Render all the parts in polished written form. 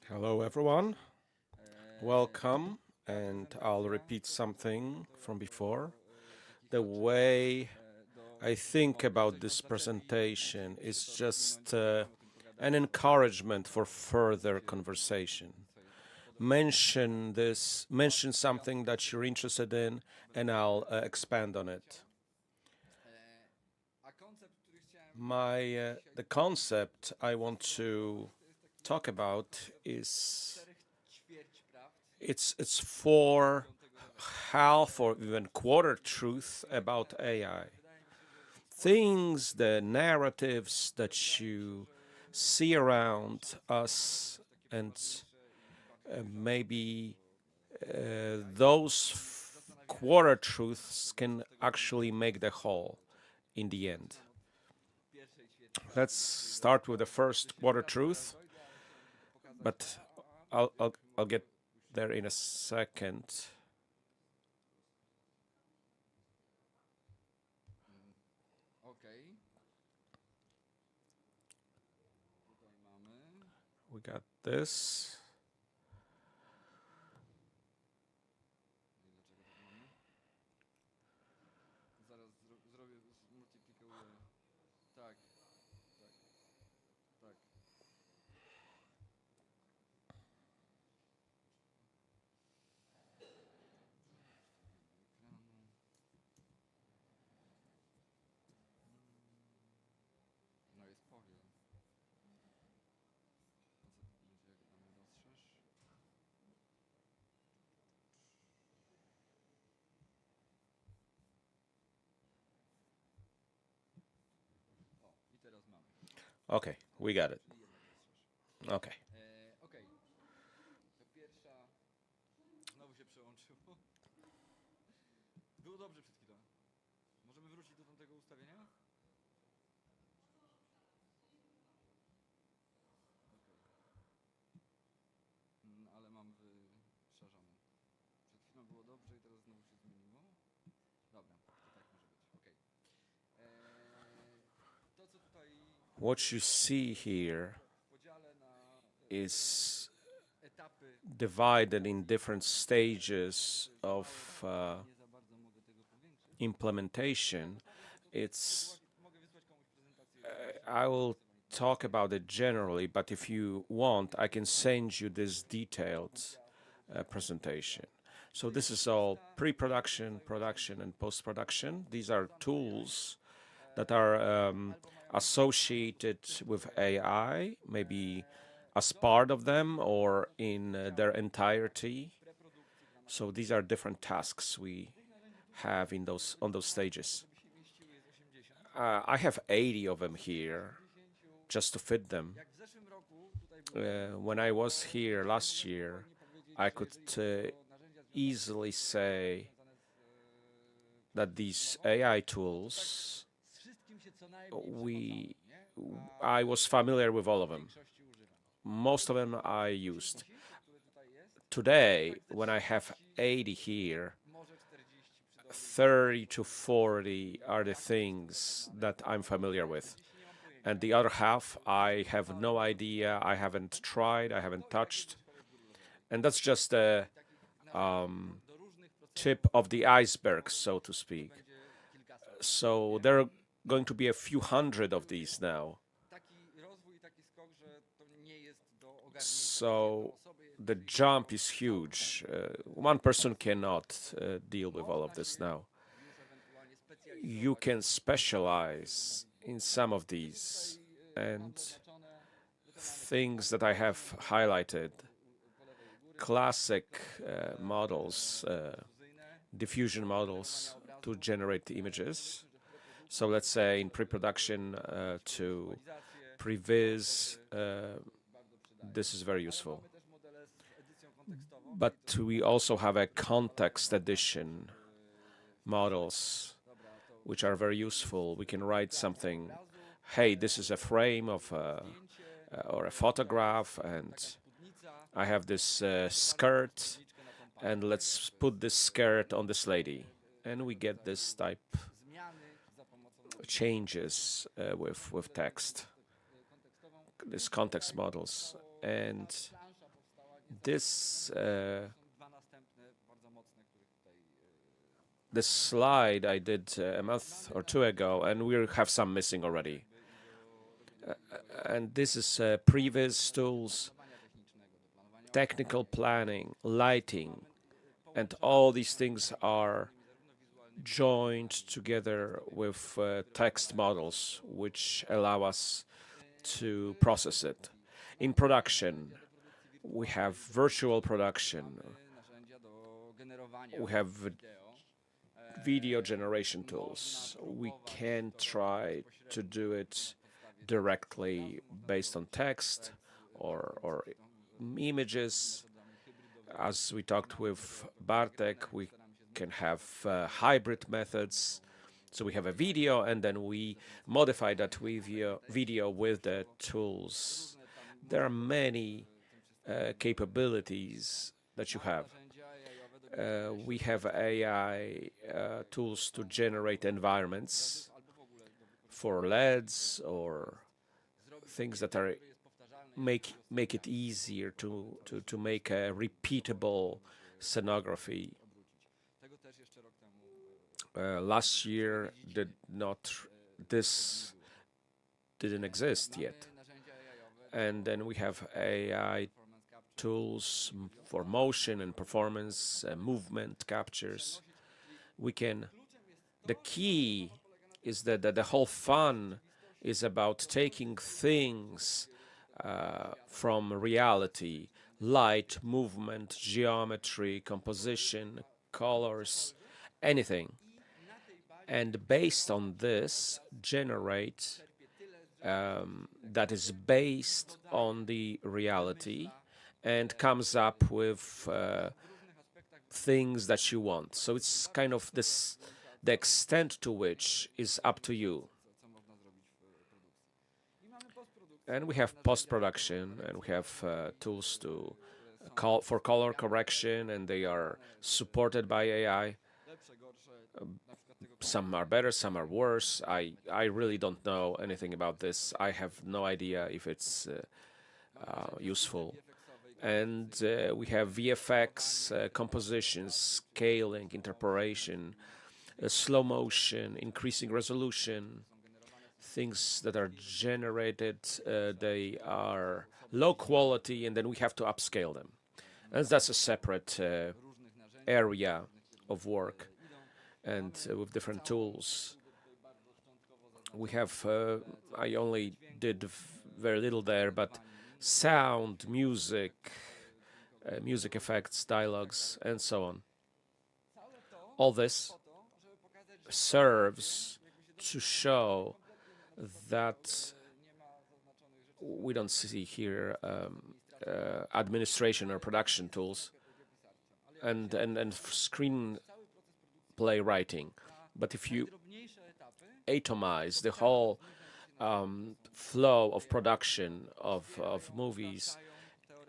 Hello, everyone. Welcome. And I'll repeat something from before. The way I think about this presentation is just an encouragement for further conversation. Mention something that you're interested in, and I'll expand on it. The concept I want to talk about is it's for half or even quarter truth about AI. Things, the narratives that you see around us, and maybe those quarter truths can actually make the whole in the end. Let's start with the first quarter truth, but I'll get there in a second. We got this. Okay, we got it. Okay. What you see here is divided in different stages of implementation. I will talk about it generally, but if you want, I can send you this detailed presentation. So this is all pre-production, production, and post-production. These are tools that are associated with AI, maybe as part of them or in their entirety. So these are different tasks we have on those stages. I have 80 of them here just to fit them. When I was here last year, I could easily say that these AI tools, I was familiar with all of them. Most of them I used. Today, when I have 80 here, 30 to 40 are the things that I'm familiar with. And the other half, I have no idea, I haven't tried, I haven't touched. And that's just the tip of the iceberg, so to speak. So there are going to be a few hundred of these now. So the jump is huge. One person cannot deal with all of this now. You can specialize in some of these, and things that I have highlighted, classic models, diffusion models to generate the images. So let's say in pre-production to previs, this is very useful. But we also have a context edition models, which are very useful. We can write something, hey, this is a frame of or a photograph, and I have this skirt, and let's put this skirt on this lady. And we get this type changes with text, these context models. And This slide I did a month or two ago, and we have some missing already. And this is previous tools, technical planning, lighting, and all these things are joined together with text models, which allow us to process it. In production, we have virtual production, we have video generation tools. We can try to do it directly based on text or images. As we talked with Bartek, we can have hybrid methods. So we have a video, and then we modify that video with the tools. There are many capabilities that you have. We have AI tools to generate environments for LEDs or things that are make it easier to make a repeatable scenography. Last year this didn't exist yet. And then we have AI tools for motion and performance, movement captures. The key is that the whole fun is about taking things from reality, light, movement, geometry, composition, colors, anything. And based on this, generate that is based on the reality and comes up with things that you want. So it's kind of the extent to which is up to you. And we have post-production, and we have tools for color correction, and they are supported by AI. Some are better, some are worse. I really don't know anything about this. I have no idea if it's useful. And we have VFX, compositions, scaling, interpolation, slow motion, increasing resolution, things that are generated, they are low quality, and then we have to upscale them. And that's a separate area of work, and with different tools. We have, I only did very little there, but sound, music, music effects, dialogues, and so on. All this serves to show that we don't see here administration or production tools and screenplay writing. But if you atomize the whole flow of production of movies,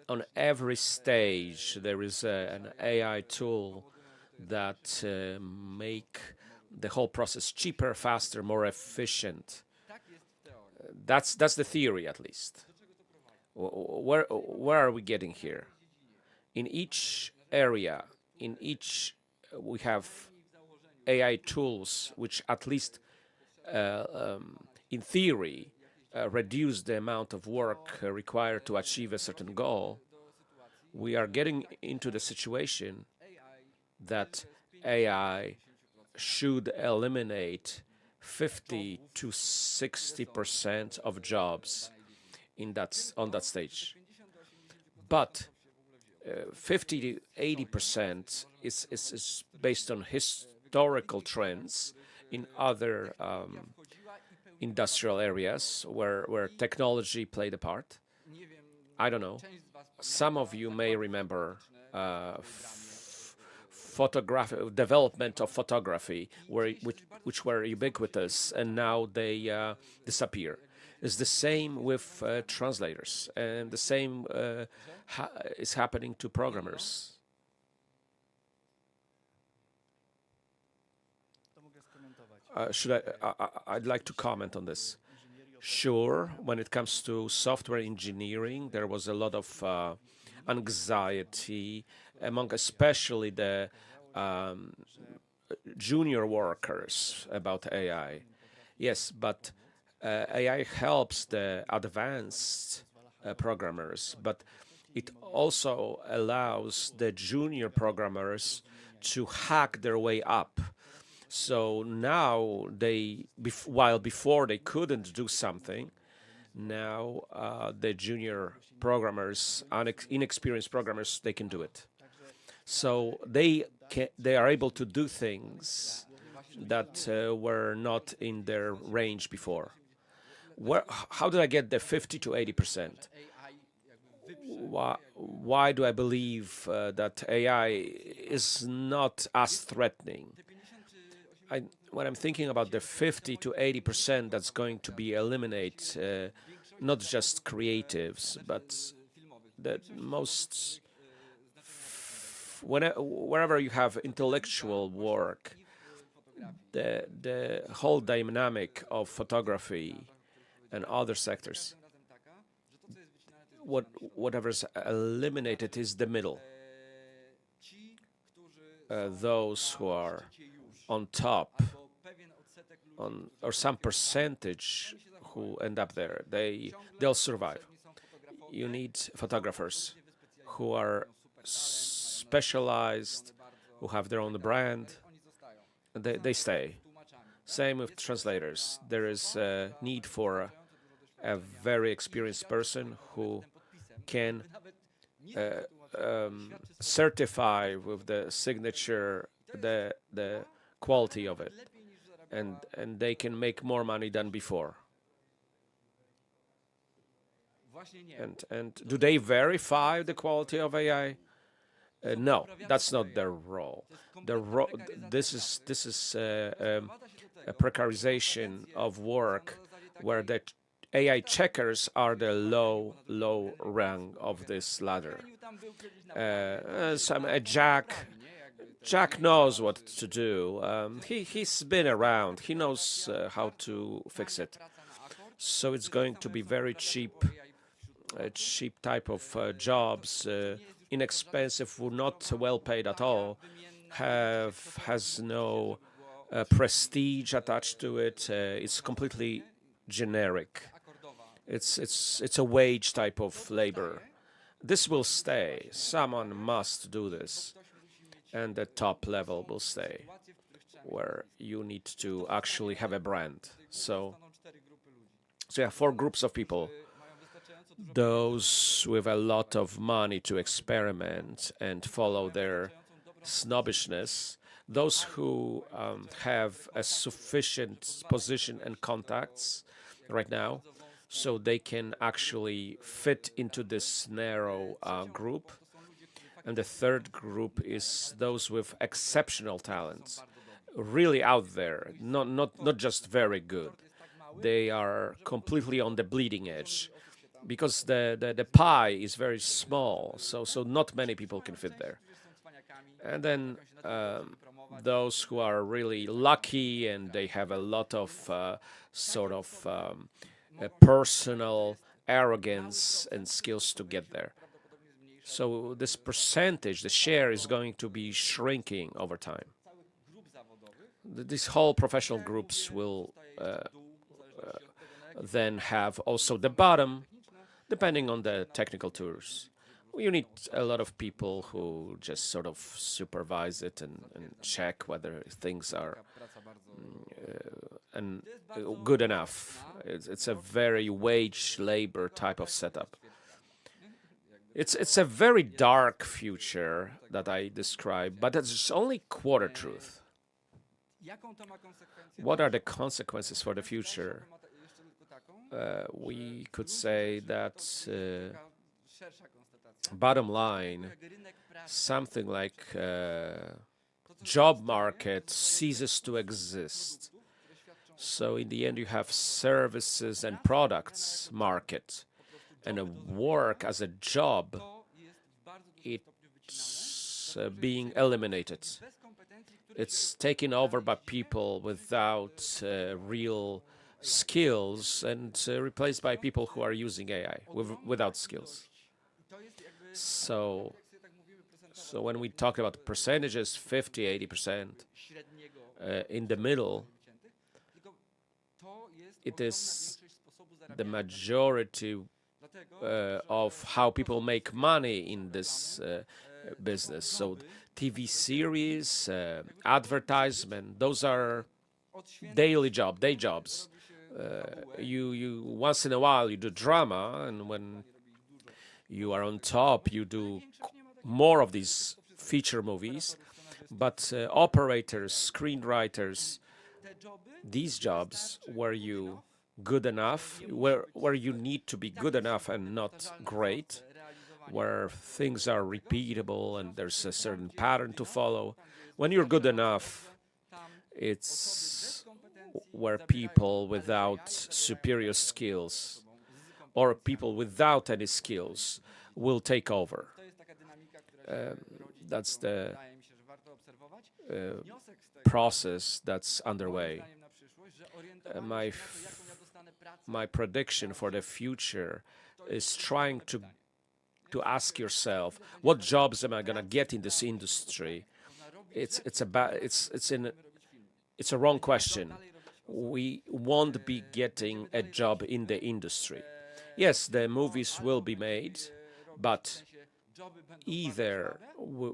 on every stage there is an AI tool that make the whole process cheaper, faster, more efficient. That's the theory, at least. Where are we getting here? In each area, we have AI tools which, at least in theory, reduce the amount of work required to achieve a certain goal. We are getting into the situation that AI should eliminate 50 to 60% of jobs on that stage. But 50 to 80% is based on historical trends in other industrial areas where technology played a part. I don't know. Some of you may remember development of photography, which were ubiquitous, and now they disappear. It's the same with translators, and the same is happening to programmers. I'd like to comment on this. Sure, when it comes to software engineering, there was a lot of anxiety among especially the junior workers about AI. Yes, but AI helps the advanced programmers, but it also allows the junior programmers to hack their way up. So now while before they couldn't do something, now the junior programmers, inexperienced programmers, they can do it. So they are able to do things that were not in their range before. How did I get the 50 to 80%? Why do I believe that AI is not as threatening? When I'm thinking about the 50 to 80% that's going to be eliminate not just creatives, but the most wherever you have intellectual work, the whole dynamic of photography and other sectors, whatever's eliminated is the middle. Those who are on top, or some percentage who end up there, they'll survive. You need photographers who are specialized, who have their own brand, and they stay. Same with translators. There is a need for a very experienced person who can certify with the signature the quality of it, and they can make more money than before. And do they verify the quality of AI? No, that's not their role. This is a precarization of work where the AI checkers are the low rank of this ladder. Jack knows what to do. He's been around. He knows how to fix it. So it's going to be very cheap type of jobs, inexpensive, not well paid at all, has no prestige attached to it. It's completely generic. It's a wage type of labor. This will stay. Someone must do this, and the top level will stay, where you need to actually have a brand. So yeah, 4 groups of people. Those with a lot of money to experiment and follow their snobbishness, those who have a sufficient position and contacts right now, so they can actually fit into this narrow group. And the third group is those with exceptional talents, really out there, not just very good. They are completely on the bleeding edge, because the pie is very small, so not many people can fit there. And then those who are really lucky and they have a lot of personal arrogance and skills to get there. So this percentage, the share, is going to be shrinking over time. These whole professional groups will then have also the bottom, depending on the technical tools. You need a lot of people who just sort of supervise it and check whether things are good enough. It's a very wage labor type of setup. It's a very dark future that I describe, but it's only quarter truth. What are the consequences for the future? We could say that bottom line, something like job market ceases to exist. So in the end, you have services and products market, and a work as a job, it's being eliminated. It's taken over by people without real skills and replaced by people who are using AI without skills. So when we talk about percentages, 50, 80%, in the middle, it is the majority of how people make money in this business. So TV series, advertisement, those are day jobs. You once in a while you do drama, and when you are on top, you do more of these feature movies. But operators, screenwriters, these jobs where you good enough, where you need to be good enough and not great, where things are repeatable and there's a certain pattern to follow. When you're good enough, it's where people without superior skills or people without any skills will take over. That's the process that's underway. My prediction for the future is trying to ask yourself, what jobs am I gonna get in this industry? It's a wrong question. We won't be getting a job in the industry. Yes, the movies will be made, but either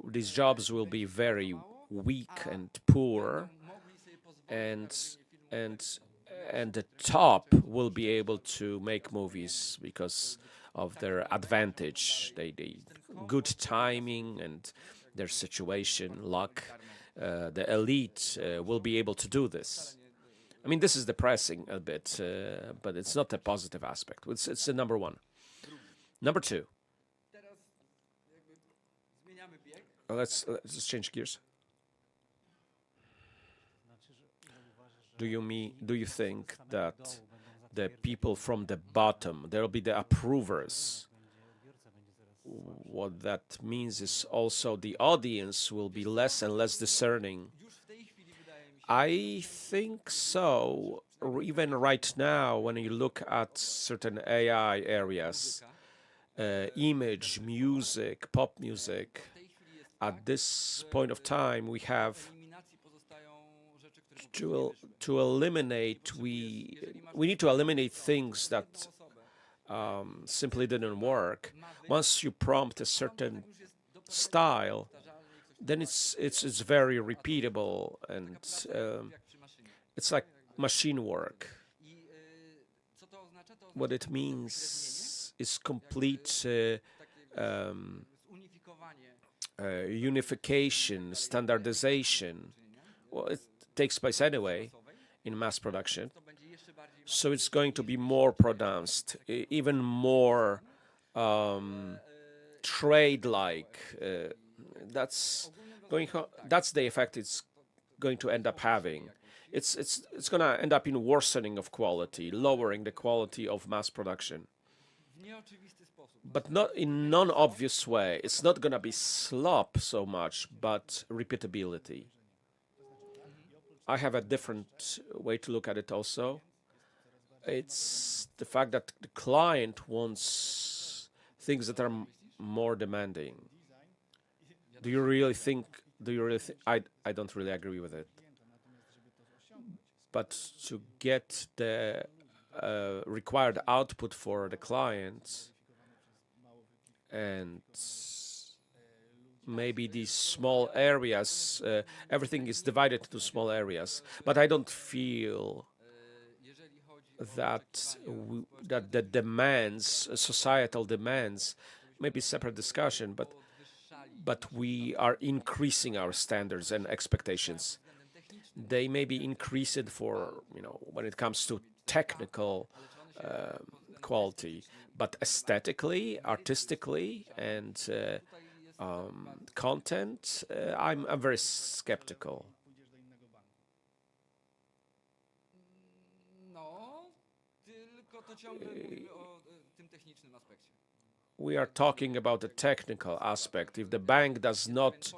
these jobs will be very weak and poor, and the top will be able to make movies because of their advantage, they good timing and their situation, luck. The elite will be able to do this. I mean, this is depressing a bit, but it's not a positive aspect. It's the number one. Number two. Let's change gears. Do you think that the people from the bottom, there will be the approvers? What that means is also the audience will be less and less discerning. I think so. Even right now, when you look at certain AI areas, image, music, pop music, at this point of time, we have to eliminate. We need to eliminate things that simply didn't work. Once you prompt a certain style, then it's very repeatable, and it's like machine work. What it means is complete unification, standardization. Well, it takes place anyway in mass production, so it's going to be more pronounced, even more trade-like. That's the effect it's going to end up having. It's going to end up in worsening of quality, lowering the quality of mass production, but not in non-obvious way. It's not going to be slop so much, but repeatability. I have a different way to look at it also. It's the fact that the client wants things that are more demanding. Do you really think? I don't really agree with it. But to get the required output for the clients, and maybe these small areas, everything is divided into small areas, but I don't feel that the demands, societal demands, maybe separate discussion, but we are increasing our standards and expectations. They may be increased for, when it comes to technical quality, but aesthetically, artistically, and content, I'm very skeptical. We are talking about the technical aspect. If the bank does not,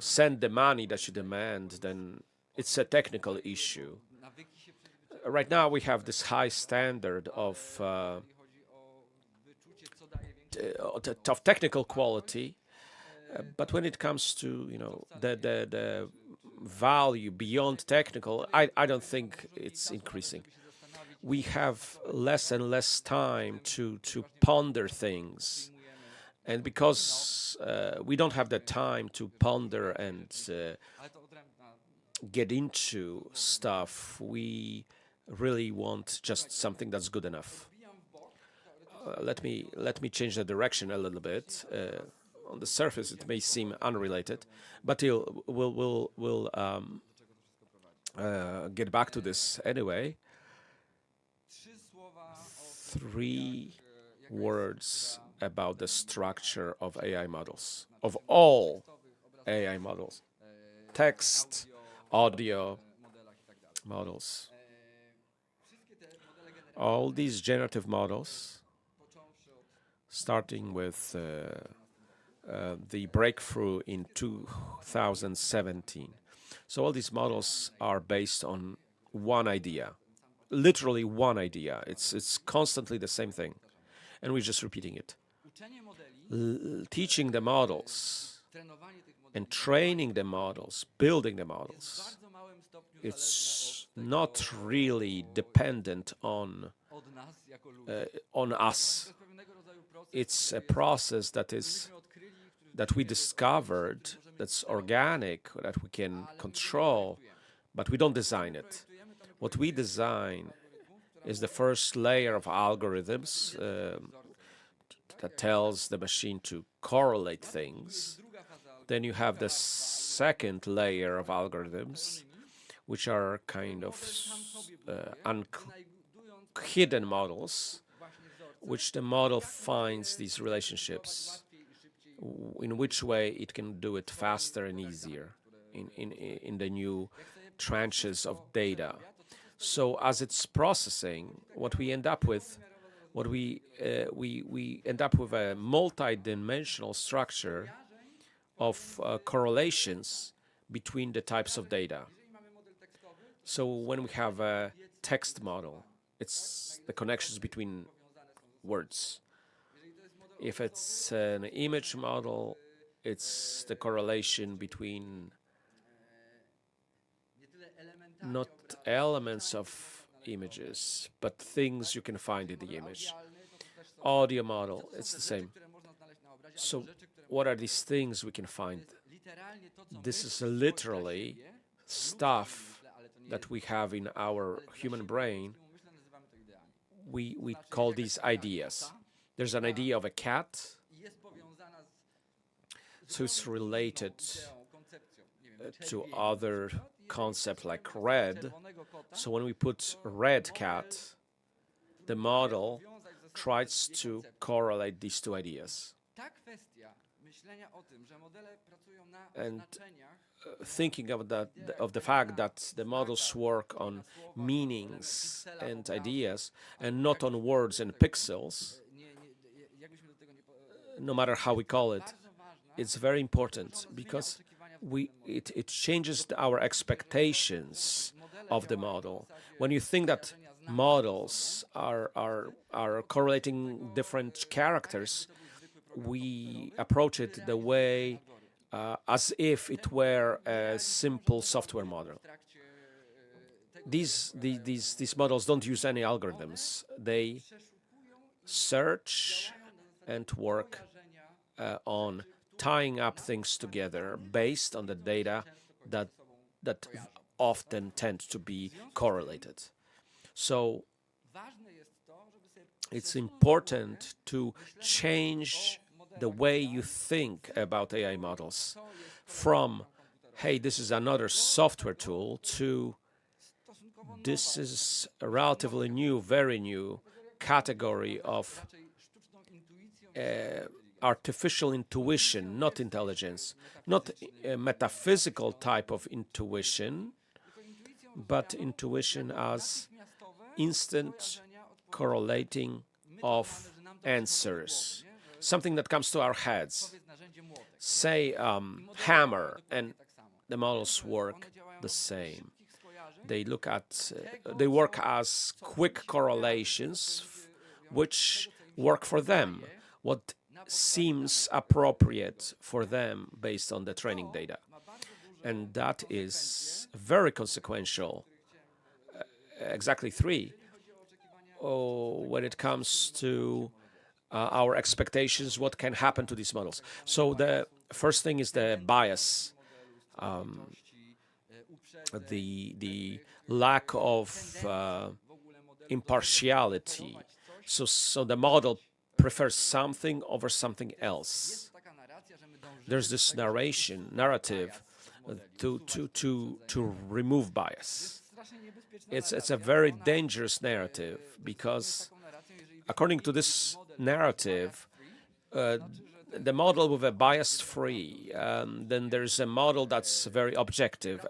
send the money that you demand, then it's a technical issue. right now we have this high standard of technical quality, but when it comes to the value beyond technical, I don't think it's increasing. We have less and less time to ponder things, and because we don't have the time to ponder and get into stuff, we really want just something that's good enough. Let me change the direction a little bit. On the surface, it may seem unrelated, but we'll get back to this anyway. 3 words about the structure of AI models, of all AI models, text, audio models. All these generative models, starting with the breakthrough in 2017. So all these models are based on one idea, literally one idea. It's constantly the same thing, and we're just repeating it. Teaching the models and training the models, building the models, it's not really dependent on us. It's a process that we discovered, that's organic, that we can control, but we don't design it. What we design is the first layer of algorithms that tells the machine to correlate things. Then you have the second layer of algorithms, which are kind of hidden models, which the model finds these relationships, in which way it can do it faster and easier in the new tranches of data. So as it's processing, what we end up with, we end up with a multi-dimensional structure of correlations between the types of data. So when we have a text model, it's the connections between words. If it's an image model, it's the correlation between not elements of images, but things you can find in the image. Audio model, it's the same. So what are these things we can find? This is literally stuff that we have in our human brain. We call these ideas. There's an idea of a cat, so it's related to other concepts like red. So when we put red cat, the model tries to correlate these two ideas. And thinking of the fact that the models work on meanings and ideas and not on words and pixels, no matter how we call it, it's very important because it changes our expectations of the model. When you think that models are correlating different characters, we approach it the way as if it were a simple software model. These models don't use any algorithms. They search and work on tying up things together based on the data that often tend to be correlated. So it's important to change the way you think about AI models from, hey, this is another software tool, to this is a relatively new, very new category of artificial intuition, not intelligence, not a metaphysical type of intuition, but intuition as instant correlating of answers, something that comes to our heads. Say hammer, and the models work the same. They look at, they work as quick correlations which work for them, what seems appropriate for them based on the training data. And that is very consequential, exactly 3, when it comes to our expectations, what can happen to these models. So the first thing is the bias, the lack of impartiality. So the model prefers something over something else. There's this narrative to remove bias. It's a very dangerous narrative because, according to this narrative, the model with a bias-free, then there's a model that's very objective,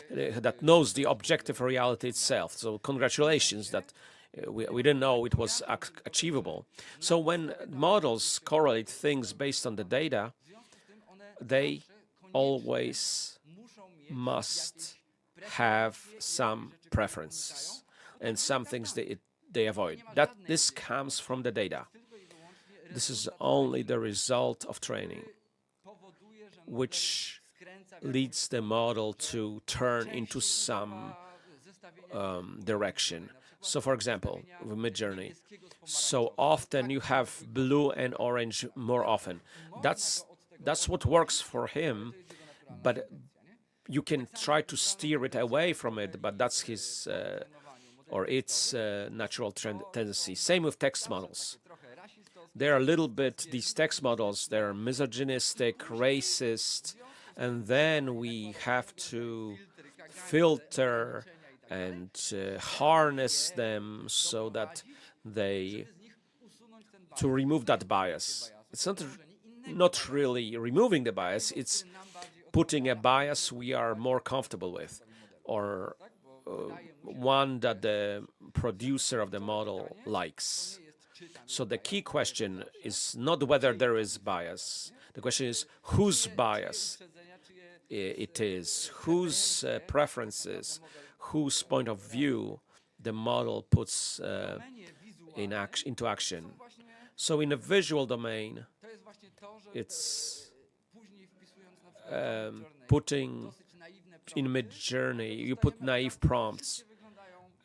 that knows the objective reality itself. So congratulations that we didn't know it was achievable. So when models correlate things based on the data, they always must have some preferences and some things they avoid. This comes from the data. This is only the result of training, which leads the model to turn into some direction. So, for example, with Midjourney, so often you have blue and orange more often. That's what works for him, but you can try to steer it away from it, but that's his or its natural tendency. Same with text models. They're a little bit, these text models, they're misogynistic, racist, and then we have to filter and harness them so that to remove that bias. It's not really removing the bias, it's putting a bias we are more comfortable with, or one that the producer of the model likes. So the key question is not whether there is bias. The question is whose bias it is, whose preferences, whose point of view the model puts into action. So in a visual domain, it's putting in Midjourney, you put naive prompts,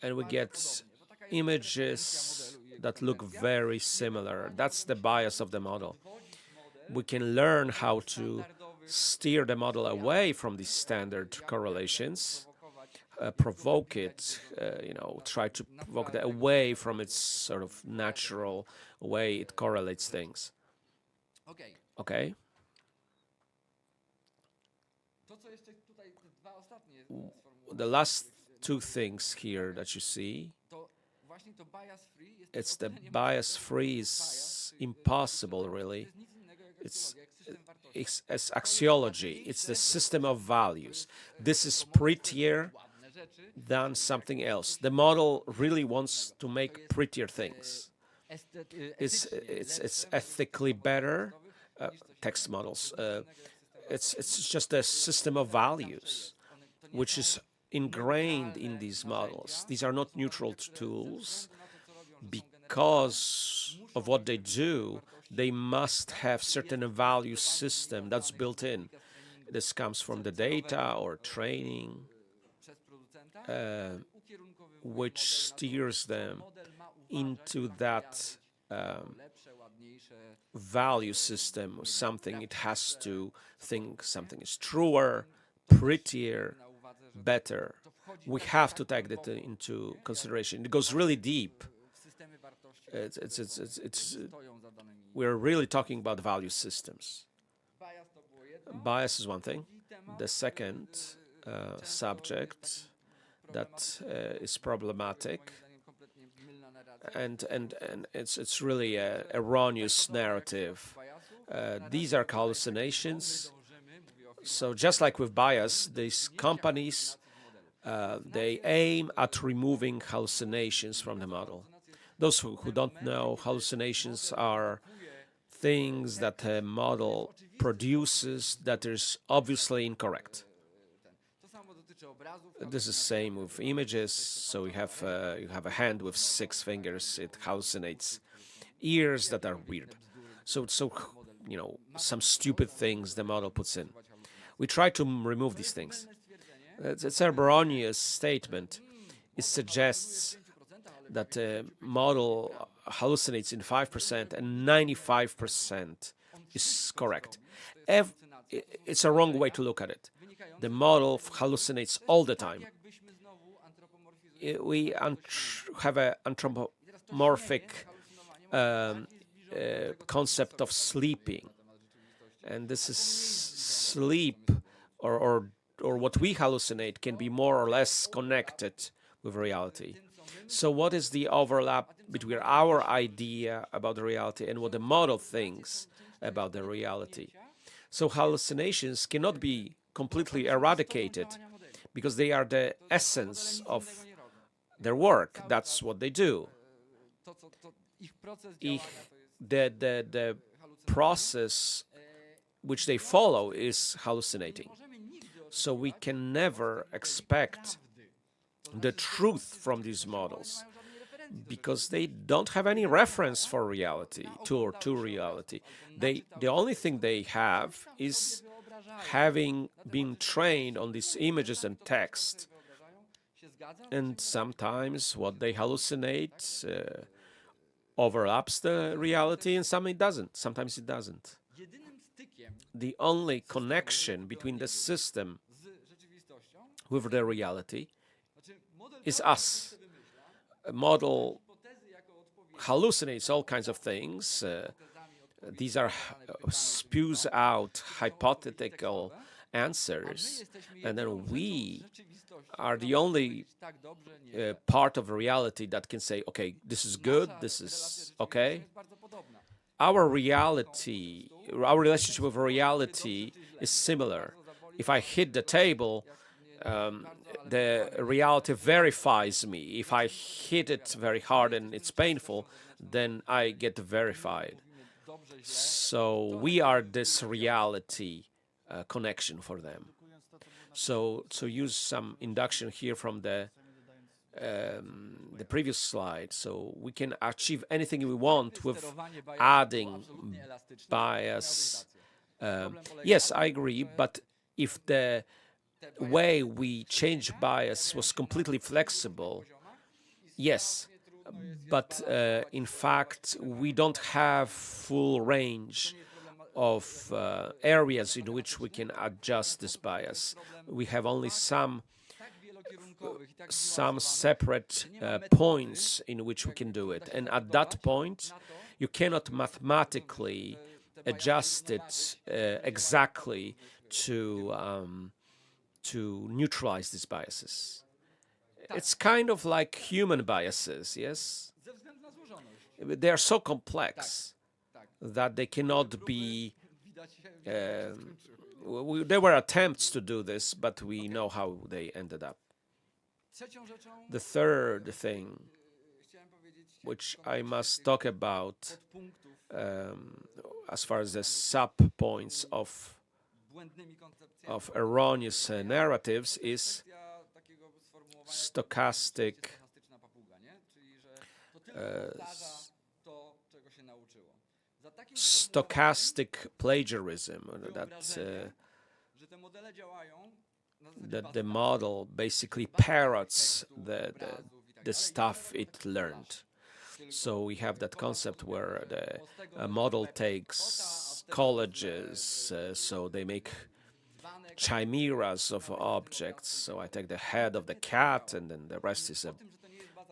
and we get images that look very similar. That's the bias of the model. We can learn how to steer the model away from these standard correlations, provoke it, try to provoke it away from its sort of natural way it correlates things. Okay? The last 2 things here that you see, it's the bias-free is impossible, really. It's axiology. It's the system of values. This is prettier than something else. The model really wants to make prettier things. It's ethically better. Text models. It's just a system of values, which is ingrained in these models. These are not neutral tools. Because of what they do, they must have certain value system that's built in. This comes from the data or training, which steers them into that value system, something it has to think something is truer, prettier, better. We have to take that into consideration. It goes really deep. We're really talking about value systems. Bias is one thing. The second subject that is problematic, and it's really an erroneous narrative. These are hallucinations. So just like with bias, these companies, they aim at removing hallucinations from the model. Those who don't know, hallucinations are things that a model produces that is obviously incorrect. This is same with images. So you have a hand with 6 fingers. It hallucinates ears that are weird. So some stupid things the model puts in. We try to remove these things. It's an erroneous statement. It suggests that a model hallucinates in 5% and 95% is correct. It's a wrong way to look at it. The model hallucinates all the time. We have an anthropomorphic concept of sleeping, and this is sleep or what we hallucinate can be more or less connected with reality. So what is the overlap between our idea about the reality and what the model thinks about the reality? So hallucinations cannot be completely eradicated because they are the essence of their work. That's what they do. The process which they follow is hallucinating. So we can never expect the truth from these models because they don't have any reference for reality, to reality. The only thing they have is having been trained on these images and text. And sometimes what they hallucinate overlaps the reality and sometimes it doesn't. The only connection between the system with the reality is us. A model hallucinates all kinds of things. These are spews out hypothetical answers, and then we are the only part of reality that can say, okay, this is good, this is okay. Our reality, our relationship with reality is similar. If I hit the table, the reality verifies me. If I hit it very hard and it's painful, then I get verified. So we are this reality connection for them. So use some induction here from the previous slide. So we can achieve anything we want with adding bias. Yes, I agree, but if the way we change bias was completely flexible, yes, but in fact we don't have full range of areas in which we can adjust this bias. We have only some separate points in which we can do it, and at that point you cannot mathematically adjust it exactly to neutralize these biases. It's kind of like human biases, yes? They are so complex that they cannot be... there were attempts to do this, but we know how they ended up. The third thing which I must talk about as far as the sub-points of erroneous narratives is stochastic plagiarism, that the model basically parrots the stuff it learned. So we have that concept where the model takes collages, so they make chimeras of objects. So I take the head of the cat and then the rest is a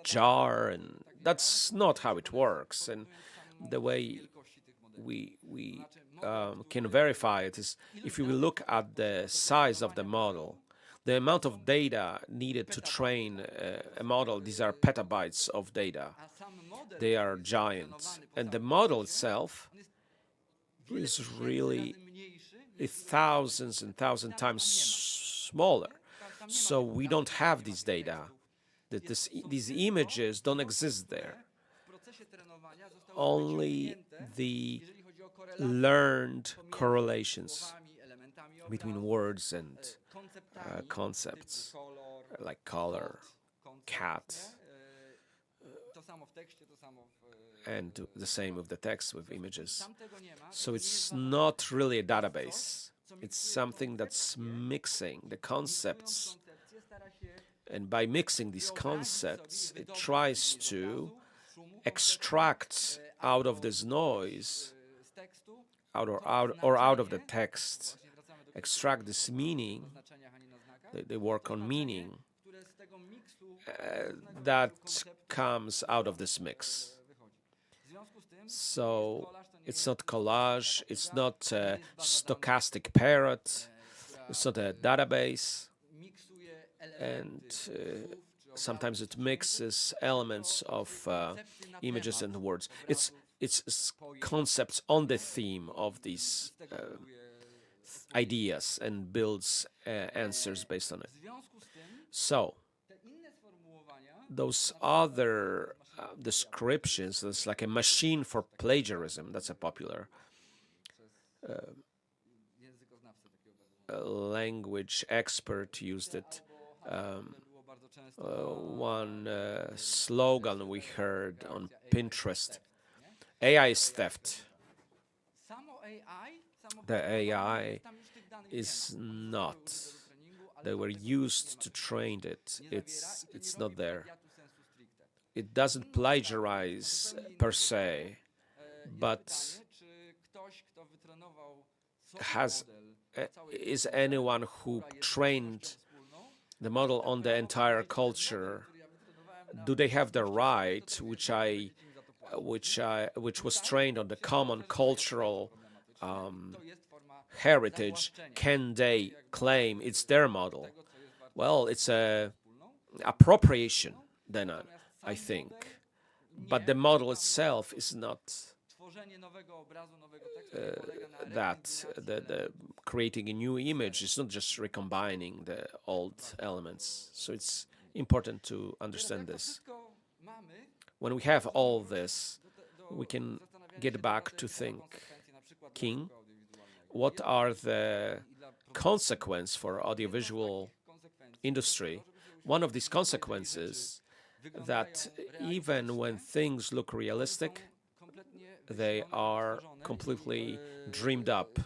jar, and that's not how it works. And the way we can verify it is if you look at the size of the model, the amount of data needed to train a model. These are petabytes of data. They are giant. And the model itself is really thousands and thousands times smaller. So we don't have these data. These images don't exist there. Only the learned correlations between words and concepts like color, cat, and the same with the text, with images. So it's not really a database. It's something that's mixing the concepts, and by mixing these concepts, it tries to extract out of this noise, out of the text, extract this meaning. They work on meaning that comes out of this mix. So it's not collage, it's not a stochastic parrot, it's not a database, and sometimes it mixes elements of images and words. It's concepts on the theme of these ideas and builds answers based on it. So those other descriptions, that's like a machine for plagiarism, that's a popular language expert used it. One slogan we heard on Pinterest: AI is theft. The AI is not. They were used to train it. It's not there. It doesn't plagiarize per se, but is anyone who trained the model on the entire culture, do they have the right, which was trained on the common cultural heritage? Can they claim it's their model? Well, it's a appropriation then, I think, but the model itself is not that. The creating a new image is not just recombining the old elements. So it's important to understand this. When we have all this, we can get back to thinking, what are the consequences for audiovisual industry? One of these consequences that even when things look realistic, they are completely dreamed up.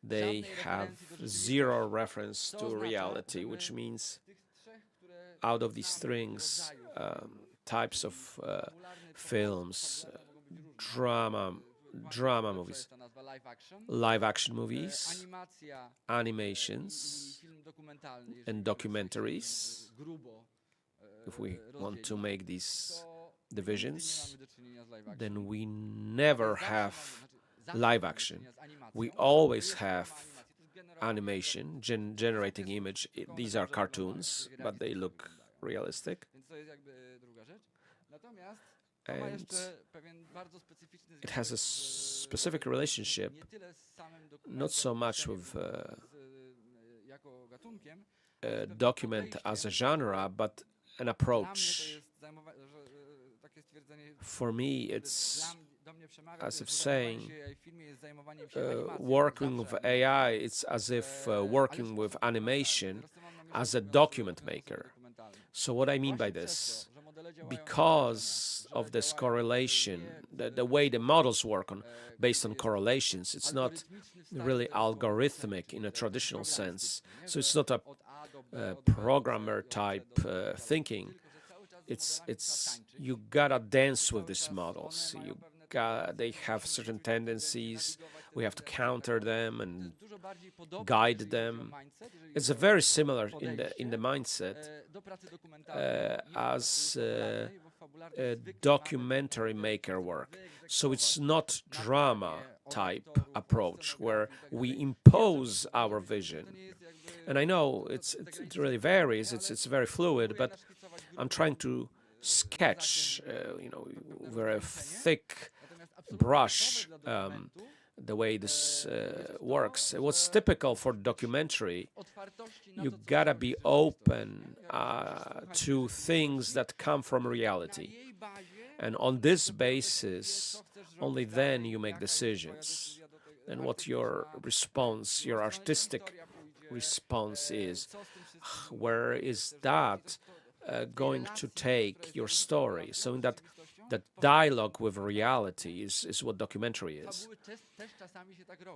They have zero reference to reality, which means out of these things, types of films, drama movies, live action movies, animations, and documentaries, if we want to make these divisions, then we never have live action. We always have animation, generating image. These are cartoons, but they look realistic. And it has a specific relationship, not so much with document as a genre, but an approach. For me, it's as if saying working with AI, it's as if working with animation as a document maker. So what I mean by this, because of this correlation, the way the models work based on correlations, it's not really algorithmic in a traditional sense. So it's not a programmer type thinking. It's you gotta dance with these models. They have certain tendencies. We have to counter them and guide them. It's a very similar in the mindset as a documentary maker work. So it's not drama type approach where we impose our vision. And I know it really varies. It's very fluid, but I'm trying to sketch, very thick brush, the way this works. What's typical for documentary, you gotta be open to things that come from reality. And on this basis, only then you make decisions. And what your response, your artistic response is. Where is that going to take your story? So in that dialogue with reality is what documentary is.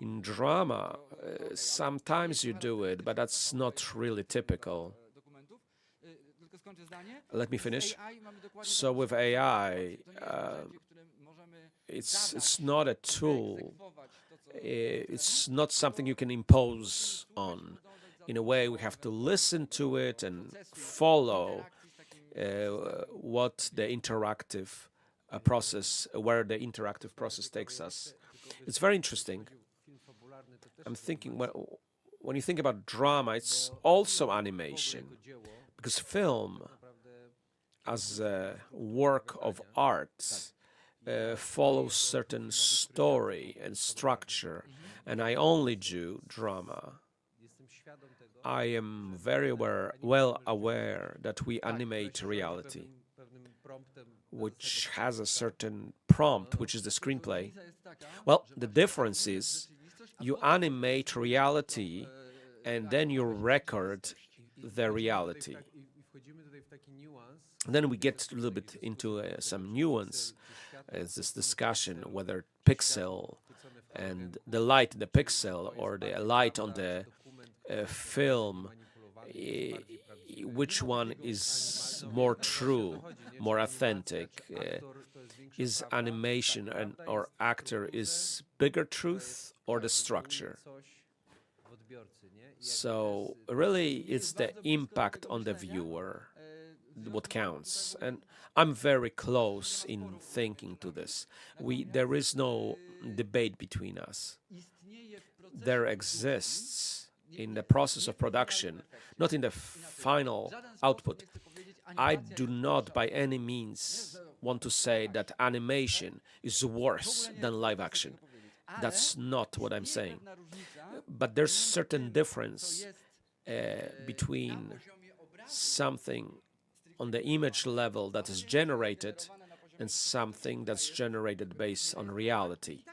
In drama, sometimes you do it, but that's not really typical. Let me finish. So with AI, it's not a tool. It's not something you can impose on. In a way, we have to listen to it and follow what the interactive process, where the interactive process takes us. It's very interesting. I'm thinking, when you think about drama, it's also animation, because film, as a work of art, follows certain story and structure, and I only do drama. I am very well aware that we animate reality, which has a certain prompt, which is the screenplay. Well, the difference is you animate reality and then you record the reality. Then we get a little bit into some nuance. It's this discussion whether pixel and the light in the pixel or the light on the film, which one is more true, more authentic? Is animation or actor is bigger truth or the structure? So really it's the impact on the viewer what counts, and I'm very close in thinking to this. There is no debate between us. There exists in the process of production, not in the final output. I do not by any means want to say that animation is worse than live action. That's not what I'm saying. But there's certain difference between something on the image level that is generated and something that's generated based on reality.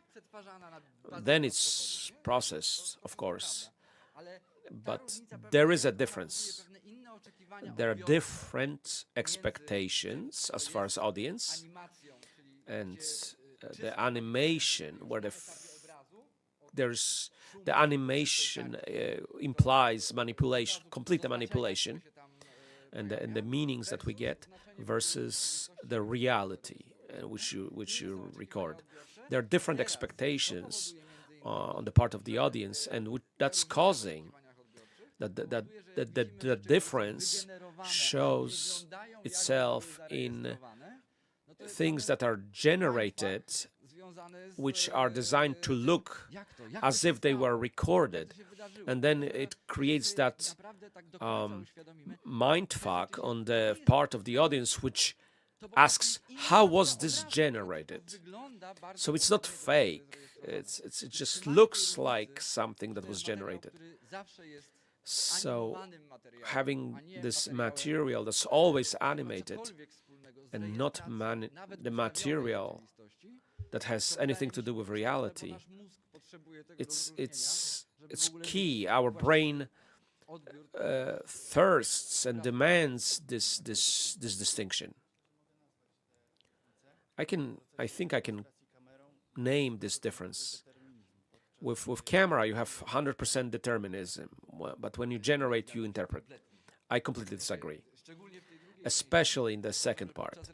Then it's processed, of course, but there is a difference. There are different expectations as far as audience, and the animation where the animation implies manipulation, complete manipulation, and the meanings that we get versus the reality which you record. There are different expectations on the part of the audience, and that's causing that the difference shows itself in things that are generated, which are designed to look as if they were recorded, and then it creates that mindfuck on the part of the audience, which asks, how was this generated? So it's not fake, it just looks like something that was generated. So having this material that's always animated and not the material that has anything to do with reality, it's key. Our brain thirsts and demands this distinction. I think I can name this difference. With camera, you have 100% determinism, but when you generate, you interpret. I completely disagree, especially in the second part.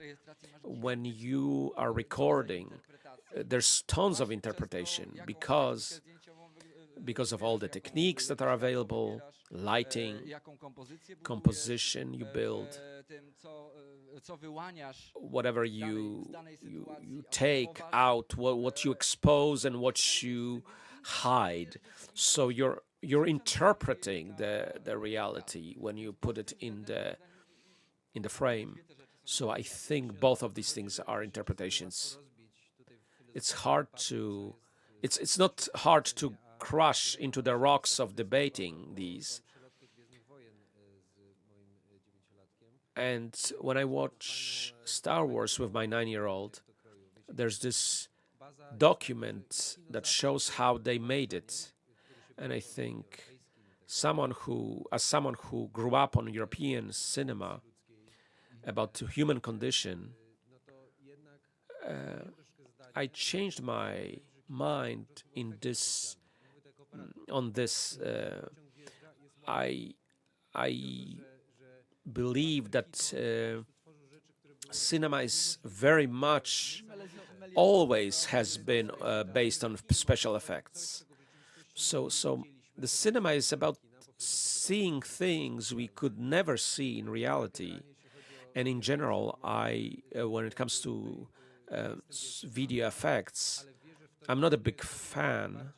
When you are recording, there's tons of interpretation because of all the techniques that are available, lighting, composition you build, whatever you take out, what you expose and what you hide. So you're interpreting the reality when you put it in the frame. So I think both of these things are interpretations. It's not hard to crush into the rocks of debating these. And when I watch Star Wars with my 9-year-old, there's this document that shows how they made it. And I think someone who grew up on European cinema about the human condition, I changed my mind in this on this. I believe that cinema is very much always has been based on special effects. So the cinema is about seeing things we could never see in reality. And in general, when it comes to video effects, I'm not a big fan,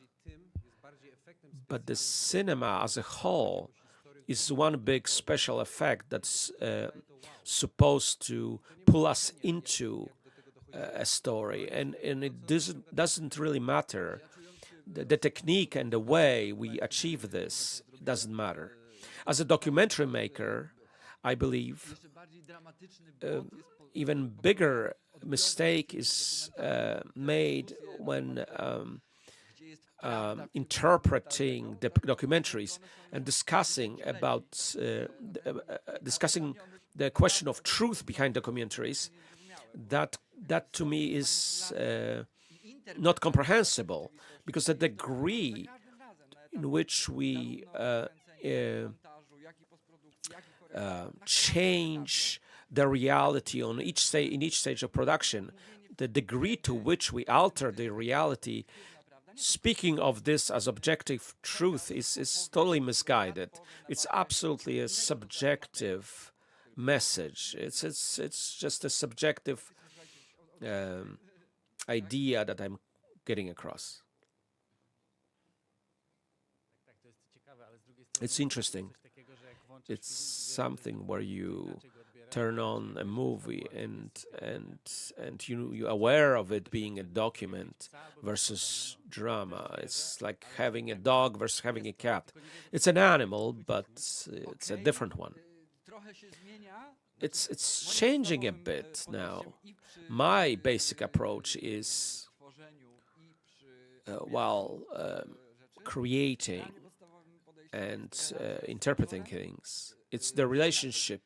but the cinema as a whole is one big special effect that's supposed to pull us into a story, and it doesn't really matter. The technique and the way we achieve this doesn't matter. As a documentary maker, I believe even bigger mistake is made when interpreting the documentaries and discussing the question of truth behind documentaries. That to me is not comprehensible, because the degree in which we change the reality in each stage of production, the degree to which we alter the reality, speaking of this as objective truth, is totally misguided. It's absolutely a subjective message. It's just a subjective idea that I'm getting across. It's interesting. It's something where you turn on a movie and you're aware of it being a document versus drama. It's like having a dog versus having a cat. It's an animal, but it's a different one. It's changing a bit now. My basic approach is while creating and interpreting things, it's the relationship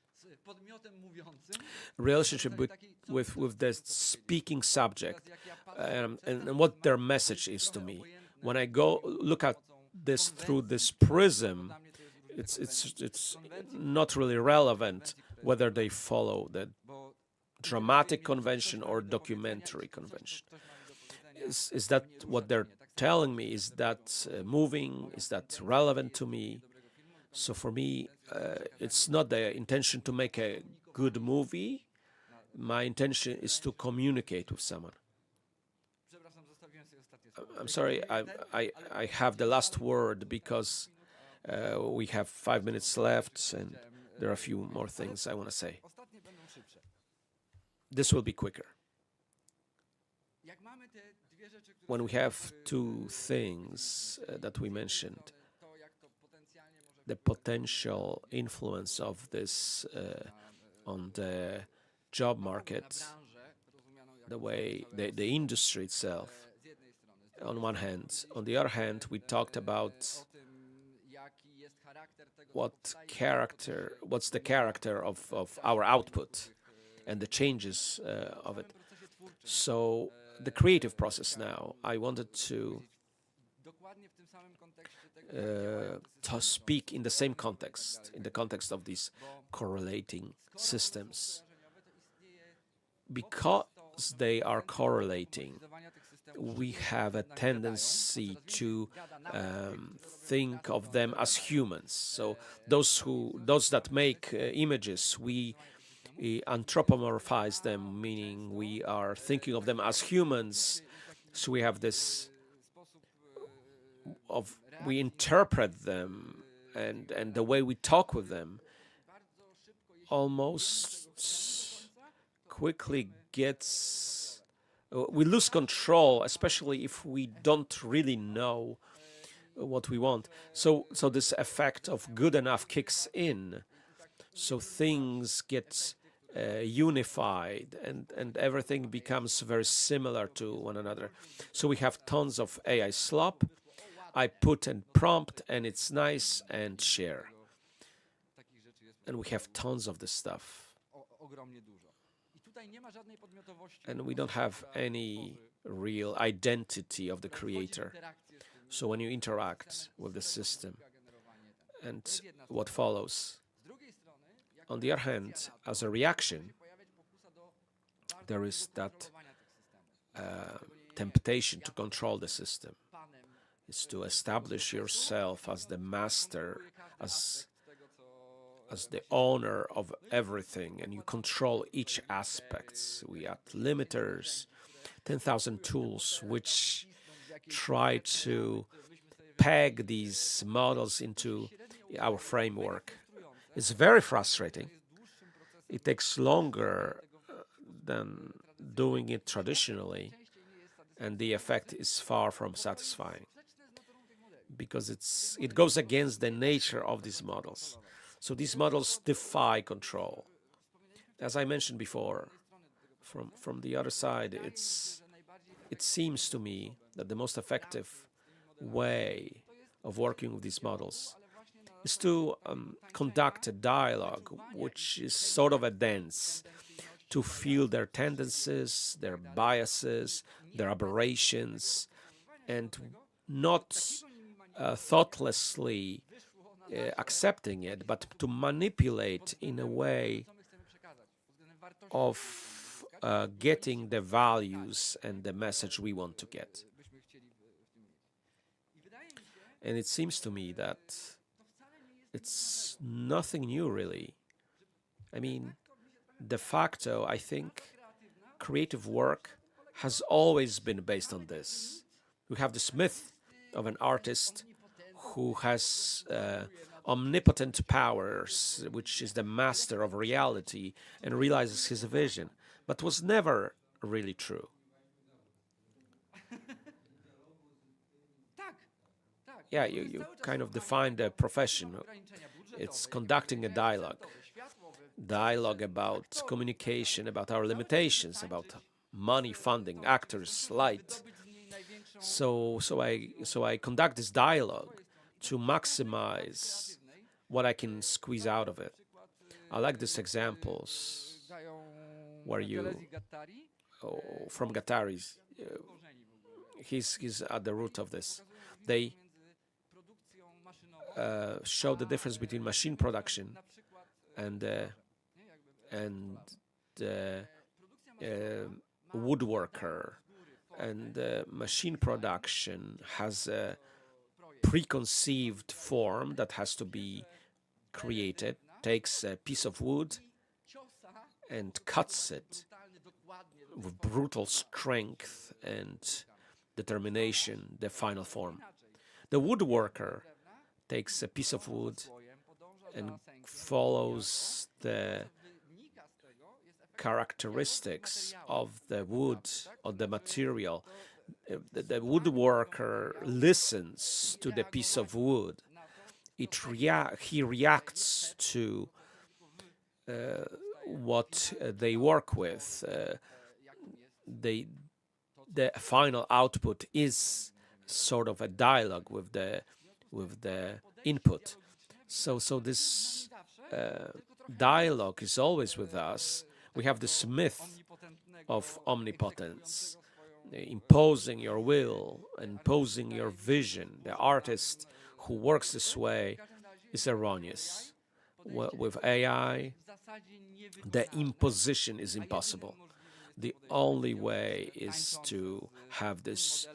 with the speaking subject and what their message is to me. When I go look at this through this prism, it's not really relevant whether they follow the dramatic convention or documentary convention. Is that what they're telling me? Is that moving? Is that relevant to me? So for me, it's not the intention to make a good movie. My intention is to communicate with someone. I'm sorry, I have the last word because we have 5 minutes left and there are a few more things I want to say. This will be quicker. When we have two things that we mentioned, the potential influence of this on the job market, the way the industry itself, on one hand. On the other hand, we talked about what's the character of our output and the changes of it. So the creative process now, I wanted to speak in the same context, in the context of these correlating systems. Because they are correlating, we have a tendency to think of them as humans. So those that make images, we anthropomorphize them, meaning we are thinking of them as humans. So we have this we interpret them, and the way we talk with them almost quickly gets, we lose control, especially if we don't really know what we want. So this effect of good enough kicks in. So things get unified and everything becomes very similar to one another. So we have tons of AI slop. I put a prompt and it's nice and share. And we have tons of this stuff. And we don't have any real identity of the creator. So when you interact with the system and what follows, on the other hand, as a reaction, there is that temptation to control the system. It's to establish yourself as the master, as the owner of everything, and you control each aspect. We add limiters, 10,000 tools which try to peg these models into our framework. It's very frustrating. It takes longer than doing it traditionally, and the effect is far from satisfying because it goes against the nature of these models. So these models defy control. As I mentioned before, from the other side, it seems to me that the most effective way of working with these models is to conduct a dialogue, which is sort of a dance, to feel their tendencies, their biases, their aberrations, and not thoughtlessly accepting it, but to manipulate in a way of getting the values and the message we want to get. And it seems to me that it's nothing new, really. I mean, de facto, I think creative work has always been based on this. We have this myth of an artist who has omnipotent powers, which is the master of reality and realizes his vision, but was never really true. Yeah, you kind of define the profession. It's conducting a dialogue about communication, about our limitations, about money, funding, actors, light. So I conduct this dialogue to maximize what I can squeeze out of it. I like these examples where from Gattari's, he's at the root of this. They show the difference between machine production and woodworker. And machine production has a preconceived form that has to be created, takes a piece of wood and cuts it with brutal strength and determination, the final form. The woodworker takes a piece of wood and follows the characteristics of the wood, of the material. The woodworker listens to the piece of wood. He reacts to what they work with. The final output is sort of a dialogue with the input. So this dialogue is always with us. We have this myth of omnipotence, imposing your will, imposing your vision. The artist who works this way is erroneous. With AI, the imposition is impossible. The only way is to have this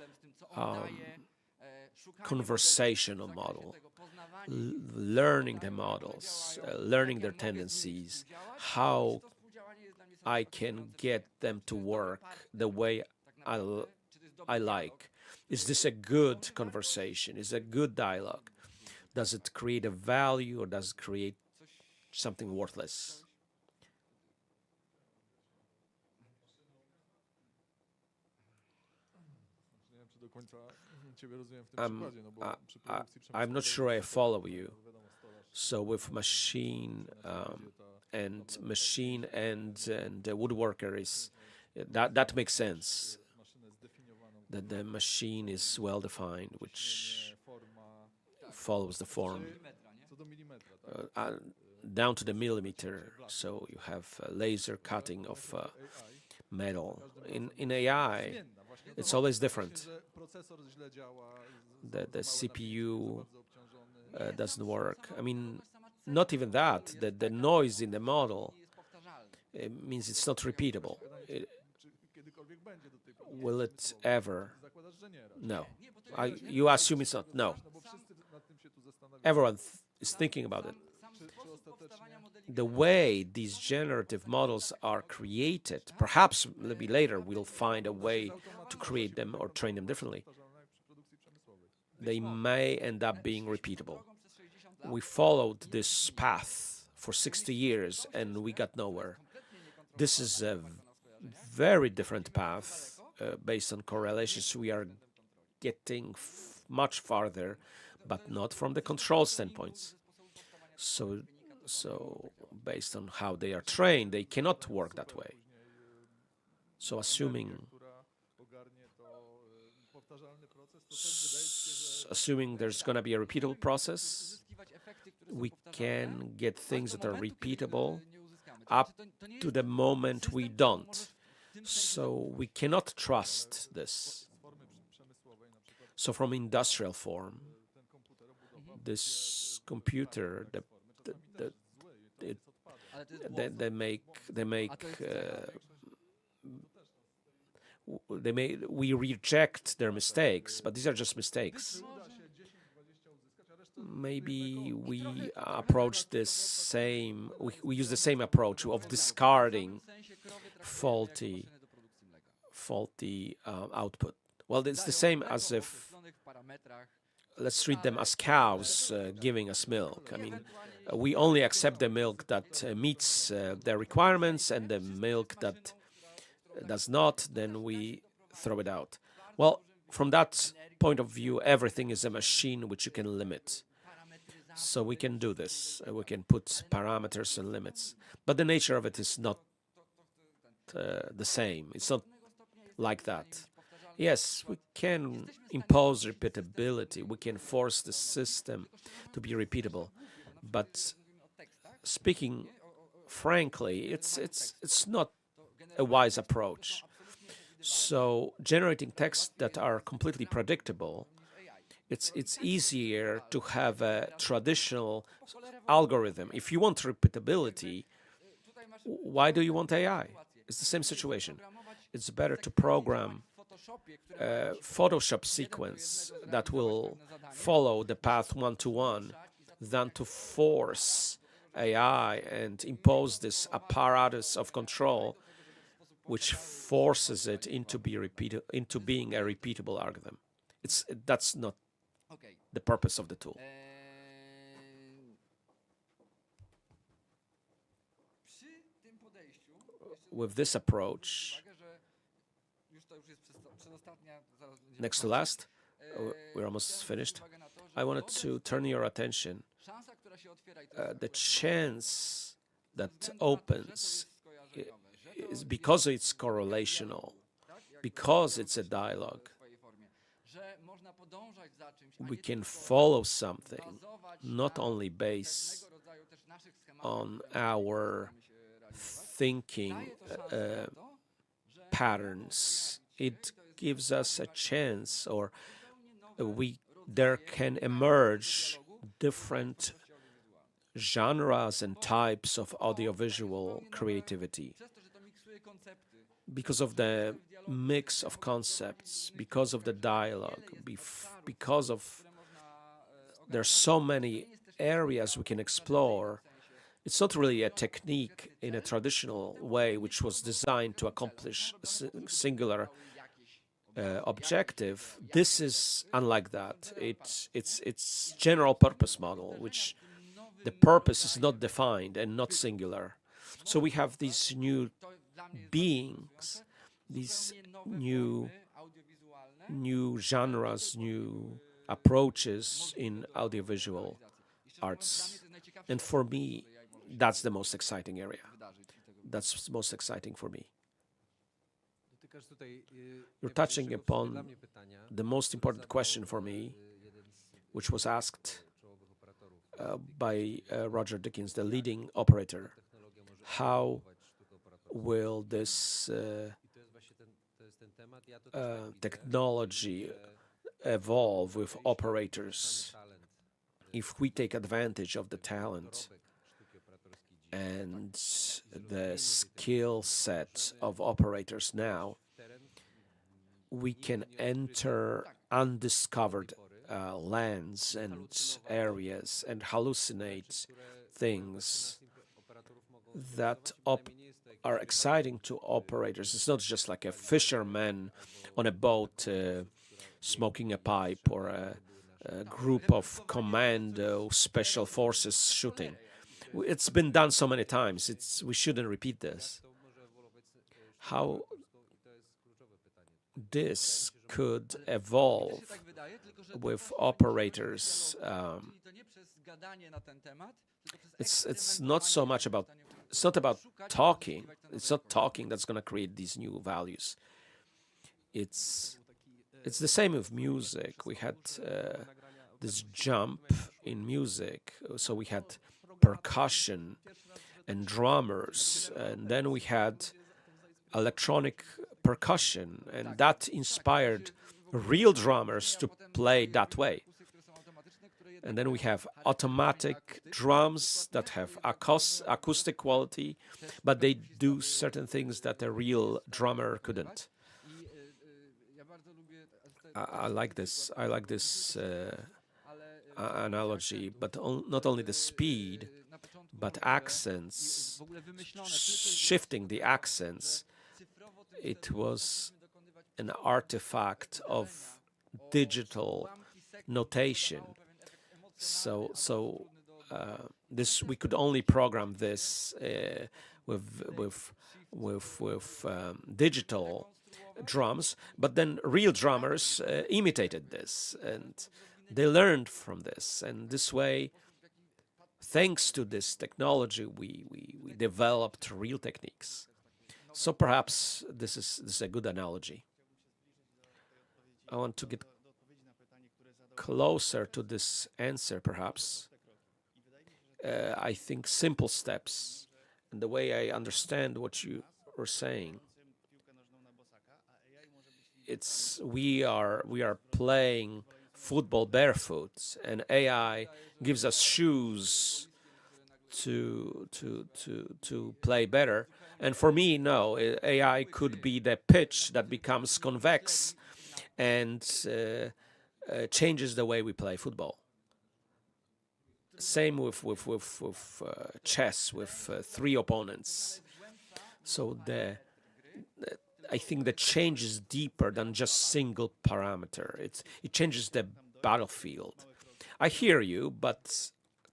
conversational model, learning the models, learning their tendencies, how I can get them to work the way I like. Is this a good conversation? Is it a good dialogue? Does it create a value or does it create something worthless? I'm not sure I follow you. So with machine and the woodworker is that makes sense. That the machine is well defined, which follows the form down to the millimeter. So you have laser cutting of metal. In AI, it's always different. The CPU doesn't work. I mean, not even that. The noise in the model, it means it's not repeatable. Will it ever? No. You assume it's not. No. Everyone is thinking about it. The way these generative models are created, perhaps maybe later we'll find a way to create them or train them differently. They may end up being repeatable. We followed this path for 60 years and we got nowhere. This is a very different path based on correlations. We are getting much farther, but not from the control standpoints. So based on how they are trained, they cannot work that way. So assuming there's going to be a repeatable process, we can get things that are repeatable up to the moment we don't. So we cannot trust this. So from industrial form, this computer, we reject their mistakes, but these are just mistakes. Maybe we approach this same, we use the same approach of discarding faulty output. Well, it's the same as if, let's treat them as cows giving us milk. I mean, we only accept the milk that meets the requirements, and the milk that does not, then we throw it out. Well, from that point of view, everything is a machine which you can limit. So we can do this. We can put parameters and limits. But the nature of it is not the same. It's not like that. Yes, we can impose repeatability. We can force the system to be repeatable. But speaking frankly, it's not a wise approach. So generating texts that are completely predictable, it's easier to have a traditional algorithm. If you want repeatability, why do you want AI? It's the same situation. It's better to program a Photoshop sequence that will follow the path one-to-one than to force AI and impose this apparatus of control which forces it into being a repeatable algorithm. That's not the purpose of the tool. With this approach, next to last, we're almost finished. I wanted to turn your attention. The chance that opens is because it's correlational, because it's a dialogue. We can follow something not only based on our thinking patterns. It gives us a chance, or there can emerge different genres and types of audiovisual creativity because of the mix of concepts, because of the dialogue, because of there's so many areas we can explore. It's not really a technique in a traditional way which was designed to accomplish a singular objective. This is unlike that. It's general purpose model, which the purpose is not defined and not singular. So we have these new beings, these new genres, new approaches in audiovisual arts. And for me, that's the most exciting area. That's most exciting for me. You're touching upon the most important question for me, which was asked by Roger Dickens, the leading operator. How will this technology evolve with operators if we take advantage of the talent and the skill set of operators now? We can enter undiscovered lands and areas and hallucinate things that are exciting to operators. It's not just like a fisherman on a boat smoking a pipe, or a group of commando special forces shooting. It's been done so many times. We shouldn't repeat this. How this could evolve with operators. It's not so much about. It's not about talking. It's not talking that's going to create these new values. It's the same with music. We had this jump in music. So we had percussion and drummers, and then we had electronic percussion, and that inspired real drummers to play that way. And then we have automatic drums that have acoustic quality, but they do certain things that a real drummer couldn't. I like this. I like this analogy, but not only the speed, but accents, shifting the accents. It was an artifact of digital notation. So this, we could only program this with digital drums, but then real drummers imitated this, and they learned from this, and this way, thanks to this technology, we developed real techniques. So perhaps this is a good analogy. I want to get closer to this answer, perhaps. I think simple steps, and the way I understand what you were saying, we are playing football barefoot, and AI gives us shoes to play better. And for me, no, AI could be the pitch that becomes convex and changes the way we play football. Same with chess, with 3 opponents. So I think the change is deeper than just single parameter. It changes the battlefield. I hear you, but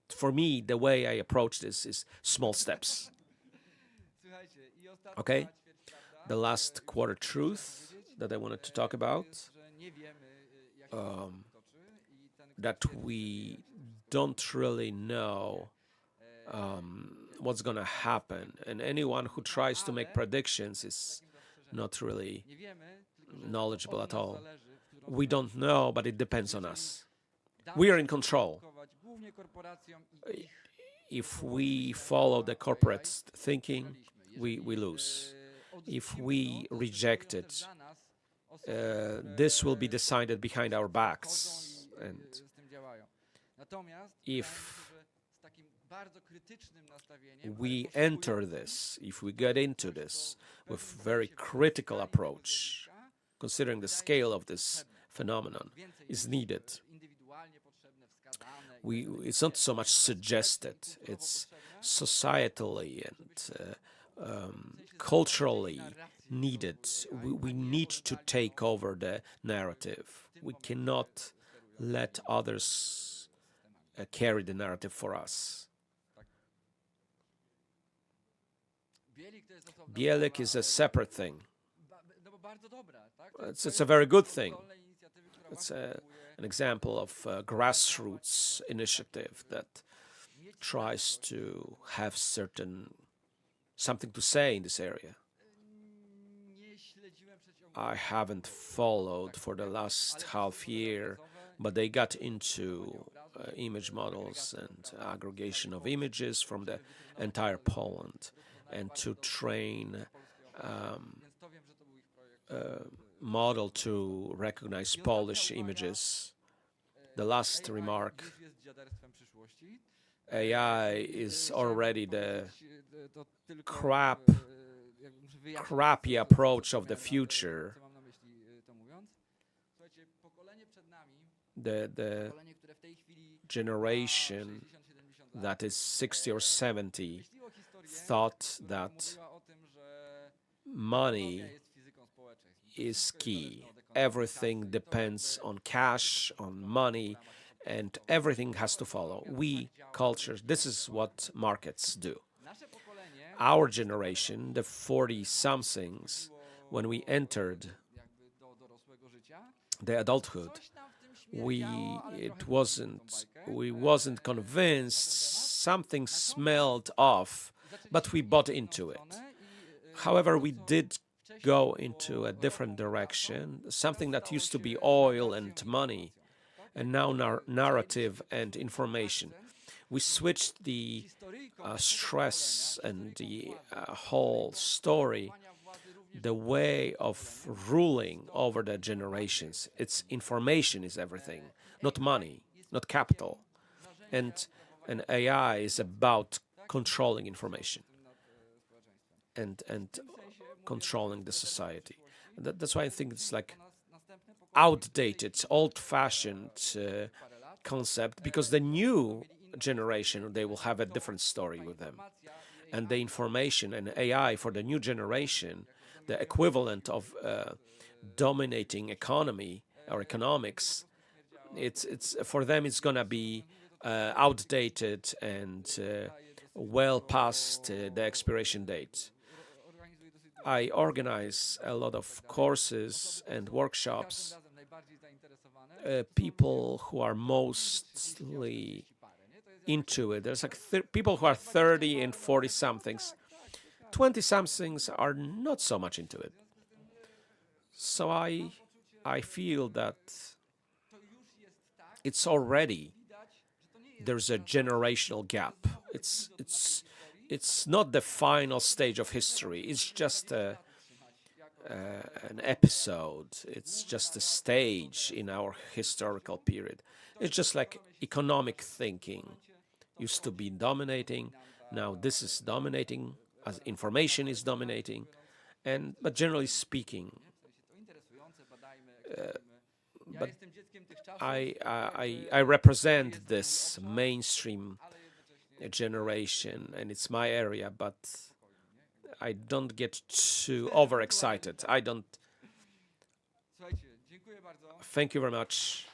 for me, the way I approach this is small steps. Okay? The last quarter truth that I wanted to talk about, that we don't really know what's going to happen, and anyone who tries to make predictions is not really knowledgeable at all. We don't know, but it depends on us. We are in control. If we follow the corporate thinking, we lose. If we reject it, this will be decided behind our backs. And if we enter this, if we get into this with very critical approach, considering the scale of this phenomenon is needed. It's not so much suggested, it's societally and culturally needed. We need to take over the narrative. We cannot let others carry the narrative for us. Bielik is a separate thing. It's a very good thing. It's an example of a grassroots initiative that tries to have something to say in this area. I haven't followed for the last half year, but they got into image models and aggregation of images from the entire Poland, and to train model to recognize Polish images. The last remark: AI is already the crappy approach of the future. The generation that is 60 or 70 thought that money is key. Everything depends on cash, on money, and everything has to follow. We, cultures, this is what markets do. Our generation, the 40-somethings, when we entered the adulthood, we wasn't convinced, something smelled off, but we bought into it. However, we did go into a different direction, something that used to be oil and money, and now narrative and information. We switched the stress and the whole story, the way of ruling over the generations. It's information is everything, not money, not capital. And AI is about controlling information and controlling the society. That's why I think it's like outdated, old-fashioned concept, because the new generation, they will have a different story with them. And the information and AI for the new generation, the equivalent of dominating economy or economics, it's for them it's gonna be outdated and well past the expiration date. I organize a lot of courses and workshops. People who are mostly into it. There's like people who are 30 and 40 somethings. 20 somethings are not so much into it. So I feel that it's already there's a generational gap. It's not the final stage of history. It's just an episode. It's just a stage in our historical period. It's just like economic thinking used to be dominating. Now this is dominating, as information is dominating. But generally speaking, but I represent this mainstream generation, and it's my area, but I don't get too overexcited. I don't. Thank you very much.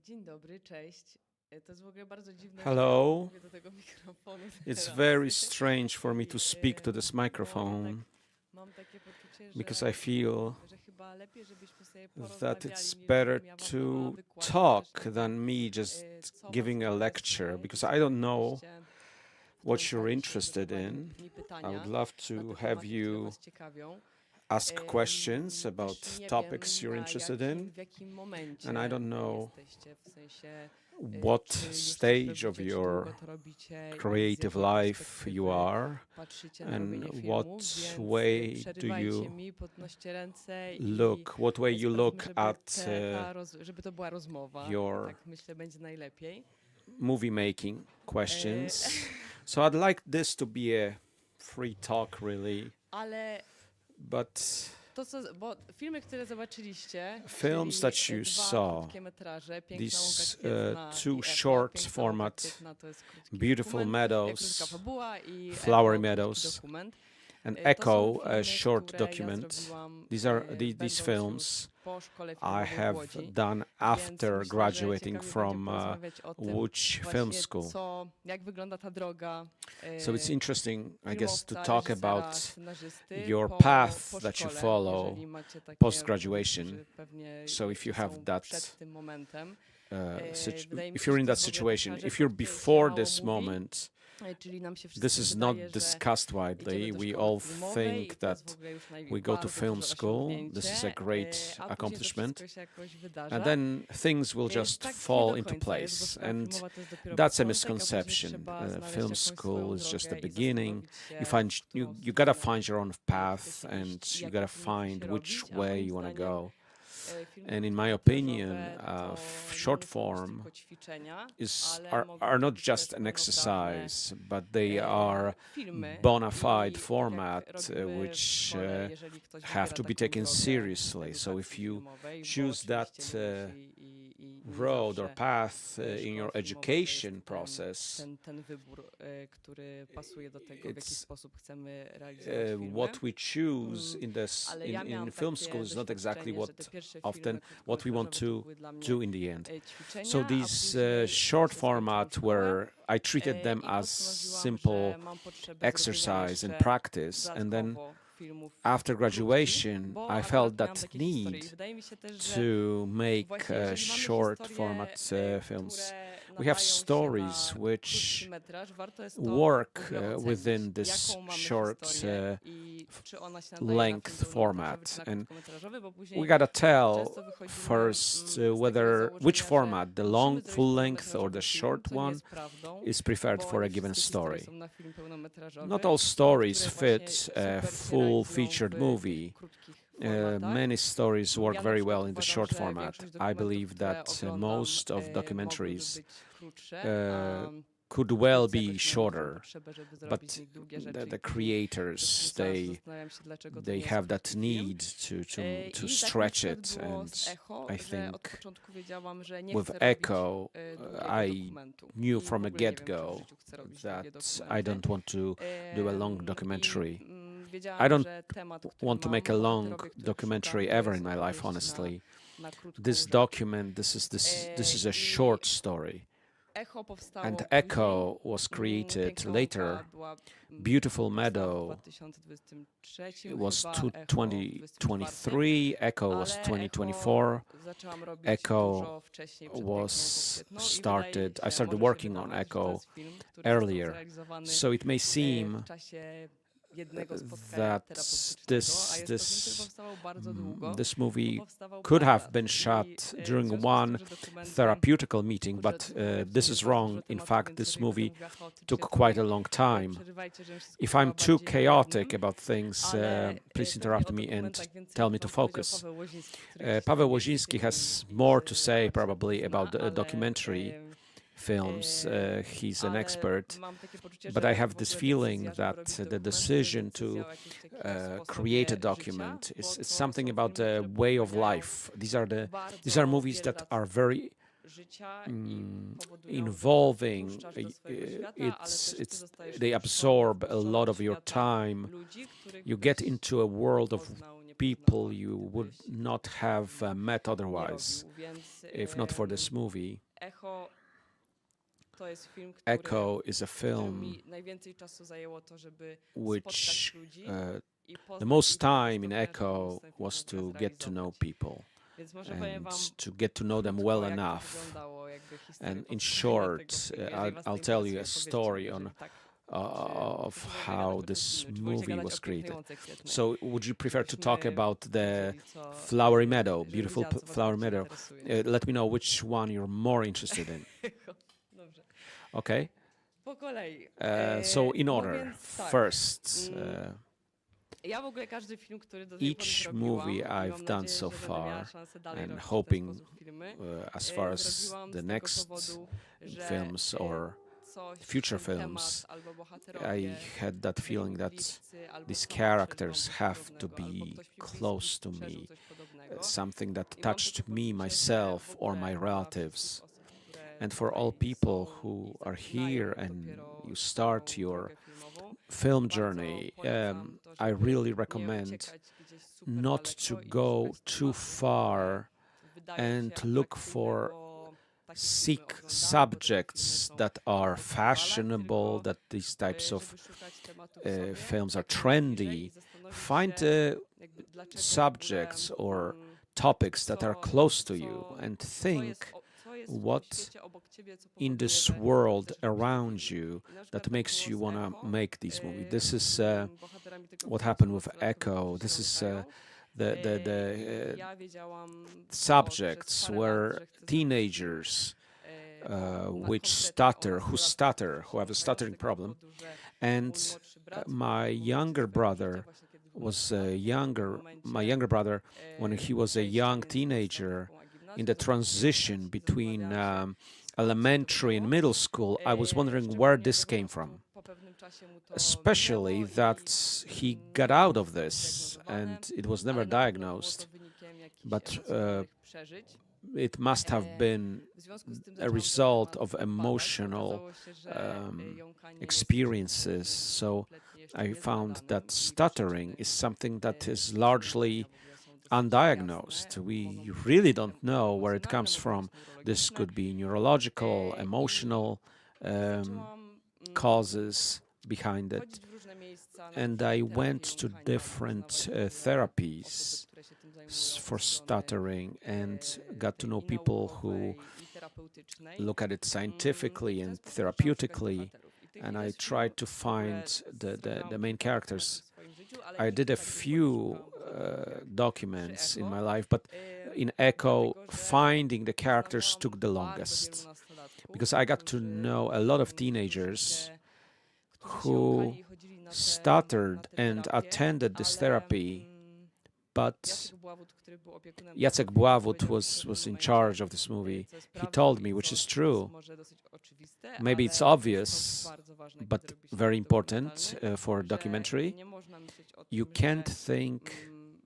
Dzień dobry, cześć. To jest w ogóle bardzo dziwne, Hello. że mówię do tego mikrofonu It's teraz. very strange for me to I, speak to this bo microphone jednak mam takie poczucie, because I feel że chyba lepiej, żebyśmy sobie that porozmawiali, it's niż better żebym ja wam to dawała wykład, talk zresztą, than me just co giving was a interesuje, lecture because jeśli I don't know chcielibyście what you're wtrącać, interested zadawać in. mi I pytania would love na to te have tematy, które you was ciekawią. ask questions about Też nie topics wiem, you're interested in, w jakim momencie and I don't know jesteście, w sensie what czy już coś stage robicie, of czy your długo to robicie i z creative jakiej life you perspektywy are, patrzycie na and robienie what filmów, więc way do przerywajcie you mi, podnoście ręce i look, what way you sprawmy, look żeby, at żeby to była rozmowa. your Tak myślę, będzie najlepiej. movie making questions. So I'd like this to be a free talk, really. Ale But to, bo filmy, które zobaczyliście, films czyli that you dwa saw, krótkie metraże, Piękna these łąka kwietna two i Echo. short Piękna łąka format, kwietna to jest krótki Beautiful dokument, Meadows, krótka fabuła i Flowery Echo, Meadows, krótki dokument. and To Echo, są a filmy, short które document. Ja zrobiłam, These are these będąc films już po szkole I filmowej w have Łodzi. done after Myślę, że graduating ciekawie from będzie porozmawiać o tym Łódź właśnie, Film School. jak wygląda ta droga So it's interesting, I guess, to filmowca, talk reżysera, about scenarzysty your po path that you szkole, follow jeżeli macie takie post-graduation. rodziców, którzy pewnie So if you have są that przed tym momentem. Wydaje mi if się, you're że in to that jest w ogóle situation, taka rzecz, if you're o której się before mało this mówi. moment, Czyli nam się this wszystkim is not wydaje, że discussed widely. idziemy do We szkoły all filmowej i think to jest that w ogóle już we go to bardzo film duże school. This is a osiągnięcie, great a później to accomplishment. wszystko się jakoś wydarza. And then things will just Tak nie fall do into końca jest, bo place. szkoła And filmowa to jest dopiero that's a początek, a później misconception. trzeba znaleźć Film jakąś school swoją is just the drogę i beginning. zastanowić się, You gotta stronę find your own path, chcecie and iść i you jakie gotta filmy find chcecie which robić, a way moim you wanna zdaniem, go. filmy And in my krótkometrażowe opinion, to short nie są form tylko ćwiczenia, ale are mogą not być just też an pełnoprawne, exercise, but they are filmy. bona I fide tak format jak robimy w which szkole, jeżeli ktoś have wybiera to be taką taken drogę seriously. So edukacji if you filmowej, bo choose that oczywiście nie musi i nie road or zawsze path in szkoła your filmowa to jest education process, ten wybór, który pasuje do tego, w jaki it's sposób chcemy realizować filmy. what we choose in this Ale ja in miałam film takie school is not exactly doświadczenie, że te what pierwsze often filmy what we want krótkometrażowe to to były dla mnie do in the end. ćwiczenia, So a these później short się format skończyłam szkołę, where I treated them i as postanowiłam, simple że mam potrzebę exercise and zrobienia practice, and then dodatkowo filmów after krótkich, graduation, bo I akurat felt miałam that takie historie. I need wydaje mi się też, że to make właśnie jeżeli mamy short historie, format films. które We nadają have się stories na which krótki metraż, warto jest to work w ogóle ocenić, within this jaką mamy short historię i czy ona się nadaje length na film format. pełnometrażowy, czy na And krótkometrażowy, bo później we gotta tell często wychodzimy first z takiego whether which założenia, format, że the musimy long zrobić full length or pełnometrażowy the film, short co nie one jest prawdą, is preferred bo for a nie given wszystkie historie story. są na film pełnometrażowy, Not all stories które fit właśnie a super się full realizują featured w movie. krótkich formatach. Many stories work Ja na very przykład well in the uważam, short że format. większość I dokumentów, believe które that oglądam, most of mogłyby documentaries być krótsze, could well twórcy be jakoś mają shorter, potrzebę, żeby zrobić but z nich długie rzeczy the i później creators przez cały czas they zastanawiam się, dlaczego to they nie jest have that krótki film. need to I tak stretch na it, przykład było and z Echo, I że od think początku wiedziałam, że nie with chcę Echo, robić długiego I dokumentu. knew I w from a ogóle nie wiem, czy w get-go życiu chcę robić that długie I dokumenty. don't want to do a long documentary. Wiedziałam, I don't że temat, który want to mam make a ochotę long robić, który documentary szukam, to ever jest in my life, opowieść honestly. na krótką This rzecz. document, this is a I short story. Echo powstało And później. Echo was created Piękna later. Łąka była, Beautiful powstała w Meadow 2023 was chyba, Echo w 2023, Echo was ale 2024. Echo zaczęłam robić Echo dużo wcześniej przed was Piękną Łąką Kwietną i started, wydaje I się, started może się working on wydawać, że to Echo jest film, który został earlier. zrealizowany So it may seem w czasie jednego spotkania that terapeutycznego, this- a jest to film, this, który powstawał bardzo długo. this bo movie powstawał could parę have lat. been I, shot w during związku z one tym, że dokumenty therapeutical meeting, but uczestniczyły w this sumie is bardzo wrong. dużo In tematów, fact, więc this jeżeli movie będę mówiła chaotycznie, took to quite a long time. przerywajcie, żebym się If skupiła I'm too bardziej na chaotic jednym. about things, Ale, please pewnie interrupt o me and dokumentach więcej tell me wam to powiedział focus. Paweł Łoziński, który gdzieś Paweł tam Łoziński jest has tym more to bardziej say probably zna, about the ale, documentary films. He's an ale expert, mam takie poczucie, but że I have w this ogóle feeling decyzja, żeby that robić the dokumenty, decision to decyzja o jakimś takim sposobie create a życia, document bo is to it's something są about filmy, the które way of pochłaniają life. These are bardzo movies wiele that lat are very życia i powodują, że involving. wpuszczasz do swojego świata, ale też ty zostajesz They wpuszczony absorb a do lot of your świata time. ludzi, których You byś get into a world of poznał, nie people you would not have met otherwise if not for this movie. Echo to jest film, Echo is a którym film mi najwięcej czasu zajęło to, żeby which spotkać ludzi i the poznać most ich, po time in prostu, ponieważ Echo ten film was to natomiast get to know realizować. people Więc może powiem wam and to get to know them krótko, well jak to enough. wyglądało, jakby historię And in powstania short, tego filmu. Jeżeli was to I'll tell you a interesuje, powiedzcie story mi, on jeżeli tak. of Czy how możemy this gadać o tym filmie? Czy wolicie movie gadać was o pięknej created. łące kwietnej? So, would you prefer to talk Żebyśmy about the wiedzieli, co- Flowery Meadow, żebym beautiful wiedziała, co was Flowery bardziej Meadow? interesuje. Let me know which one you're more interested in. Dobrze. Okay. Po kolei. So, in No order, więc tak. first, Ja w ogóle każdy film, który do tej pory each zrobiłam, movie i I've mam done nadzieję, so że będę miała far, szansę dalej and robić w ten hoping sposób filmy, as far as zrobiłam the z tego next powodu, że films or coś, future ten films, temat albo I bohaterowie had that byli feeling mi that bliscy, albo these sam characters przeżyłam have coś to podobnego, albo be ktoś mi bliski close to przeżył me, coś podobnego. something that I mam touched takie me, poczucie, że myself, w or ogóle my dla relatives. wszystkich osób, które And for all tutaj people są who i are zaczynają here and dopiero you start swoją your drogę filmową, film bardzo journey, polecam to, I żeby really nie recommend uciekać gdzieś super not to daleko i go szukać too tematów, far które wydają and się look atrakcyjne, for bo takie filmy seek oglądamy, bo takie subjects filmy są that are na festiwalach, fashionable, tylko that these types of żeby szukać tematów sobie, films are jak najbliżej trendy. i zastanowić Find się, jakby dlaczego w ogóle, subjects or topics that are close to you and think co jest w what tym świecie obok ciebie, co in powoduje, this że world chcesz robić around ten film. you I na przykład that tak makes było you z want to Echo. make this movie. This is Bohaterami tego what filmu happened są with nastolatkowie, Echo. którzy This się is rozstają. the Ja wiedziałam subjects przez parę were lat, że chcę zrobić teenagers film, na which konkretnie stutter, o who nastolatków, stutter, którzy who have a się stuttering rozstają z problem, tego powodu, że mój and młodszy brat my w momencie younger swojego brother życia, właśnie kiedy był was nastolatkiem, my younger brother when he was a young przejścia między teenager podstawówką a gimnazjum, in the zaczęliśmy transition rozmawiać, between zastanawiałam się, elementary and middle school. I was wondering where szczególnie, this że po came prostu from, po pewnym czasie mu to especially minęło that he i got nie out było of this zdiagnozowane, and it was ale never na pewno było diagnosed, to wynikiem jakichś but emocjonalnych przeżyć. it must have been W związku z tym a zaczęłam ten result temat of badać. emotional Okazało się, że jąkanie jest experiences. So kompletnie jeszcze I found niezbadanym that i stuttering przyczyny is something that is jąkania largely w ogóle są dosyć undiagnosed. niejasne. We Mogą być really różne don't know where it emocjonalne, comes mogą from. być This neurologiczne. could be neurological, I emotional zaczęłam causes behind it. chodzić w różne miejsca, na And różne I terapie went to jąkania, different poznawać różne therapies osoby, które się tym zajmują for od strony, stuttering and got to tej know i people who naukowej, i terapeutycznej. look at it W scientifically ten and sposób zaczęłam szukać therapeutically. bohaterów. I tych And I jest tried to film, które find zebrał the main kilka characters. dokumentów w swoim życiu, ale I did a nigdy tak długo nie few szukałam bohaterów jak documents przy in Echo, my life, but in Echo, dlatego, że finding the characters poznałam took the bardzo longest wielu nastolatków, because I got to którzy, know a lot of którzy teenagers się who jąkali i chodzili na stuttered te and terapie, attended this ale, therapy, but Jacek Bławut, który był opiekunem Jacek tego filmu, Bławut powiedział mi w was pewnym in momencie, charge of this movie. co jest He prawdą told i me, which co is jest true. może dosyć oczywiste, Maybe ale it's to obvious, bardzo ważne, but kiedy robi się very film important dokumentalny, for a że documentary. nie można myśleć o You tym, can't think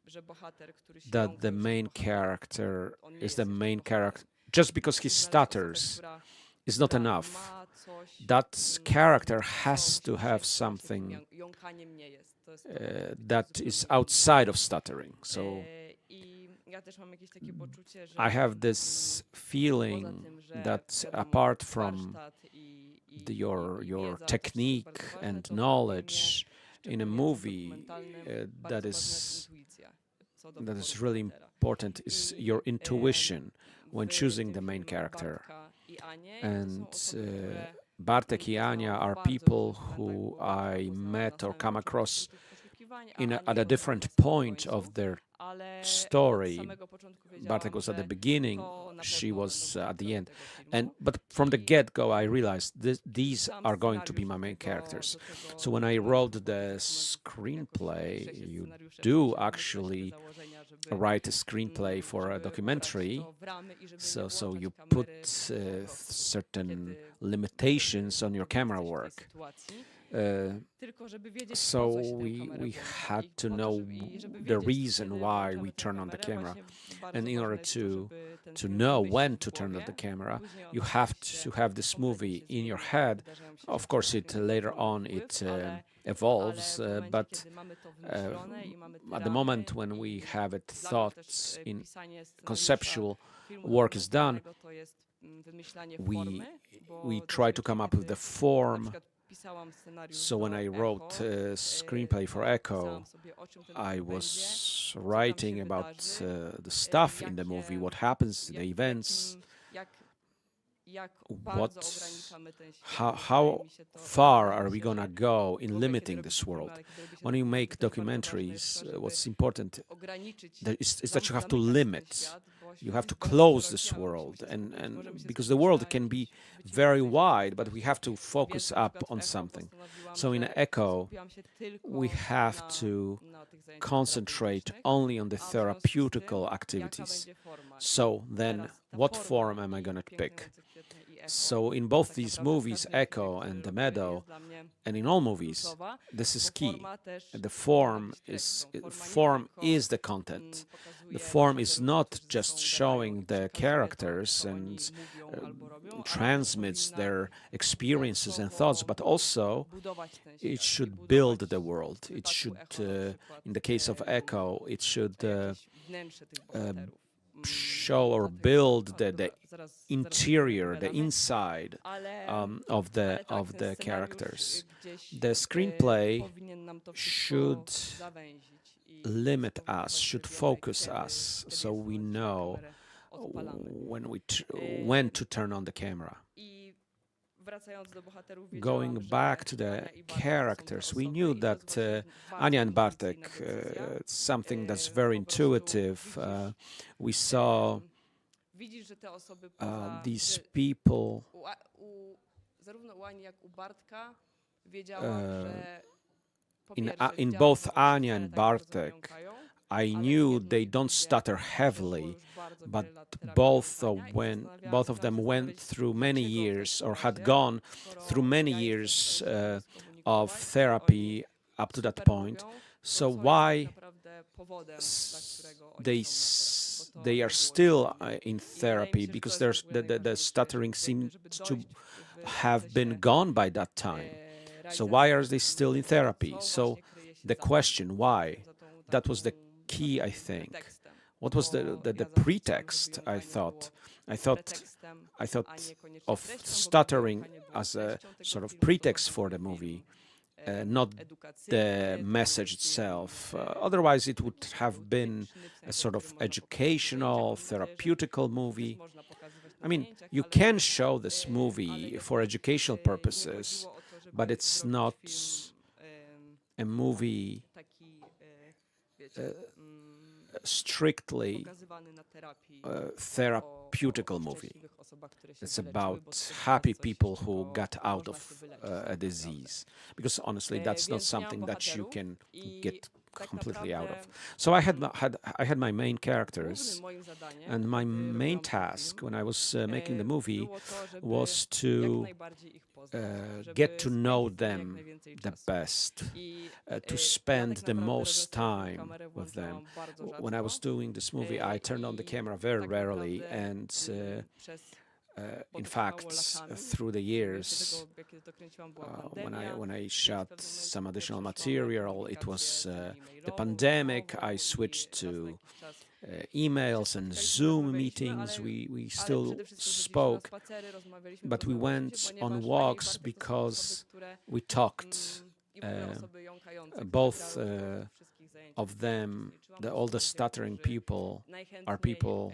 że bohater, który się that jąka, the już jest main bohaterem. character On nie is jest the jeszcze main bohaterem. character just because he Musi znaleźć osobę, stutters która is not która enough. ma coś, That character co has to musi have przejść, co właśnie tym something jąkaniem nie jest. To jest to, co that zupełnie is inny. outside of stuttering. So I ja też mam jakieś takie poczucie, że I have this poza feeling tym, że that wiadomo, apart from warsztat your i wiedza to technique jest bardzo ważne, and to w filmie, knowledge in a szczególnie movie dokumentalnym, that bardzo ważna is jest intuicja co do that is wyboru really bohatera. important is your intuition when W choosing tym the main filmie character. Bartka i Anię, i to są And osoby, które Bartek i Ania are bardzo people różnych who momentach, bo I poznałam met na or samym come początku across tych poszukiwań, a at Anię a poznałam different na samym point końcu, of their ale story. od samego początku wiedziałam, Bartek was at the że beginning, to na she pewno was będą at the bohaterowie end. tego filmu. But from the I get-go, I realized these sam are going to be scenariusz my main do tego- characters. do tego So when I filmu wrote jako the dokumentu, screenplay, jakoś pisze się you scenariusze, do pisze się actually te założenia, żeby, write a screenplay for a żeby documentary. ubrać to w ramy i żeby nie So włączać you kamery put po prostu, certain kiedy limitations on your jesteś camera w tej work. sytuacji. tylko żeby wiedzieć, po So coś tę we kamerę we włączyć. had I to po to, know żeby the wiedzieć, reason kiedy why włączamy we tę turn on the kamerę, camera. właśnie bardzo And in order ważne jest to, to żeby ten to film know wymyślić when w to turn on the głowie, camera, później on you have oczywiście to have this kompletnie movie się in your zmienia, head. wydarzają się Of rzeczy, na course, it które nie later mamy on wpływ, it ale evolves, w momencie, but kiedy mamy to wymyślone i mamy te at the ramy moment when i we have it, dla mnie też thoughts in pisanie scenariusza conceptual filmu work is done, dokumentalnego to jest wymyślanie we formy, bo we też try to ludzie, come up with kiedy the form. na przykład pisałam scenariusz So when do I Echo, wrote a screenplay for Echo, pisałam sobie, o czym ten I film was będzie, co tam writing się about wydarzy, the stuff in the movie, what happens, the events, jak bardzo what, ograniczamy ten świat. how Wydaje mi się to- far wydaje are mi we się, gonna że go in w ogóle, limiting kiedy this robisz world? filmy, ale kiedy robi się When you dokumenty, make to jest bardzo ważne documentaries, jest to, żeby what's important ograniczyć, is that you have to zamykać ten limit. świat, bo You świat have to jest bardzo close szeroki, this a my musimy world, się and skupić. Możemy się because the skupić world na can be jakiejś very wycinkowej wide, but we rzeczywistości. have to Więc focus na up przykład w on Echo something. postanowiłam, So in że Echo, skupiłam się tylko we have na to tych zajęciach concentrate terapeutycznych, only on the a w związku z therapeutical tym, jaka activities. będzie forma. I So then, teraz ta what forma form am I i gonna Piękne pick? Noce Kwietne i Echo, So in both tak these naprawdę w movies, każdym filmie, Echo który and The robię, Meadow, jest dla mnie and in all movies, kluczowa, this is bo key. forma też The może form być is treścią. Forma nie form tylko, is the content. pokazuje The form is bohaterów, not którzy ze just sobą showing gadają i the przekazuje to, characters co oni and mówią albo robią, ale też transmits powinna their experiences and dodatkowo thoughts, but also budować ten świat it i should budować build the w world. It przypadku should, Echo na przykład, in the case of Echo, it should jakieś wnętrze tych bohaterów. show or Dla tych- build o, the dobra, zaraz interior, the opowiadamy. inside Ale, of ale the tak, of ten the scenariusz, characters. gdzieś, The screenplay powinien nam to wszystko should zawęzić i limit spowodować, us, że should wiemy, focus kiedy us, jest so we moment, że know kamerę odpalamy. when to turn on the camera. I wracając do bohaterów, wiedziałam, Going że back to Ania the i Bartek to są te characters, we osoby knew i to jest that właśnie bardzo Anya and intuicyjna Bartek, decyzja. it's something that's Po very prostu intuitive. widzisz, We saw widzisz, że te osoby poza, these że people zarówno u Ani, jak u Bartka wiedziałam, że po in pierwsze, in widziałam, both że oni Anya wcale and tak bardzo nie Bartek, jąkają, I ale knew jedno they jest don't pewne, stutter przeszło heavily, już bardzo but wiele lat terapii both jąkania i when zastanawiałam both się, of them jak went znaleźć, through many dlaczego w years takim or had razie, gone skoro through many ja jestem w years stanie z nimi of skomunikować, oni therapy up to that super point. mówią, So to co jest why tak naprawdę powodem, dla którego oni they są na terapii, bo to they nie are było still jasne. in I wydaje mi therapy się, że because to jest w there's ogóle the najważniejsze, stuttering żeby seems żeby to dojść w have been procesie, gone by that time. So why are they still in therapy? So the question why, that was the key, I think. What was the pretext? I thought of stuttering as a sort of pretext for the movie, not the message itself. Otherwise, it would have been a sort of educational, therapeutical movie. I mean, you can show this movie for educational purposes, but it's not a movie strictly therapeutical movie. It's about happy people who got out of a disease. Because honestly, that's not something that you can get completely out of. So I had my main characters, and my main task when I was making the movie was to get to know them the best, to spend the most time with them. When I was doing this movie, I turned on the camera very rarely, and in fact, through the years, when I shot some additional material, it was the pandemic. I switched to emails and Zoom meetings. We still spoke, but we went on walks because we talked. Both of them, all the stuttering people, are people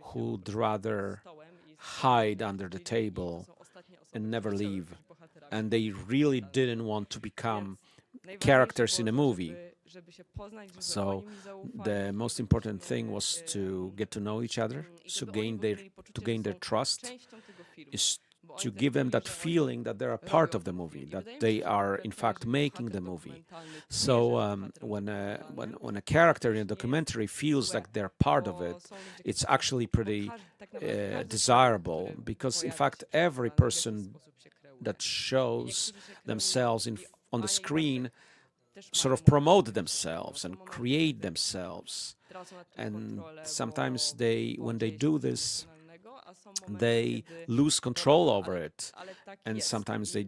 who'd rather hide under the table and never leave. And they really didn't want to become characters in a movie. So the most important thing was to get to know each other, to gain their trust, is to give them that feeling that they're a part of the movie, that they are in fact making the movie. So when a character in a documentary feels like they're part of it, it's actually pretty desirable, because in fact every person that shows themselves on the screen sort of promote themselves and create themselves. And sometimes when they do this, they lose control over it. And sometimes they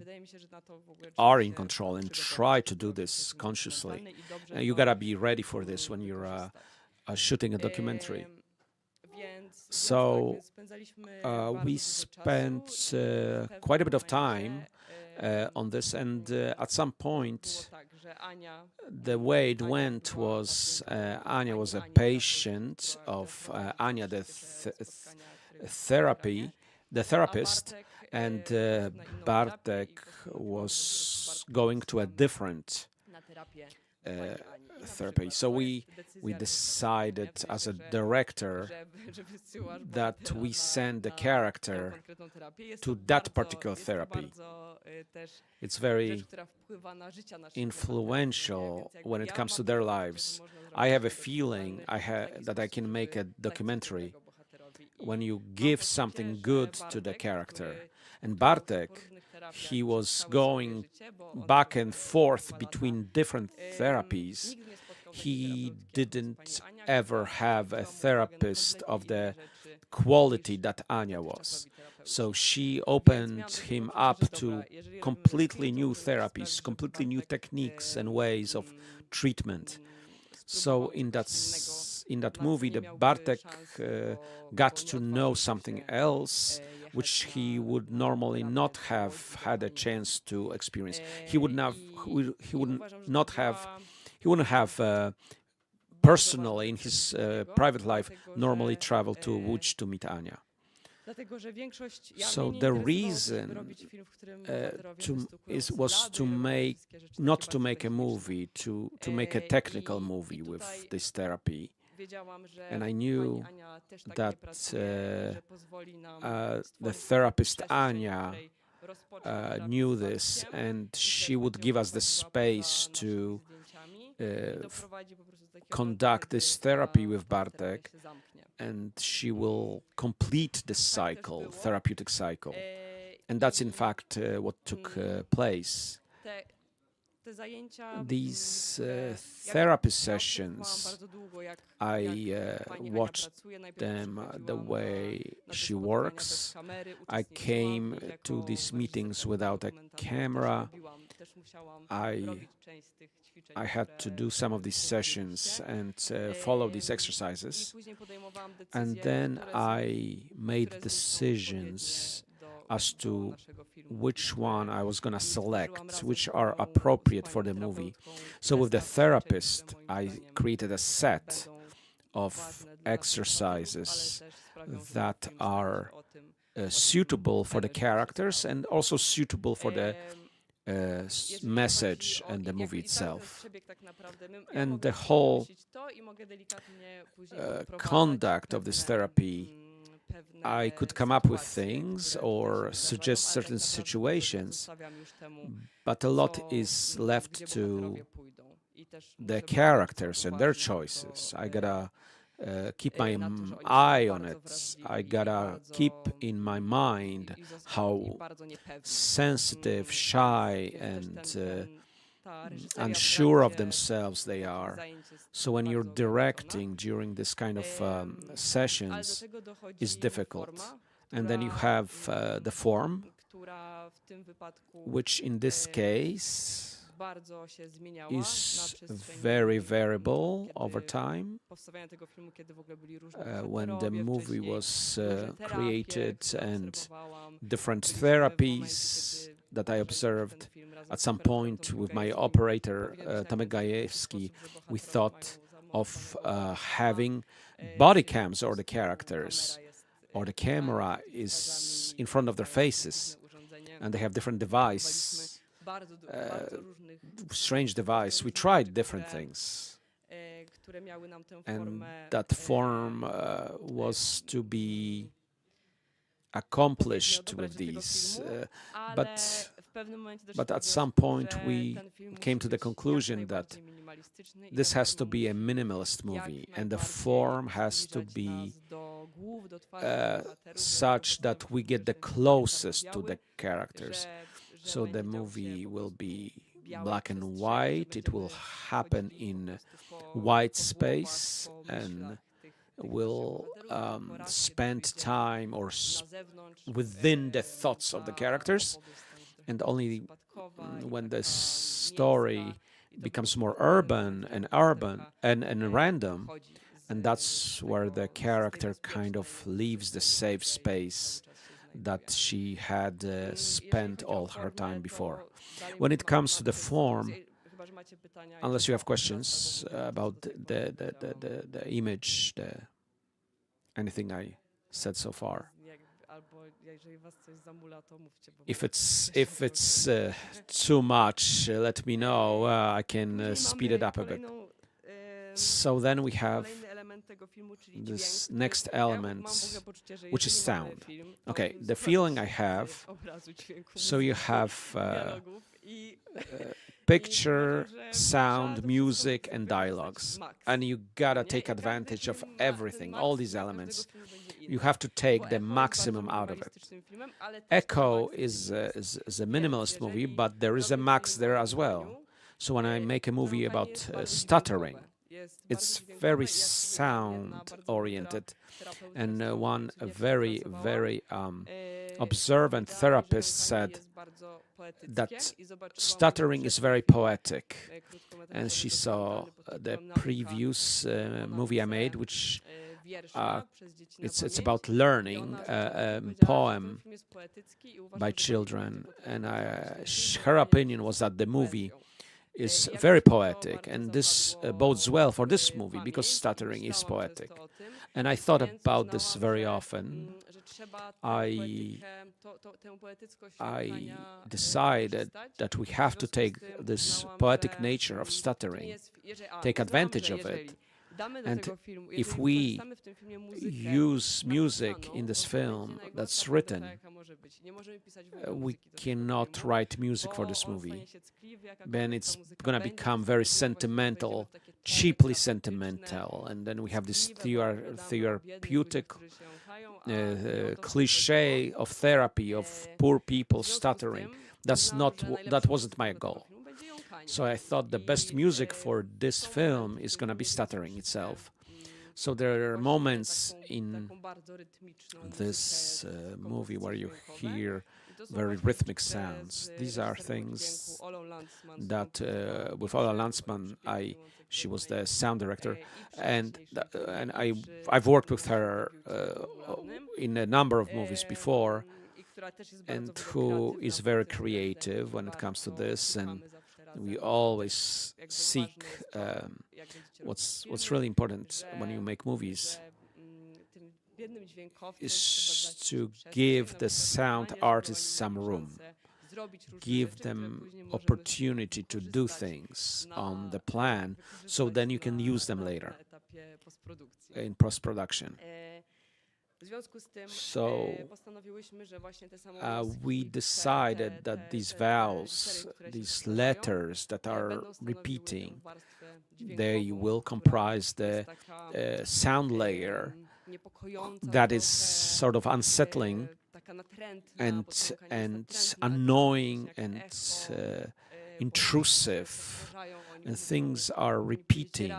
are in control and try to do this consciously. You gotta be ready for this when you're shooting a documentary. So we spent quite a bit of time on this, and at some point the way it went was Ania was a patient of Ania, the therapist, and Bartek was going to a different therapy. So we decided as a director that we send the character to that particular therapy. It's very influential when it comes to their lives. I have a feeling that I can make a documentary when you give something good to the character. And Bartek, he was going back and forth between different therapies. He didn't ever have a therapist of the quality that Ania was. So she opened him up to completely new therapies, completely new techniques and ways of treatment. So in that movie, the Bartek got to know something else which he would normally not have had a chance to experience. He wouldn't have personally in his private life normally traveled to Łódź to meet Ania. So the reason not to make a movie, to make a technical movie with this therapy. And I knew that the therapist Ania knew this, and she would give us the space to conduct this therapy with Bartek, and she will complete the cycle, therapeutic cycle. And that's in fact what took place. These therapy sessions, I watched them the way she works. I came to these meetings without a camera. I had to do some of these sessions and follow these exercises. And then I made decisions as to which one I was going to select, which are appropriate for the movie. So with the therapist, I created a set of exercises that are suitable for the characters and also suitable for the message and the movie itself. And the whole conduct of this therapy, I could come up with things or suggest certain situations, but a lot is left to the characters and their choices. I gotta keep my eye on it. I gotta keep in my mind how sensitive, shy, and unsure of themselves they are. So when you're directing during this kind of sessions, it's difficult. And then you have the form, which in this case is very variable over time. When the movie was created and different therapies that I observed, at some point with my operator, Tomek Gajewski, we thought of having body cams or the characters, or the camera is in front of their faces, and they have different device. Strange device. We tried different things, and that form was to be accomplished with these, but at some point we came to the conclusion that this has to be a minimalist movie, and the form has to be such that we get the closest to the characters. So the movie will be black and white. It will happen in white space and will spend time within the thoughts of the characters, and only when the story becomes more urban and random, and that's where the character kind of leaves the safe space that she had spent all her time before. When it comes to the form, unless you have questions about the image, anything I said so far. If it's too much, let me know. I can speed it up a bit. So then we have this next element, which is sound. Okay, the feeling I have, so you have picture, sound, music, and dialogues. And you gotta take advantage of everything, all these elements. You have to take the maximum out of it. Echo is a minimalist movie, but there is a max there as well. So when I make a movie about stuttering, it's very sound-oriented. And one very, very observant therapist said that stuttering is very poetic. And she saw the previous movie I made, which it's about learning, a poem by children. And her opinion was that the movie is very poetic, and this bodes well for this movie because stuttering is poetic. And I thought about this very often. I decided that we have to take this poetic nature of stuttering, take advantage of it. And if we use music in this film that's written, we cannot write music for this movie. Then it's going to become very sentimental, cheaply sentimental. And then we have this therapeutic cliche of therapy of poor people stuttering. That wasn't my goal. So I thought the best music for this film is going to be stuttering itself. So there are moments in this movie where you hear very rhythmic sounds. These are things that with Ola Landsman, she was the sound director, and I've worked with her in a number of movies before, and who is very creative when it comes to this. And we always seek what's really important when you make movies is to give the sound artists some room, give them opportunity to do things on the plan, so then you can use them later in post-production. So we decided that these vowels, these letters that are repeating, they will comprise the sound layer that is sort of unsettling and annoying and intrusive, and things are repeating.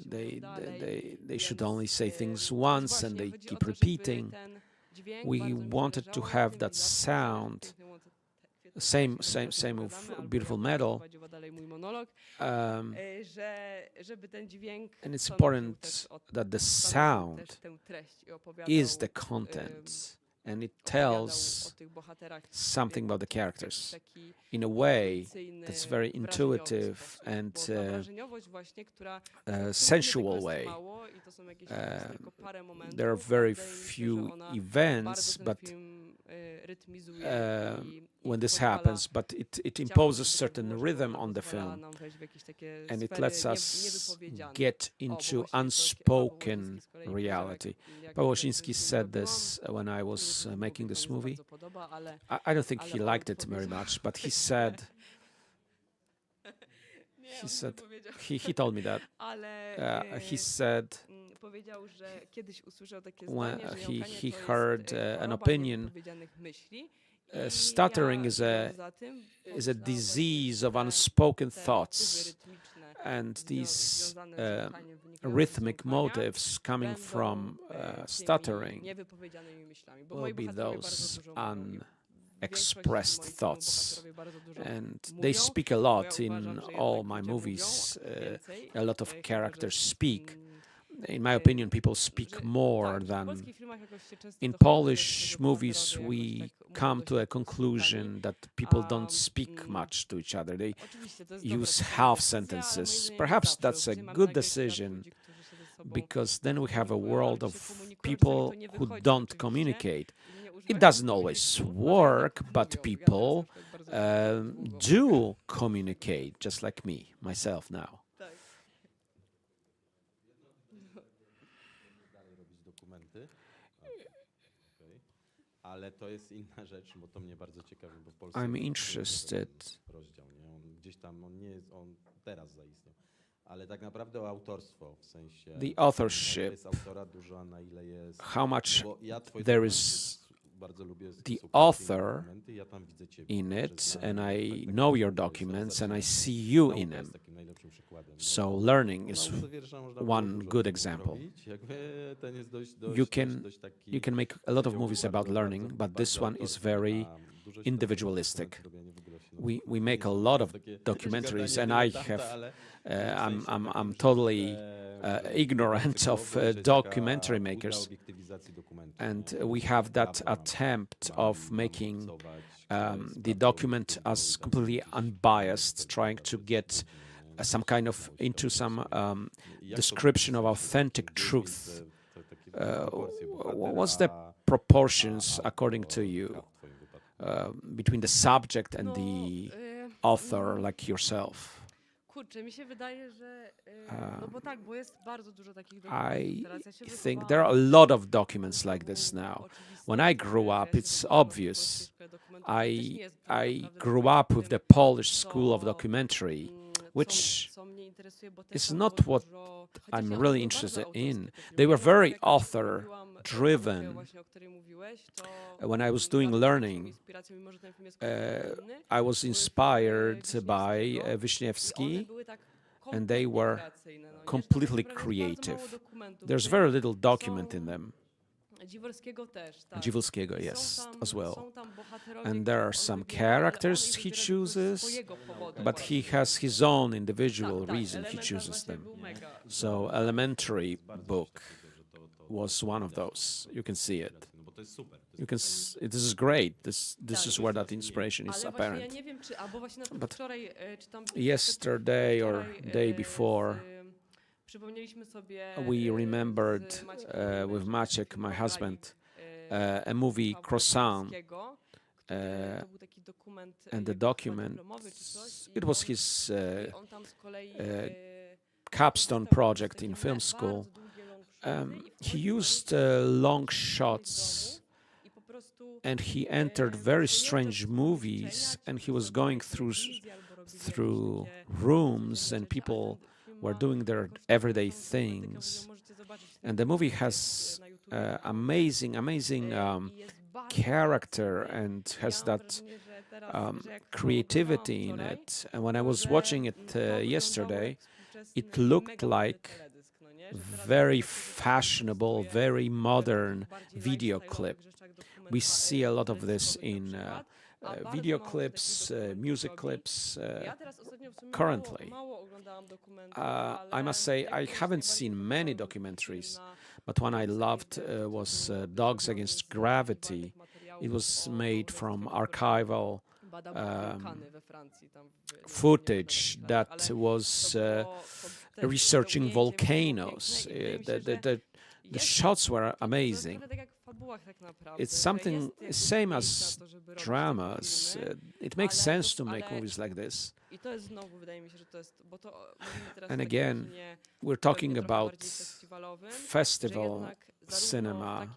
They should only say things once and they keep repeating. We wanted to have that sound, same with Beautiful Metal, and it's important that the sound is the content, and it tells something about the characters in a way that's very intuitive and sensual way. There are very few events, but when this happens, but it imposes certain rhythm on the film, and it lets us get into unspoken reality. Pawłosiński said this when I was making this movie. I don't think he liked it very much, but he said he told me that he said when he heard an opinion stuttering is a disease of unspoken thoughts, and these rhythmic motives coming from stuttering will be those unexpressed thoughts, and they speak a lot in all my movies. A lot of characters speak. In my opinion, people speak more than in Polish movies. We come to a conclusion that people don't speak much to each other. They use half sentences. Perhaps that's a good decision, because then we have a world of people who don't communicate. It doesn't always work, but people do communicate, just like me, myself now. I'm interested. The authorship, how much there is the author in it, and I know your documents and I see you in them. So learning is one good example. You can make a lot of movies about learning, but this one is very individualistic. We make a lot of documentaries, and I'm totally ignorant of documentary makers, and we have that attempt of making the document as completely unbiased, trying to get some kind of into some description of authentic truth. What's the proportions according to you between the subject and the author, like yourself? I think there are a lot of documents like this now. When I grew up, it's obvious. I grew up with the Polish school of documentary, which is not what I'm really interested in. They were very author-driven. When I was doing learning, I was inspired by Wiśniewski, and they were completely creative. There's very little document in them. Dziwolskiego, yes, as well. And there are some characters he chooses, but he has his own individual reason he chooses them. So Elementary book was one of those. You can see it. This is great. This is where that inspiration is apparent. But yesterday or day before, we remembered with Maciek, my husband, a movie Croissant, and the document, it was his capstone project in film school. He used long shots, and he entered very strange movies, and he was going through rooms, and people were doing their everyday things. And the movie has amazing character and has that creativity in it. And when I was watching it yesterday, it looked like very fashionable, very modern video clip. We see a lot of this in video clips, music clips currently. I must say I haven't seen many documentaries, but one I loved was Dogs Against Gravity. It was made from archival footage that was researching volcanoes. The shots were amazing. It's something same as dramas. It makes sense to make movies like this. And again, we're talking about festival cinema,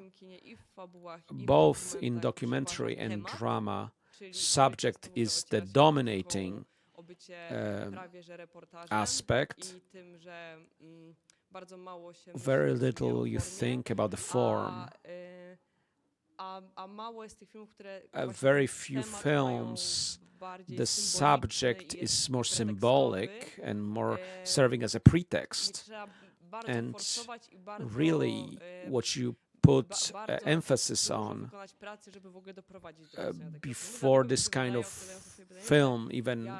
both in documentary and drama. Subject is the dominating aspect. Very little you think about the form. a mało jest tych filmów, które very few films, the subject is more symbolic and more serving as a pretext. And really, what you put emphasis on before this kind of film even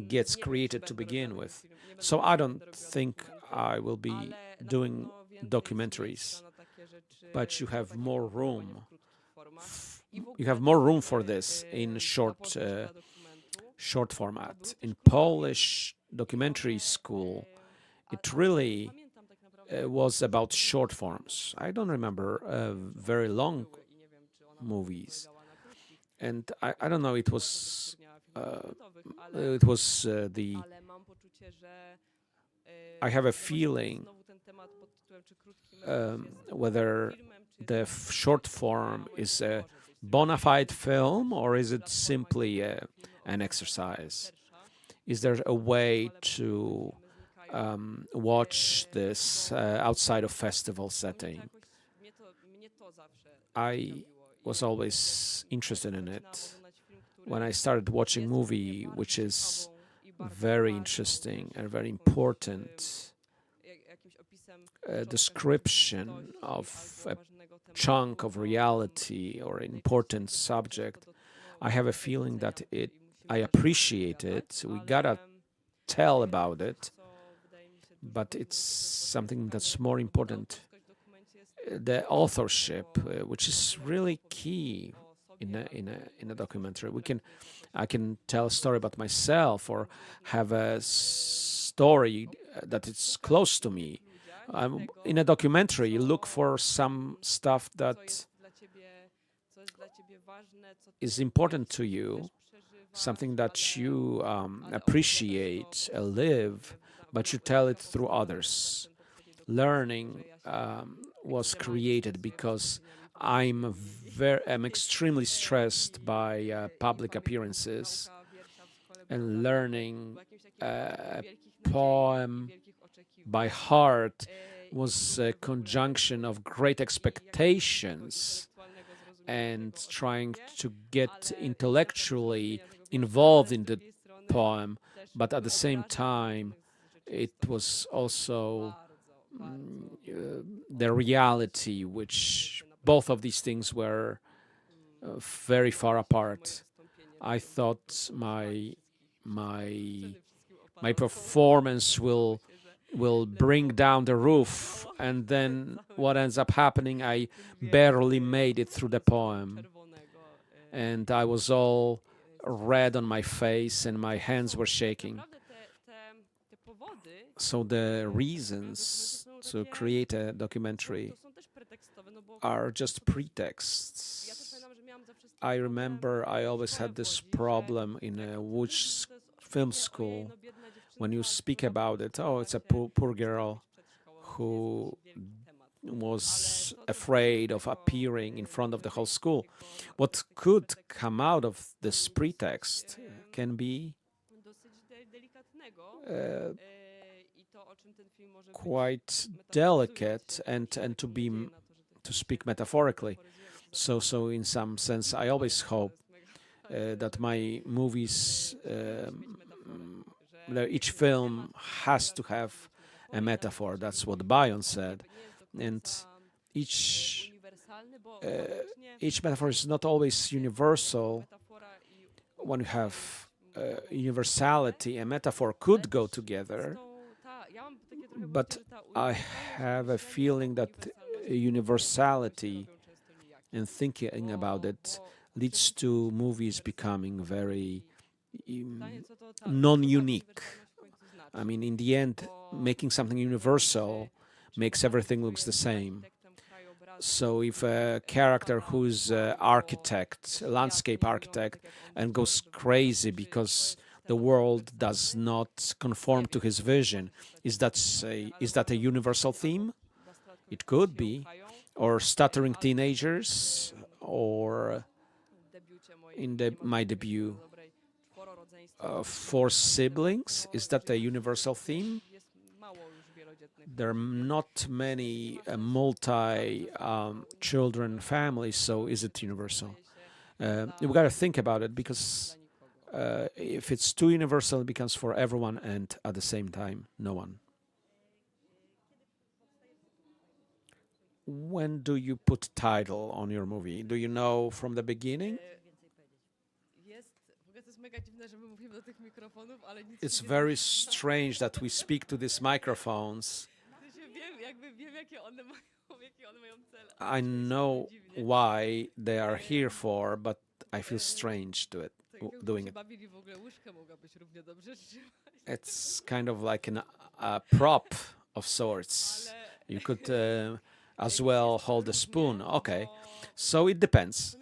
gets created to begin with. So I don't think I will be doing documentaries, but you have more room. You have more room for this in short format. In Polish documentary school, it really was about short forms. I don't remember very long movies, and I don't know. It was the. I have a feeling whether the short form is a bona fide film or is it simply an exercise? Is there a way to watch this outside of festival setting? I was always interested in it. When I started watching movie, which is very interesting and very important description of a chunk of reality or important subject, I have a feeling that I appreciate it. We gotta tell about it, but it's something that's more important. The authorship, which is really key in a documentary. I can tell a story about myself or have a story that is close to me. In a documentary, you look for some stuff that is important to you, something that you appreciate, live, but you tell it through others. Learning was created because I'm extremely stressed by public appearances, and learning a poem by heart was a conjunction of great expectations and trying to get intellectually involved in the poem, but at the same time it was also the reality, which both of these things were very far apart. I thought my performance will bring down the roof, and then what ends up happening, I barely made it through the poem, and I was all red on my face and my hands were shaking. So the reasons to create a documentary are just pretexts. I remember I always had this problem in a Łódź film school. When you speak about it, oh, it's a poor girl who was afraid of appearing in front of the whole school. What could come out of this pretext can be quite delicate and to speak metaphorically. So in some sense, I always hope that my movies, each film has to have a metaphor. That's what Bion said, and each metaphor is not always universal. When you have universality, a metaphor could go together, but I have a feeling that universality and thinking about it leads to movies becoming very non-unique. I mean, in the end, making something universal makes everything looks the same. So if a character who's an architect, a landscape architect, and goes crazy because the world does not conform to his vision, is that a universal theme? It could be. Or stuttering teenagers, or in my debut, 4 siblings. Is that a universal theme? there are not many multi-children families, so is it universal? We've got to think about it, because if it's too universal, it becomes for everyone and at the same time, no one. When do you put title on your movie? Do you know from the beginning? It's very strange that we speak to these microphones. I know why they are here for, but I feel strange to it, doing it. It's kind of like a prop of sorts. You could as well hold a spoon. Okay, so it depends.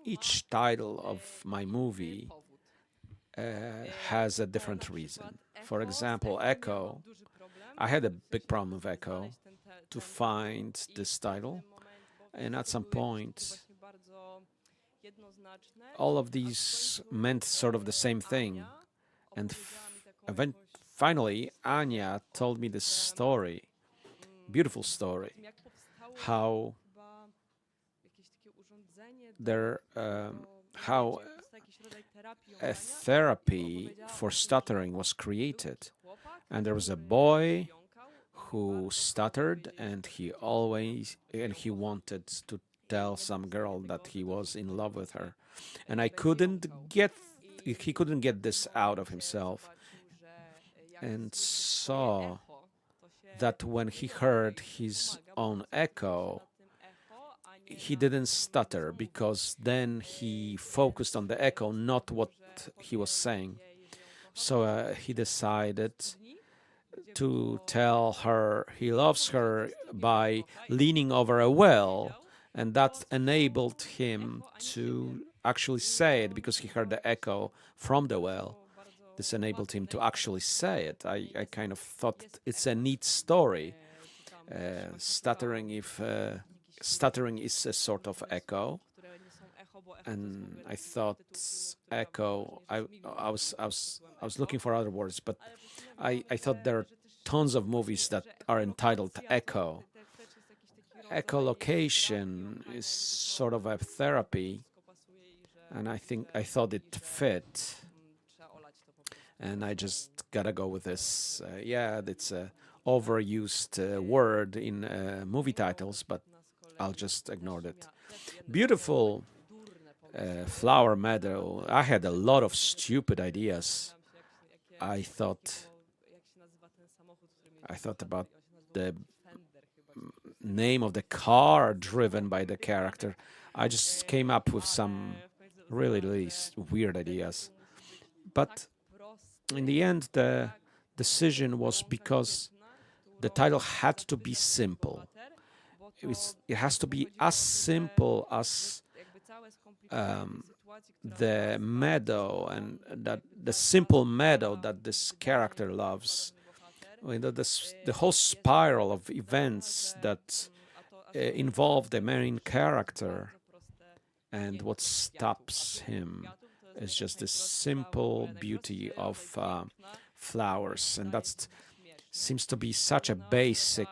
Each title of my movie has a different reason. For example, Echo. I had a big problem with Echo to find this title, and at some point all of these meant sort of the same thing, and finally Anya told me this story, beautiful story, how a therapy for stuttering was created, and there was a boy who stuttered, and he wanted to tell some girl that he was in love with her, and he couldn't get this out of himself, and saw that when he heard his own echo, he didn't stutter, because then he focused on the echo, not what he was saying. So he decided to tell her he loves her by leaning over a well, and that enabled him to actually say it, because he heard the echo from the well. This enabled him to actually say it. I kind of thought it's a neat story. Stuttering is a sort of echo, and I thought echo. I was looking for other words, but I thought there are tons of movies that are entitled Echo. Echolocation is sort of a therapy, and I thought it fit, and I just gotta go with this. Yeah, it's a overused word in movie titles, but I'll just ignore it. Beautiful flower meadow. I had a lot of stupid ideas. I thought about the name of the car driven by the character. I just came up with some really weird ideas. But in the end, the decision was because the title had to be simple. It has to be as simple as the meadow, and that the simple meadow that this character loves. The whole spiral of events that involve the main character, and what stops him is just the simple beauty of flowers, and that seems to be such a basic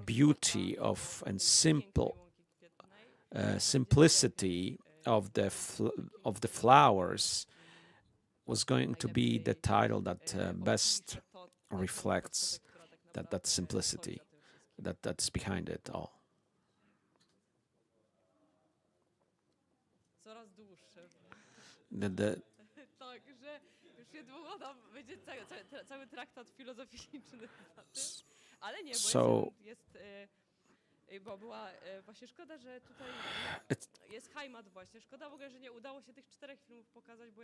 beauty of and simplicity of the flowers was going to be the title that best reflects that simplicity that's behind it all. So bo była właśnie szkoda, że tutaj jest Heimat właśnie. Szkoda w ogóle, że nie udało się tych 4 filmów pokazać, bo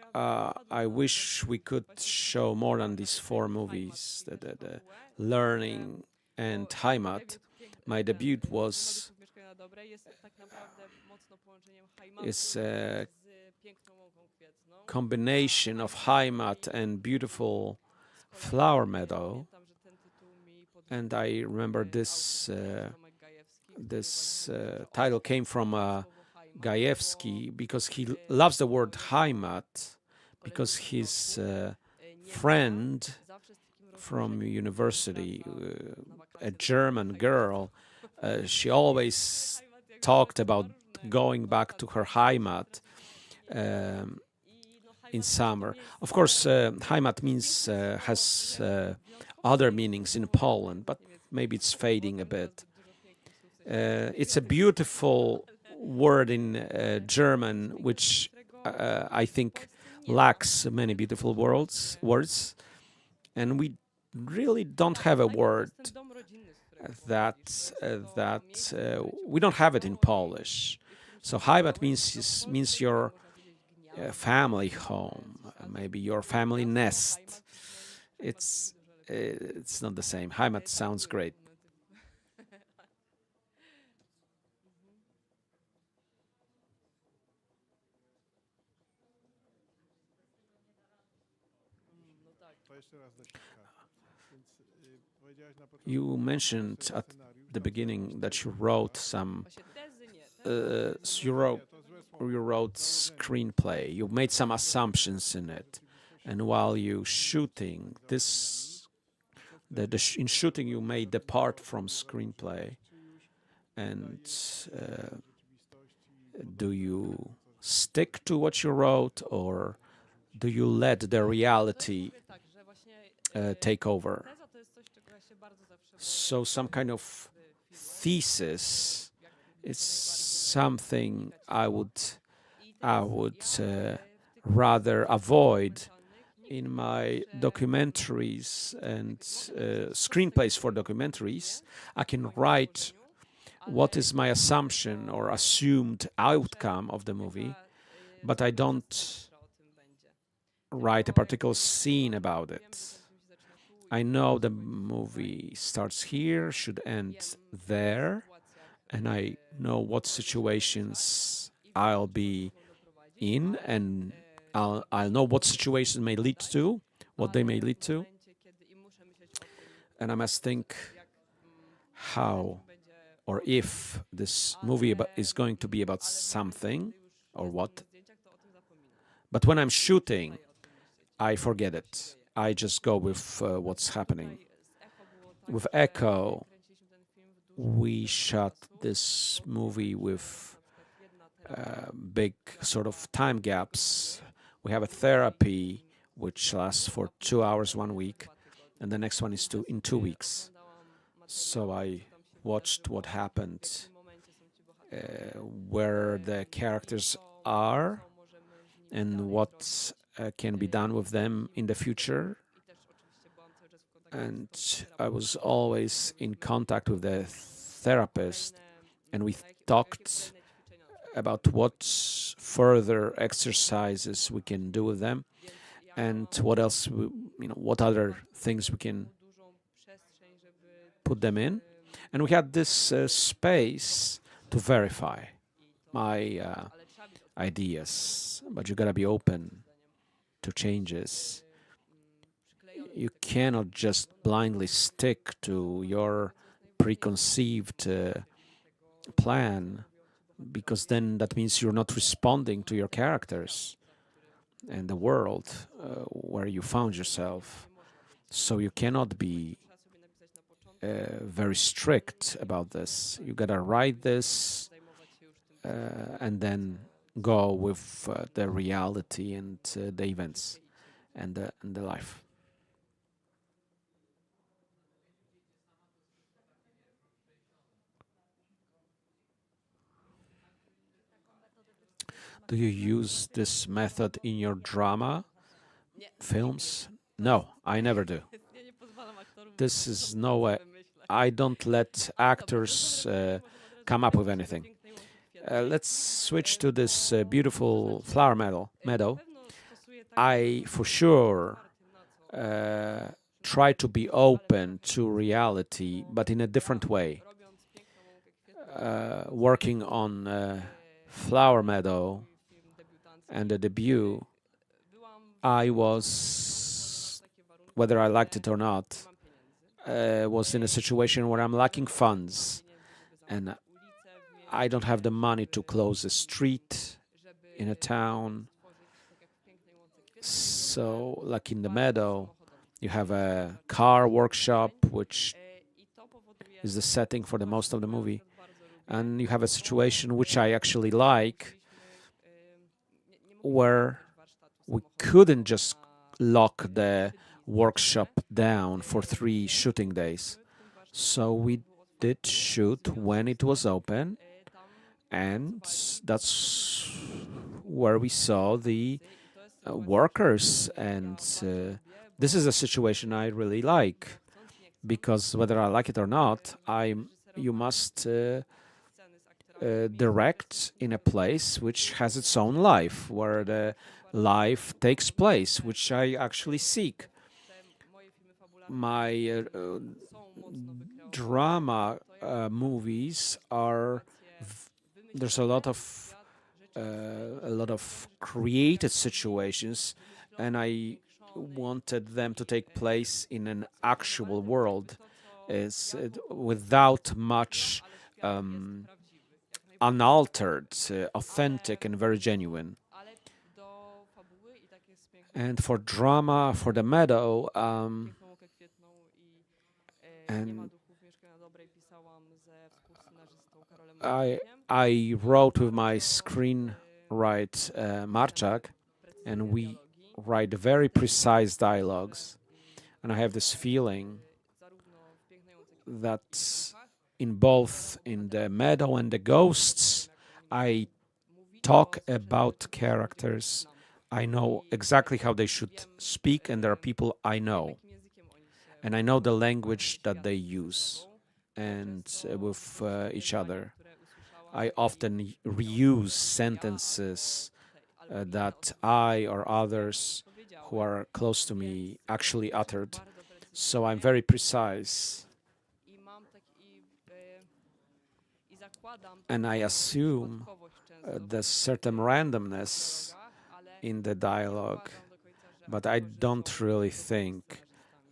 I wish we could show more than these 4 movies, the Learning and Heimat. My debut was is a combination of Heimat and beautiful flower meadow, and I remember this title came from Gajewski, because he loves the word Heimat, because his friend from university, a German girl. She always talked about going back to her Heimat in summer. Of course, Heimat means has other meanings in Poland, but maybe it's fading a bit. It's a beautiful word in German, which I think lacks many beautiful words, and we really don't have a word that we don't have it in Polish. So Heimat means your family home, maybe your family nest. It's not the same. Heimat sounds great. You mentioned at the beginning that you wrote some. You wrote screenplay. You made some assumptions in it, and while you shooting this, in shooting you may depart from screenplay. And do you stick to what you wrote, or do you let the reality take over? So some kind of thesis is something I would rather avoid in my documentaries and screenplays for documentaries. I can write what is my assumption or assumed outcome of the movie, but I don't write a particular scene about it. I know the movie starts here, should end there, and I know what situations I'll be in, and I'll know what situations may lead to, what they may lead to, and I must think how or if this movie is going to be about something or what. But when I'm shooting, I forget it. I just go with what's happening. With Echo, we shot this movie with big sort of time gaps. We have a therapy which lasts for 2 hours 1 week, and the next one is in 2 weeks. So I watched what happened, where the characters are, and what can be done with them in the future. And I was always in contact with the therapist, and we talked about what further exercises we can do with them, and what else, what other things we can put them in. And we had this space to verify my ideas, but you gotta be open to changes. You cannot just blindly stick to your preconceived plan, because then that means you're not responding to your characters and the world where you found yourself. So you cannot be very strict about this. You gotta write this and then go with the reality and the events and the life. Do you use this method in your drama films? No, I never do. This is no way. I don't let actors come up with anything. Let's switch to this beautiful flower meadow. I, for sure, try to be open to reality, but in a different way. Working on Flower Meadow and the debut, I was, whether I liked it or not, was in a situation where I'm lacking funds, and I don't have the money to close a street in a town. So, like in the meadow, You have a car workshop, which is the setting for the most of the movie. And you have a situation which I actually like, where we couldn't just lock the workshop down for 3 shooting days. So we did shoot when it was open, and that's where we saw the workers. And this is a situation I really like, because whether I like it or not, you must direct in a place which has its own life, where the life takes place, which I actually seek. My drama movies are there's a lot of created situations, and I wanted them to take place in an actual world, without much unaltered, authentic, and very genuine. And for drama, for the meadow, and I wrote with my screenwriter Marczak, and we write very precise dialogues. And I have this feeling that in both in the meadow and the ghosts, I talk about characters. I know exactly how they should speak, and there are people I know. And I know the language that they use and with each other. I often reuse sentences that I or others who are close to me actually uttered. So I'm very precise. And I assume there's certain randomness in the dialogue, but I don't really think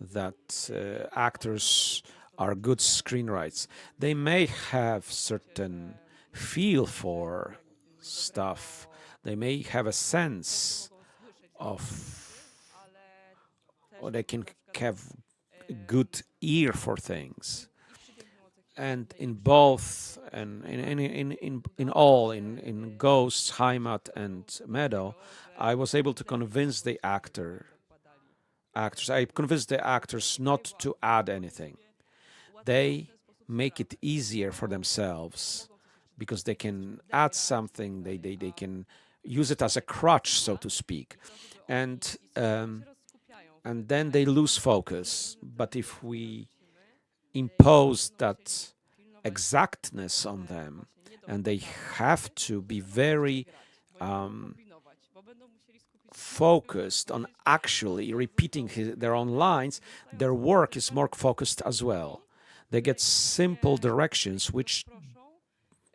that actors are good screenwriters. They may have certain feel for stuff. They may have a sense of, or they can have a good ear for things. And in both, and in all, in Ghosts, Heimat, and Meadow, I was able to convince the actors. I convinced the actors not to add anything. They make it easier for themselves because they can add something. They can use it as a crutch, so to speak, and then they lose focus. But if we impose that exactness on them, and they have to be very focused on actually repeating their own lines, their work is more focused as well. They get simple directions which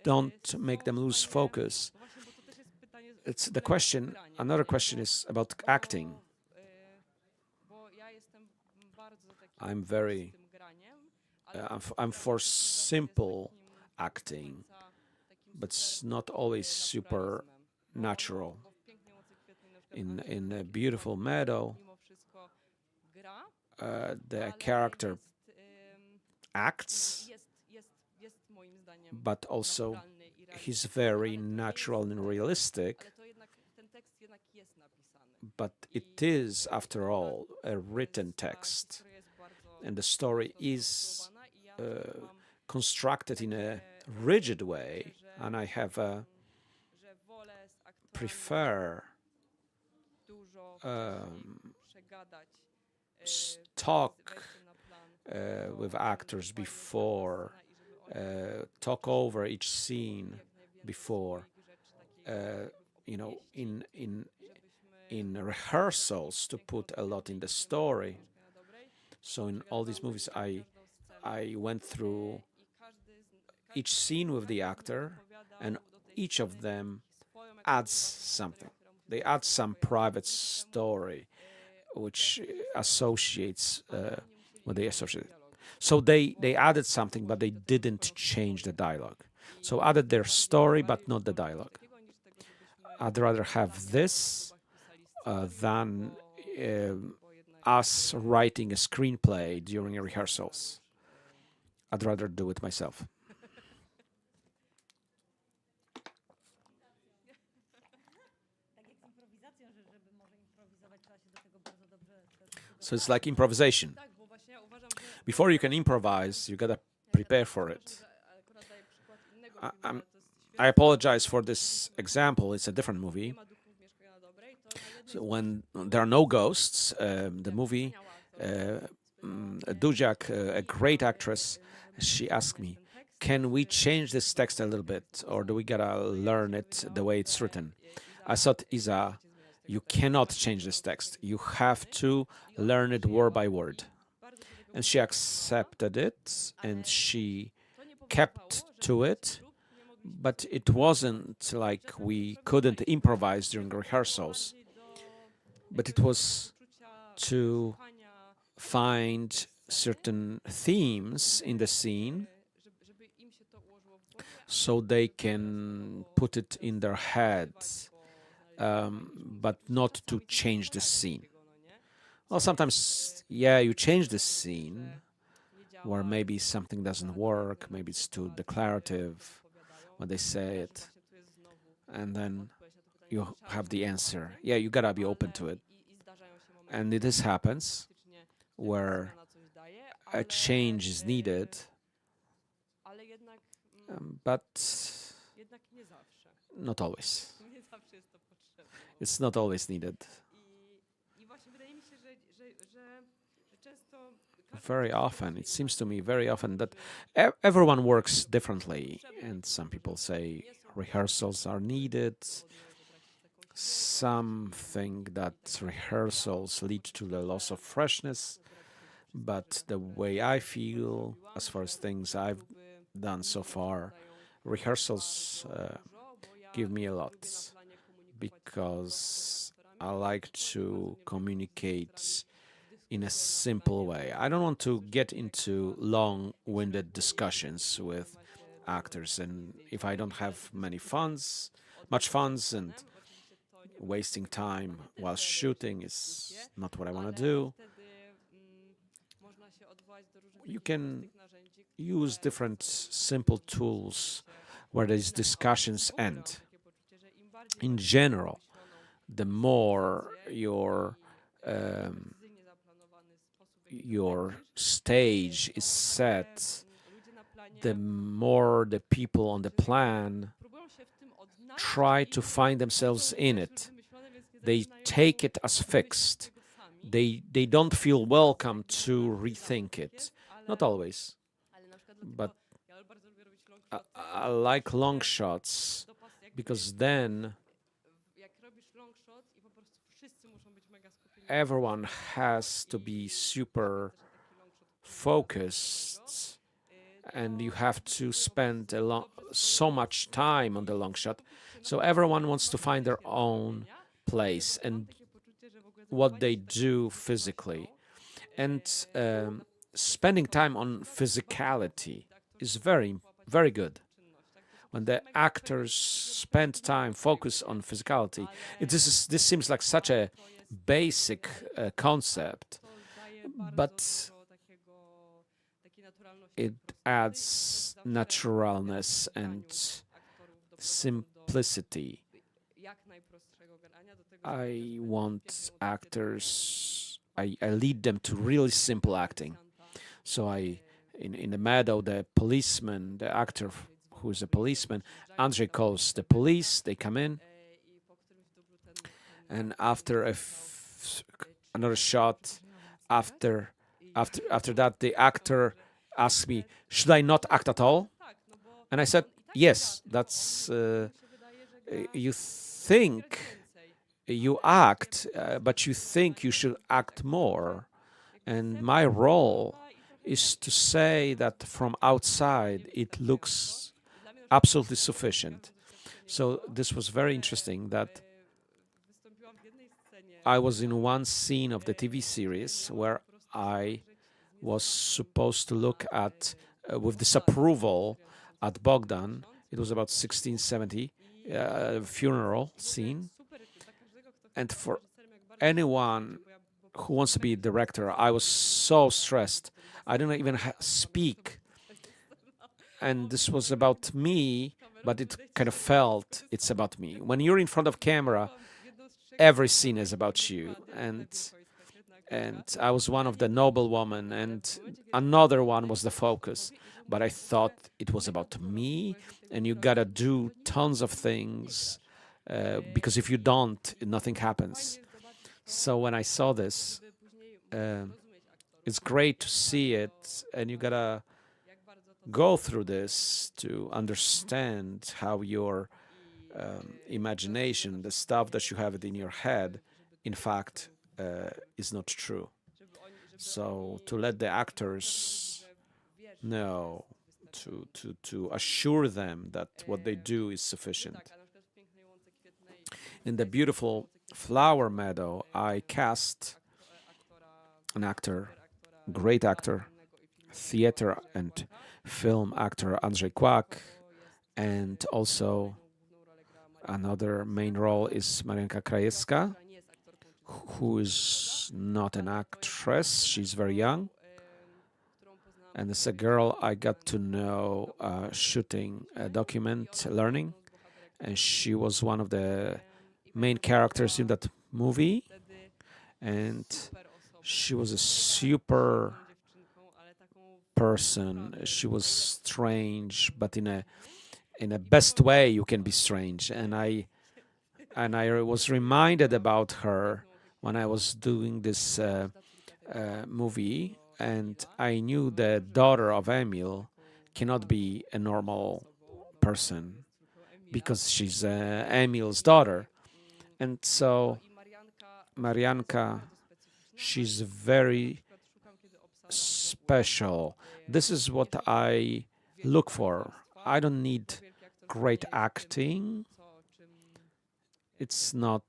don't make them lose focus. It's the question. Another question is about acting. I'm very I'm for simple acting, but it's not always super natural. In a beautiful meadow, the character acts, but also he's very natural and realistic. But it is, after all, a written text, and the story is constructed in a rigid way, and I have prefer talk with actors before, talk over each scene before, in rehearsals, to put a lot in the story. So in all these movies, I went through each scene with the actor, and each of them adds something. They add some private story which associates what they associate. So they added something, but they didn't change the dialogue. So added their story, but not the dialogue. I'd rather have this than us writing a screenplay during rehearsals. I'd rather do it myself. So it's like improvisation. Before you can improvise, you gotta prepare for it. I apologize for this example. It's a different movie. So when there are no ghosts, the movie, Dudziak, a great actress, she asked me, can we change this text a little bit, or do we gotta learn it the way it's written? I thought, Isa, you cannot change this text. You have to learn it word by word. And she accepted it, and she kept to it, but it wasn't like we couldn't improvise during rehearsals, but it was to find certain themes in the scene so they can put it in their heads, but not to change the scene. Well, sometimes, yeah, you change the scene where maybe something doesn't work, maybe it's too declarative when they say it, and then you have the answer. Yeah, you gotta be open to it. And this happens where a change is needed, but not always. It's not always needed. Very often, it seems to me very often that everyone works differently, and some people say rehearsals are needed. Some think that rehearsals lead to the loss of freshness, but the way I feel, as far as things I've done so far, rehearsals give me a lot, because I like to communicate in a simple way. I don't want to get into long-winded discussions with actors, and if I don't have much funds, and wasting time while shooting is not what I want to do. You can use different simple tools where these discussions end. In general, the more your stage is set, the more the people on the plan try to find themselves in it. They take it as fixed. They don't feel welcome to rethink it. Not always, but I like long shots, because then everyone has to be super focused, and you have to spend so much time on the long shot. So everyone wants to find their own place and what they do physically. And spending time on physicality is very, very good. When the actors spend time, focus on physicality, this seems like such a basic concept, but it adds naturalness and simplicity. I want actors, I lead them to really simple acting. So in the meadow, the policeman, the actor who is a policeman, Andrzej calls the police, they come in, and after another shot, after that, the actor asked me, should I not act at all? And I said, yes, that's, you think you act, but you think you should act more. And my role is to say that from outside, it looks absolutely sufficient. So this was very interesting that I was in one scene of the TV series where I was supposed to look at, with disapproval, at Bogdan. It was about 1670, funeral scene. And for anyone who wants to be a director. I was so stressed. I didn't even speak. And this was about me, but it kind of felt it's about me. When you're in front of camera, every scene is about you. And I was one of the noble women, and another one was the focus. But I thought it was about me, and you gotta do tons of things, because if you don't, nothing happens. So when I saw this, it's great to see it, and you gotta go through this to understand how your imagination, the stuff that you have in your head, in fact, is not true. So to let the actors know, to assure them that what they do is sufficient. In the beautiful flower meadow, I cast an actor, great actor, theater and film actor Andrzej Kłak, and also another main role is Marianka Krajewska, who is not an actress. She's very young. And it's a girl I got to know shooting a document, learning. And she was one of the main characters in that movie. And she was a super person. She was strange, but in a best way you can be strange. And I was reminded about her when I was doing this movie, and I knew the daughter of Emil cannot be a normal person because she's Emil's daughter. And so Marianka, she's very special. This is what I look for. I don't need great acting. It's not...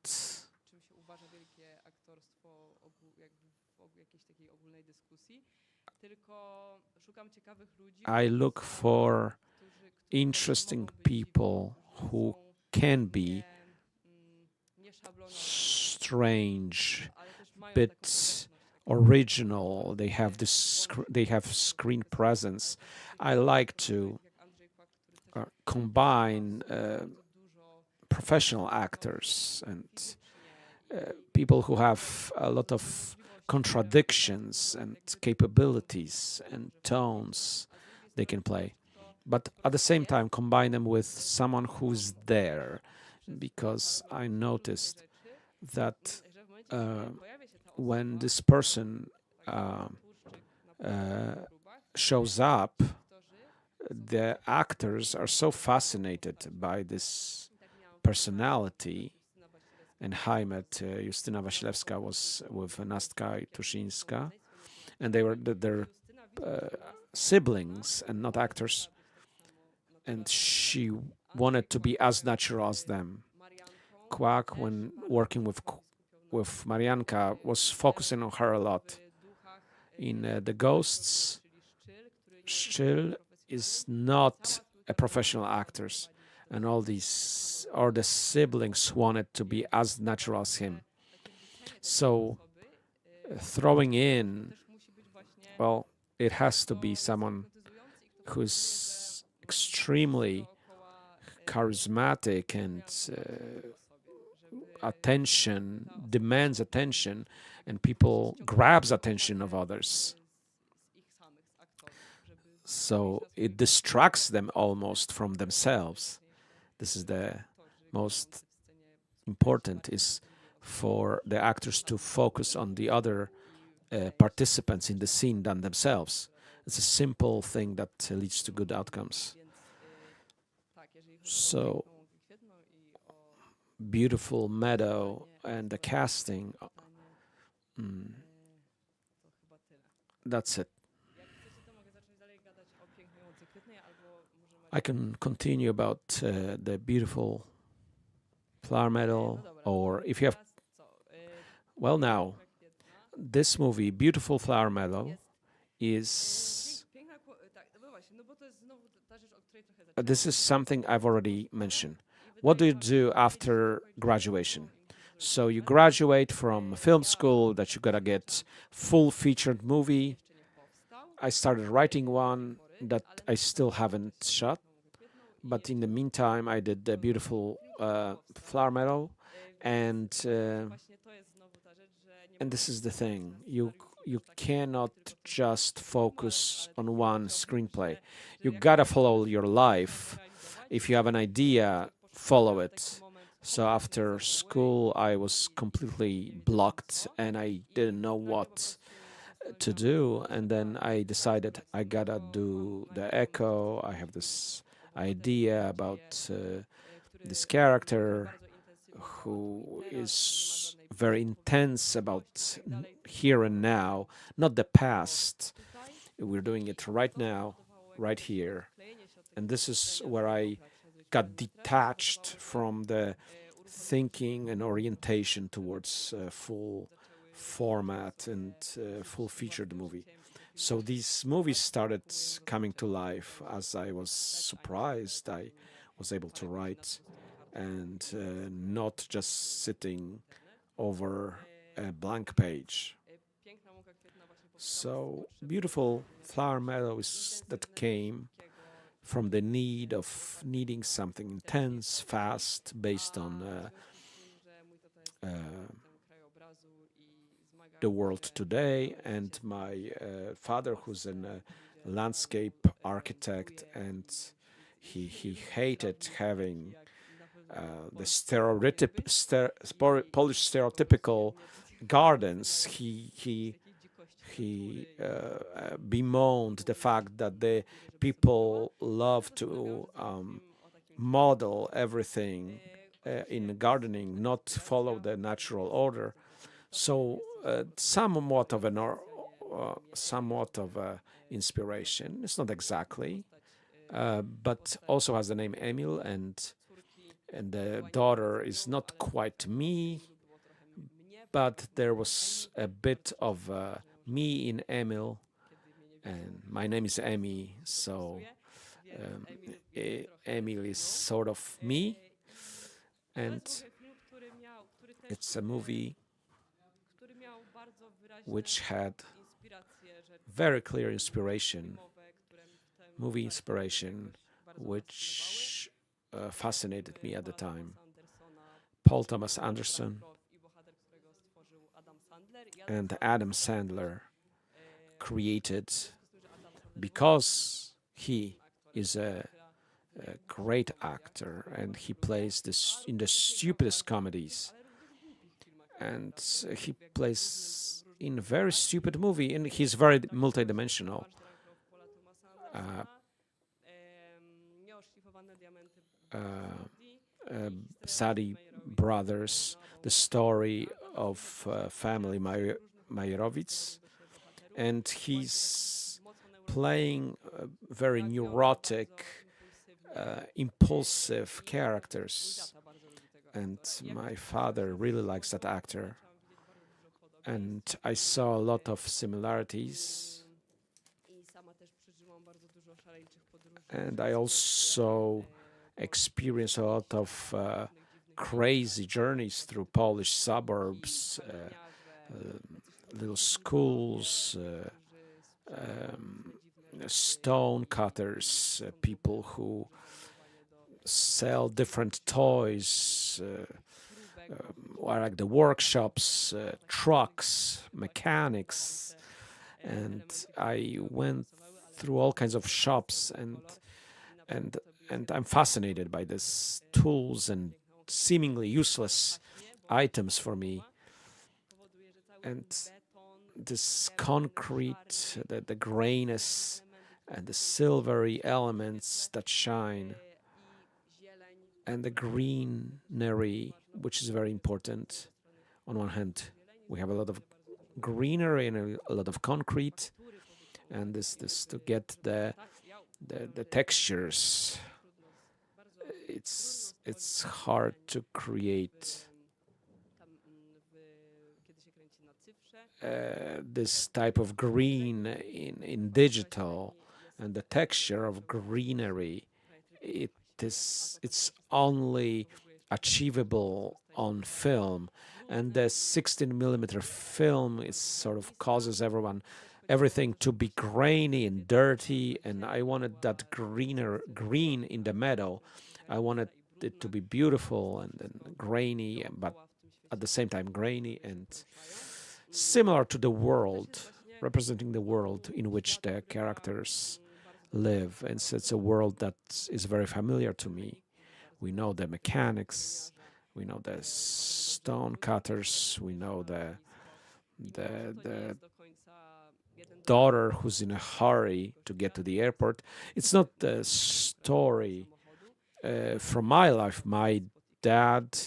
I look for interesting people who can be strange, bit original. They have screen presence. I like to combine professional actors and people who have a lot of contradictions and capabilities and tones they can play, but at the same time combine them with someone who's there, because I noticed that when this person shows up, the actors are so fascinated by this personality. And I met Justyna Wasilewska was with Nastka Tuszyńska, and they were their siblings and not actors. And she wanted to be as natural as them. Kłak, when working with Marianka, was focusing on her a lot. In The Ghosts, Szczyl is not a professional actor, and all the siblings wanted to be as natural as him. So throwing in, well, it has to be someone who's extremely charismatic and demands attention, and people grabs attention of others. So it distracts them almost from themselves. This is the most important, is for the actors to focus on the other participants in the scene than themselves. It's a simple thing that leads to good outcomes. So, beautiful meadow and the casting. That's it. I can continue about the beautiful flower meadow, or if you have... Well, now, this movie, Beautiful Flower Meadow, is... This is something I've already mentioned. What do you do after graduation? So you graduate from film school that you gotta get full featured movie. I started writing one that I still haven't shot, but in the meantime I did the beautiful Flower Meadow, and this is the thing, you cannot just focus on one screenplay. You gotta follow your life. If you have an idea, follow it. So after school, I was completely blocked and I didn't know what to do. And then I decided I gotta do the echo. I have this idea about this character who is very intense about here and now, not the past. We're doing it right now, right here. And this is where I got detached from the thinking and orientation towards full format and full featured movie. So these movies started coming to life as I was surprised I was able to write, and not just sitting over a blank page. So beautiful Flower Meadows that came from the need of needing something intense, fast, based on the world today, and my father, who's a landscape architect, and he hated having the Polish stereotypical gardens. He bemoaned the fact that the people love to model everything in gardening, not follow the natural order. So somewhat of a inspiration. It's not exactly, but also has the name Emil, and the daughter is not quite me, but there was a bit of me in Emil, and my name is Emi, so Emil is sort of me, and it's a movie which had very clear inspiration, movie inspiration, which fascinated me at the time. Paul Thomas Anderson and Adam Sandler created, because he is a great actor and he plays this in the stupidest comedies, and he plays in a very stupid movie, and he's very multidimensional. Sadi Brothers, the story of family Majerowicz, and he's playing very neurotic, impulsive characters, and my father really likes that actor, and I saw a lot of similarities, and I also experienced a lot of crazy journeys through Polish suburbs, little schools, stone cutters, people who sell different toys, or like the workshops, trucks, mechanics, and I went through all kinds of shops, and I'm fascinated by these tools and seemingly useless items for me, and this concrete, the grayness and the silvery elements that shine, and the greenery, which is very important. On one hand, we have a lot of greenery and a lot of concrete, and this to get the textures, it's hard to create this type of green in digital, and the texture of greenery, it's only achievable on film, and the 16mm film is sort of causes everything to be grainy and dirty, and I wanted that green in the meadow. I wanted it to be beautiful and grainy, but at the same time grainy and similar to the world, representing the world in which the characters live. And so it's a world that is very familiar to me. We know the mechanics, we know the stone cutters, we know the daughter who's in a hurry to get to the airport. It's not the story from my life. My dad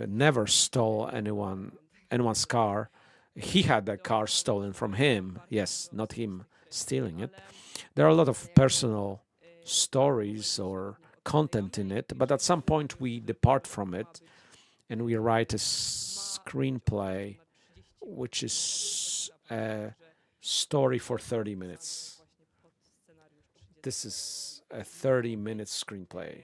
never stole anyone's car. He had the car stolen from him. Yes, not him stealing it. There are a lot of personal stories or content in it, but at some point we depart from it and we write a screenplay which is a story for 30 minutes. This is a 30-minute screenplay.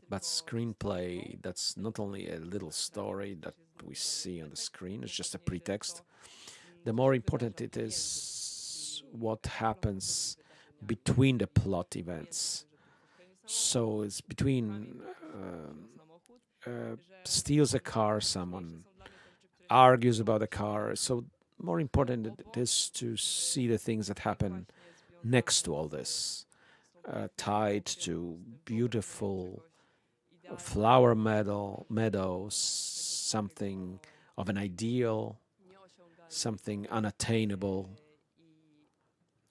But screenplay, that's not only a little story that we see on the screen, it's just a pretext. The more important it is what happens between the plot events. So it's between steals a car, someone argues about a car. So more important it is to see the things that happen next to all this, tied to beautiful flower meadows, something of an ideal, something unattainable.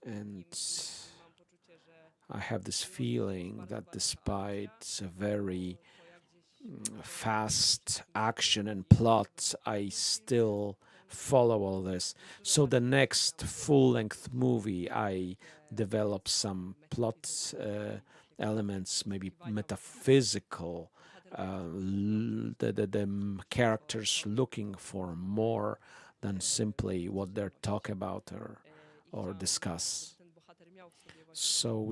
And I have this feeling that despite a very fast action and plot, I still follow all this. So the next full-length movie, I develop some plot elements, maybe metaphysical, the characters looking for more than simply what they're talk about or discuss. So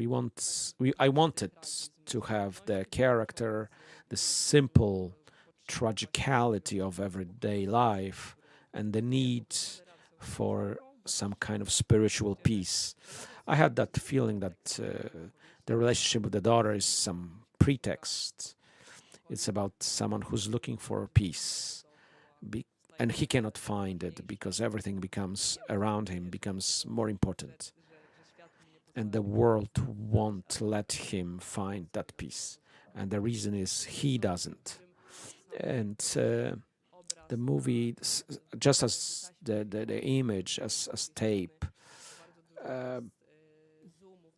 I wanted to have the character, the simple tragicality of everyday life, and the need for some kind of spiritual peace. I had that feeling that the relationship with the daughter is some pretext. It's about someone who's looking for peace, and he cannot find it because everything around him becomes more important. And the world won't let him find that peace. And the reason is he doesn't. And the movie, just as the image, as tape,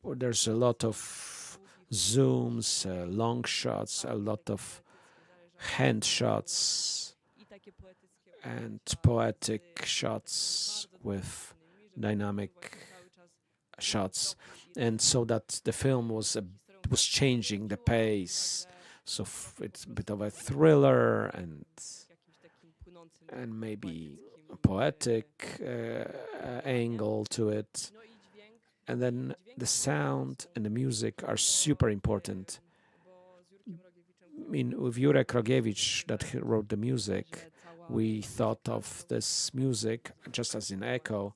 there's a lot of zooms, long shots, a lot of hand shots, and poetic shots with dynamic shots, and so that the film was changing the pace. So it's a bit of a thriller and maybe a poetic angle to it. And then the sound and the music are super important. I mean, with Jurek Rogiewicz, that he wrote the music, we thought of this music just as in Echo.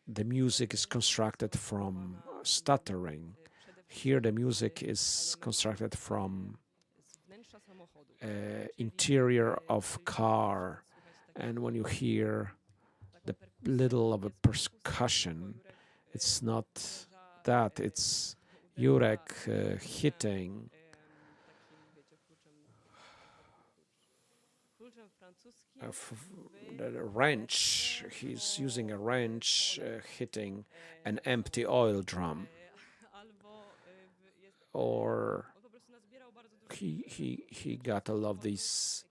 The music is constructed from stuttering. Here the music is constructed from interior of car, and when you hear the little of a percussion, it's not that, it's Jurek hitting the wrench. He's using a wrench hitting an empty oil drum, or he got all of these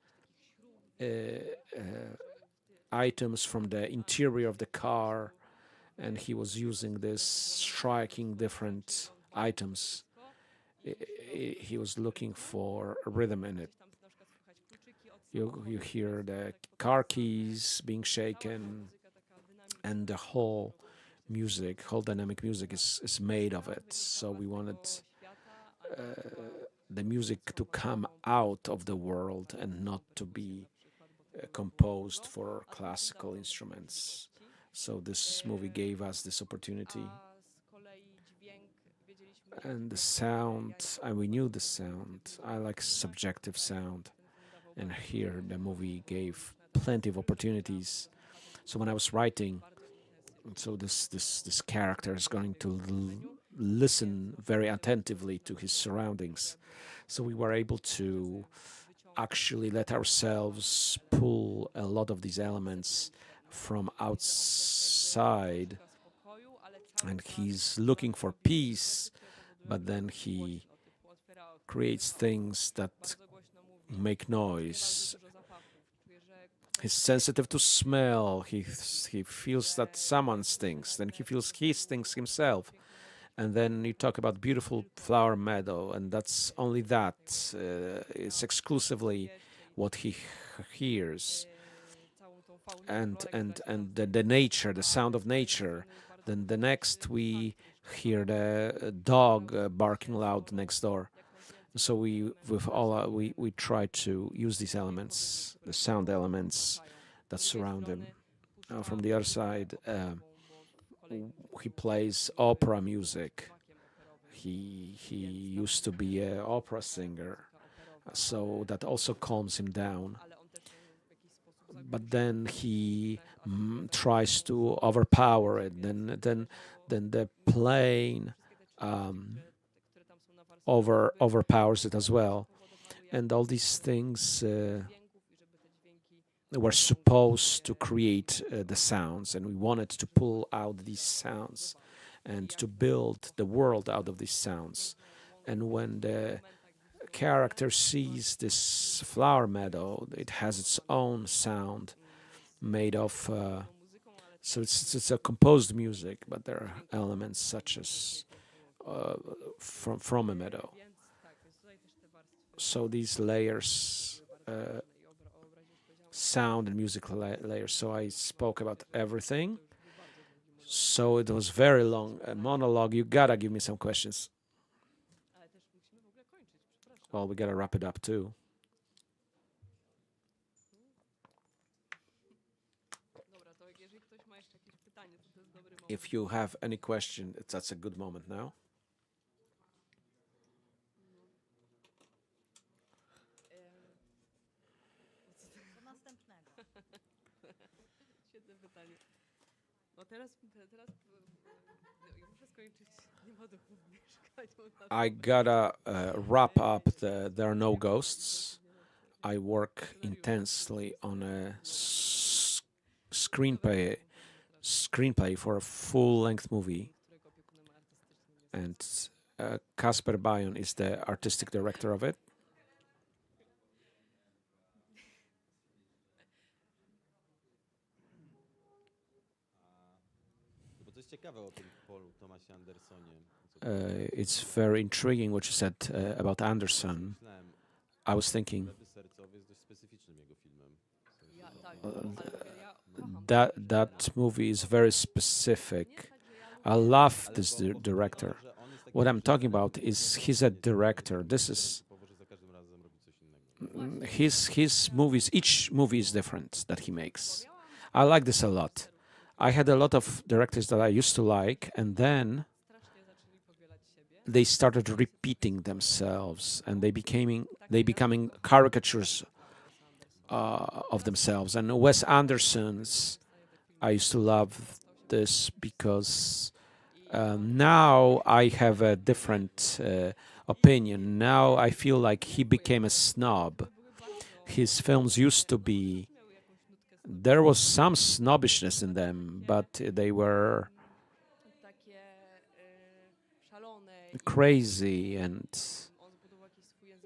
items from the interior of the car, and he was using this, striking different items. He was looking for a rhythm in it. You hear the car keys being shaken, and the whole music, whole dynamic music is made of it. So we wanted the music to come out of the world and not to be composed for classical instruments. So this movie gave us this opportunity. And the sound, and we knew the sound. I like subjective sound. And here the movie gave plenty of opportunities. So when I was writing, so this character is going to listen very attentively to his surroundings. So we were able to actually let ourselves pull a lot of these elements from outside, and he's looking for peace, but then he creates things that make noise. He's sensitive to smell. He feels that someone stinks. Then he feels he stinks himself. And then you talk about beautiful flower meadow, and that's only that. It's exclusively what he hears. And the nature, the sound of nature. Then the next we hear the dog barking loud next door. So we try to use these elements, the sound elements that surround him. From the other side, he plays opera music. He used to be an opera singer, so that also calms him down. But then he tries to overpower it. Then the playing overpowers it as well, and all these things were supposed to create the sounds, and we wanted to pull out these sounds and to build the world out of these sounds. And when the character sees this flower meadow, it has its own sound made of so it's a composed music, but there are elements such as from a meadow. So these layers, sound and music layers. So I spoke about everything. So it was very long monologue. You gotta give me some questions. Well, we gotta wrap it up too. If you have any question, that's a good moment now. Świetne pytanie. No teraz ja muszę skończyć. Nie ma duchu mieszkać. I gotta wrap up. There are no ghosts. I work intensely on a screenplay for a full-length movie, and Kasper Bajon is the artistic director of it. It's very intriguing what you said about Anderson. I was thinking that movie is very specific. I love this director. What I'm talking about is he's a director. This is his movies. Each movie is different that he makes. I like this a lot. I had a lot of directors that I used to like, and then they started repeating themselves, and they becoming caricatures of themselves. And Wes Anderson's, I used to love this because now I have a different opinion. Now I feel like he became a snob. His films used to be, there was some snobbishness in them, but they were crazy, and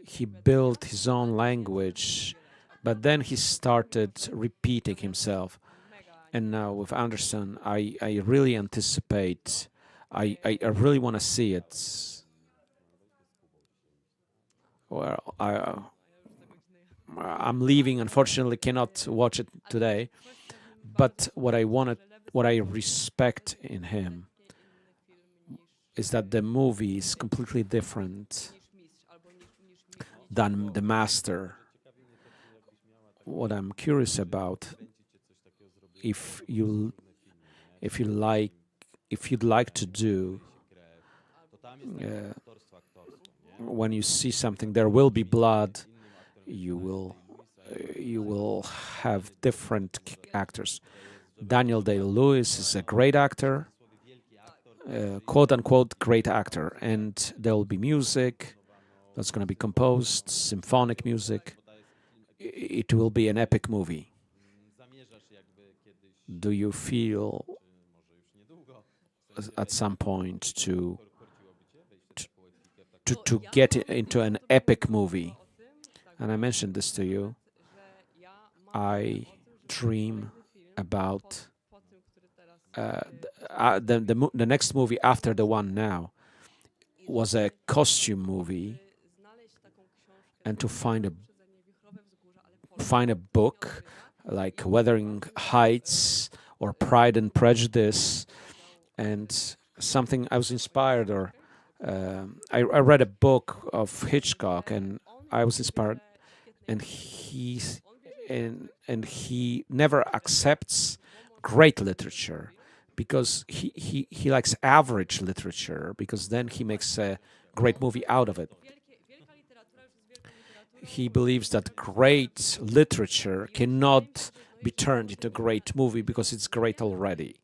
he built his own language, but then he started repeating himself. And now with Anderson, I really anticipate, I really want to see it. Well, I'm leaving, unfortunately cannot watch it today, but what I respect in him is that the movie is completely different than the master. What I'm curious about, if you'd like to do, when you see something, there will be blood. You will have different actors. Daniel Day-Lewis is a great actor, quote unquote great actor, and there will be music that's going to be composed, symphonic music. It will be an epic movie. Do you feel at some point to get into an epic movie? And I mentioned this to you. I dream about the next movie after the one now was a costume movie, and to find a book like Wuthering Heights or Pride and Prejudice, and something I was inspired, or I read a book of Hitchcock and I was inspired, and he never accepts great literature because he likes average literature, because then he makes a great movie out of it. He believes that great literature cannot be turned into a great movie because it's great already.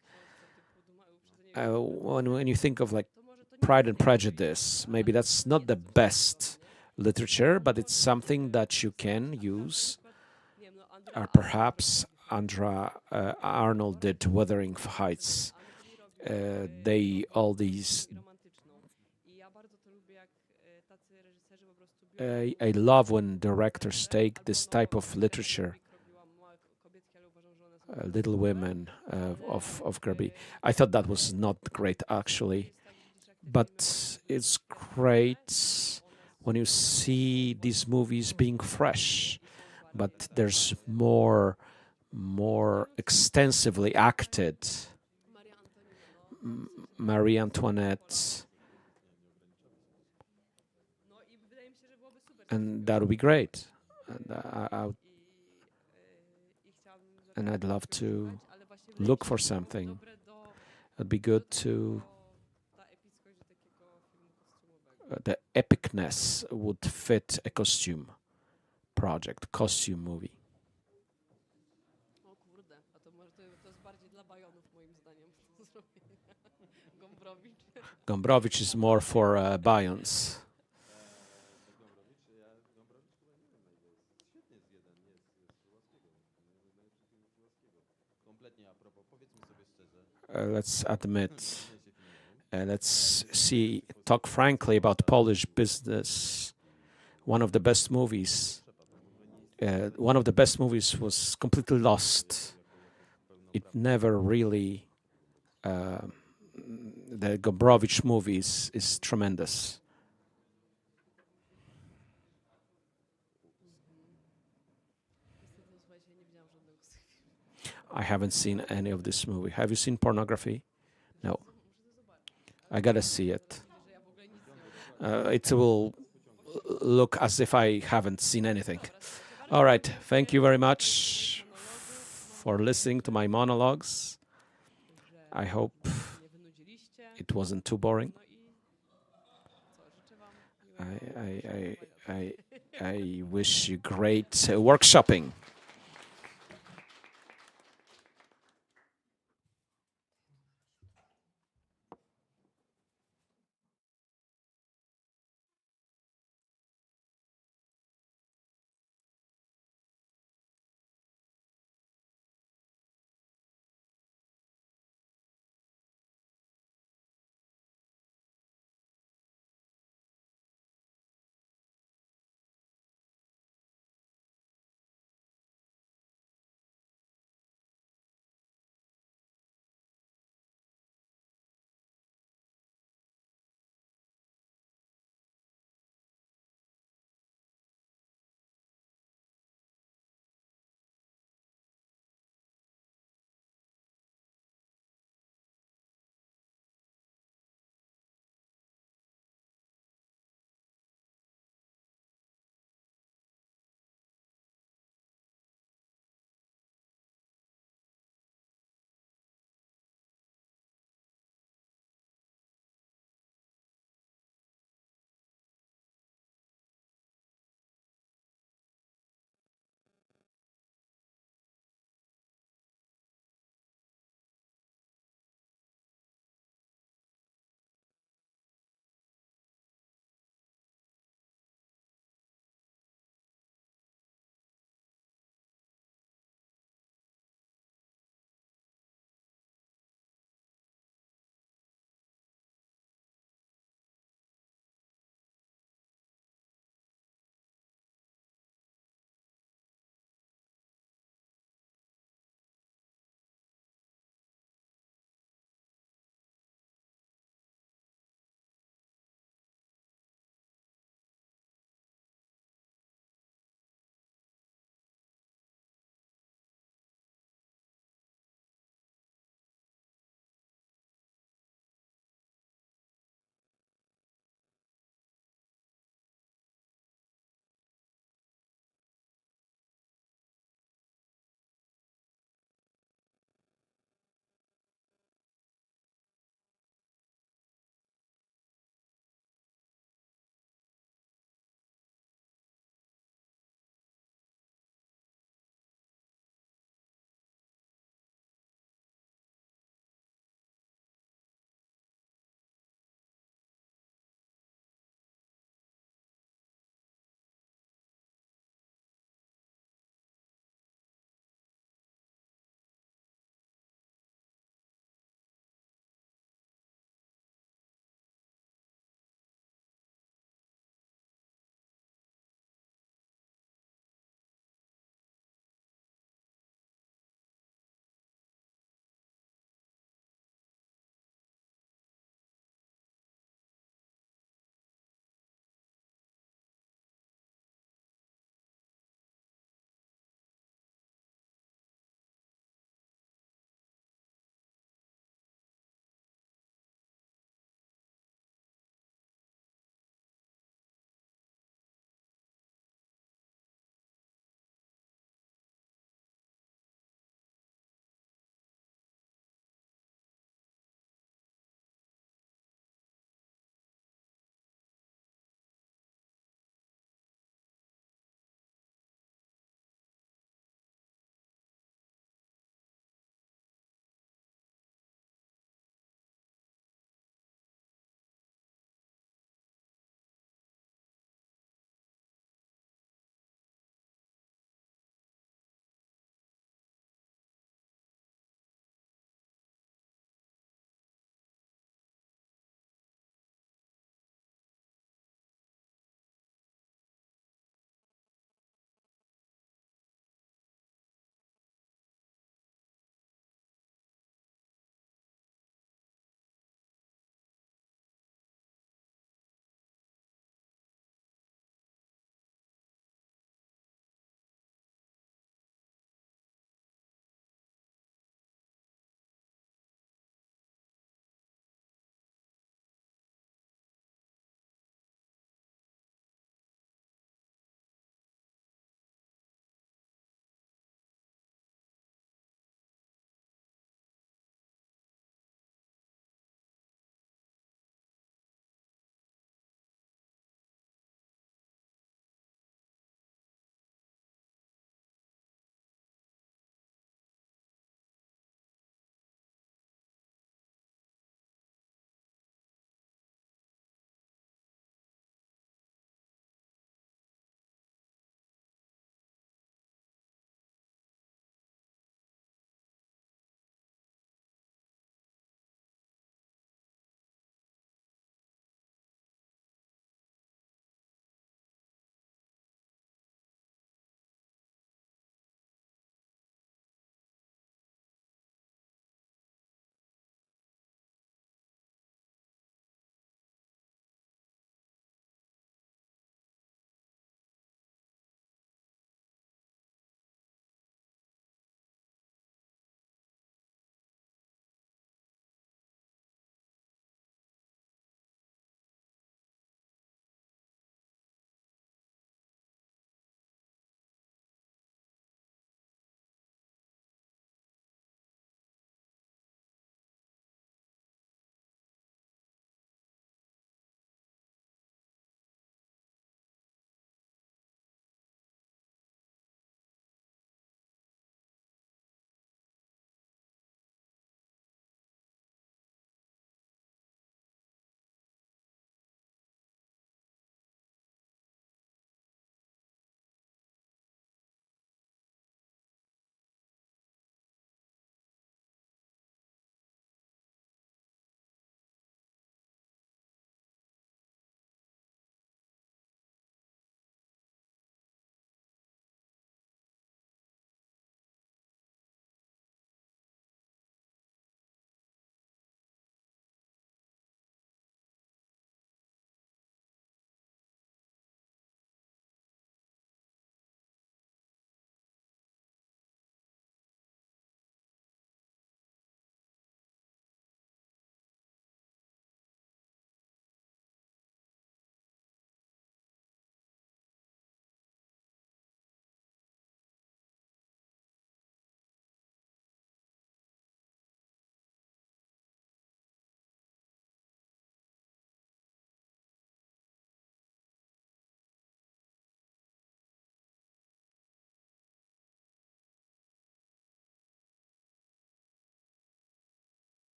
When you think of like Pride and Prejudice, maybe that's not the best literature, but it's something that you can use. Or perhaps Andra Arnold did Wuthering Heights. I love when directors take this type of literature. Little Women of Gerby. I thought that was not great, actually. But it's great when you see these movies being fresh, but there's more extensively acted. Marie Antoinette, and that would be great. And I'd love to look for something. It'd be good to... the epicness would fit a costume project, costume movie. Gombrowicz is more for Bayons. Let's admit, let's talk frankly about Polish business. One of the best movies was completely lost. It never really... the Gombrowicz movies is tremendous. I haven't seen any of this movie. Have you seen Pornography? No. I gotta see it. It will look as if I haven't seen anything. All right. Thank you very much for listening to my monologues. I hope it wasn't too boring. I wish you great workshopping.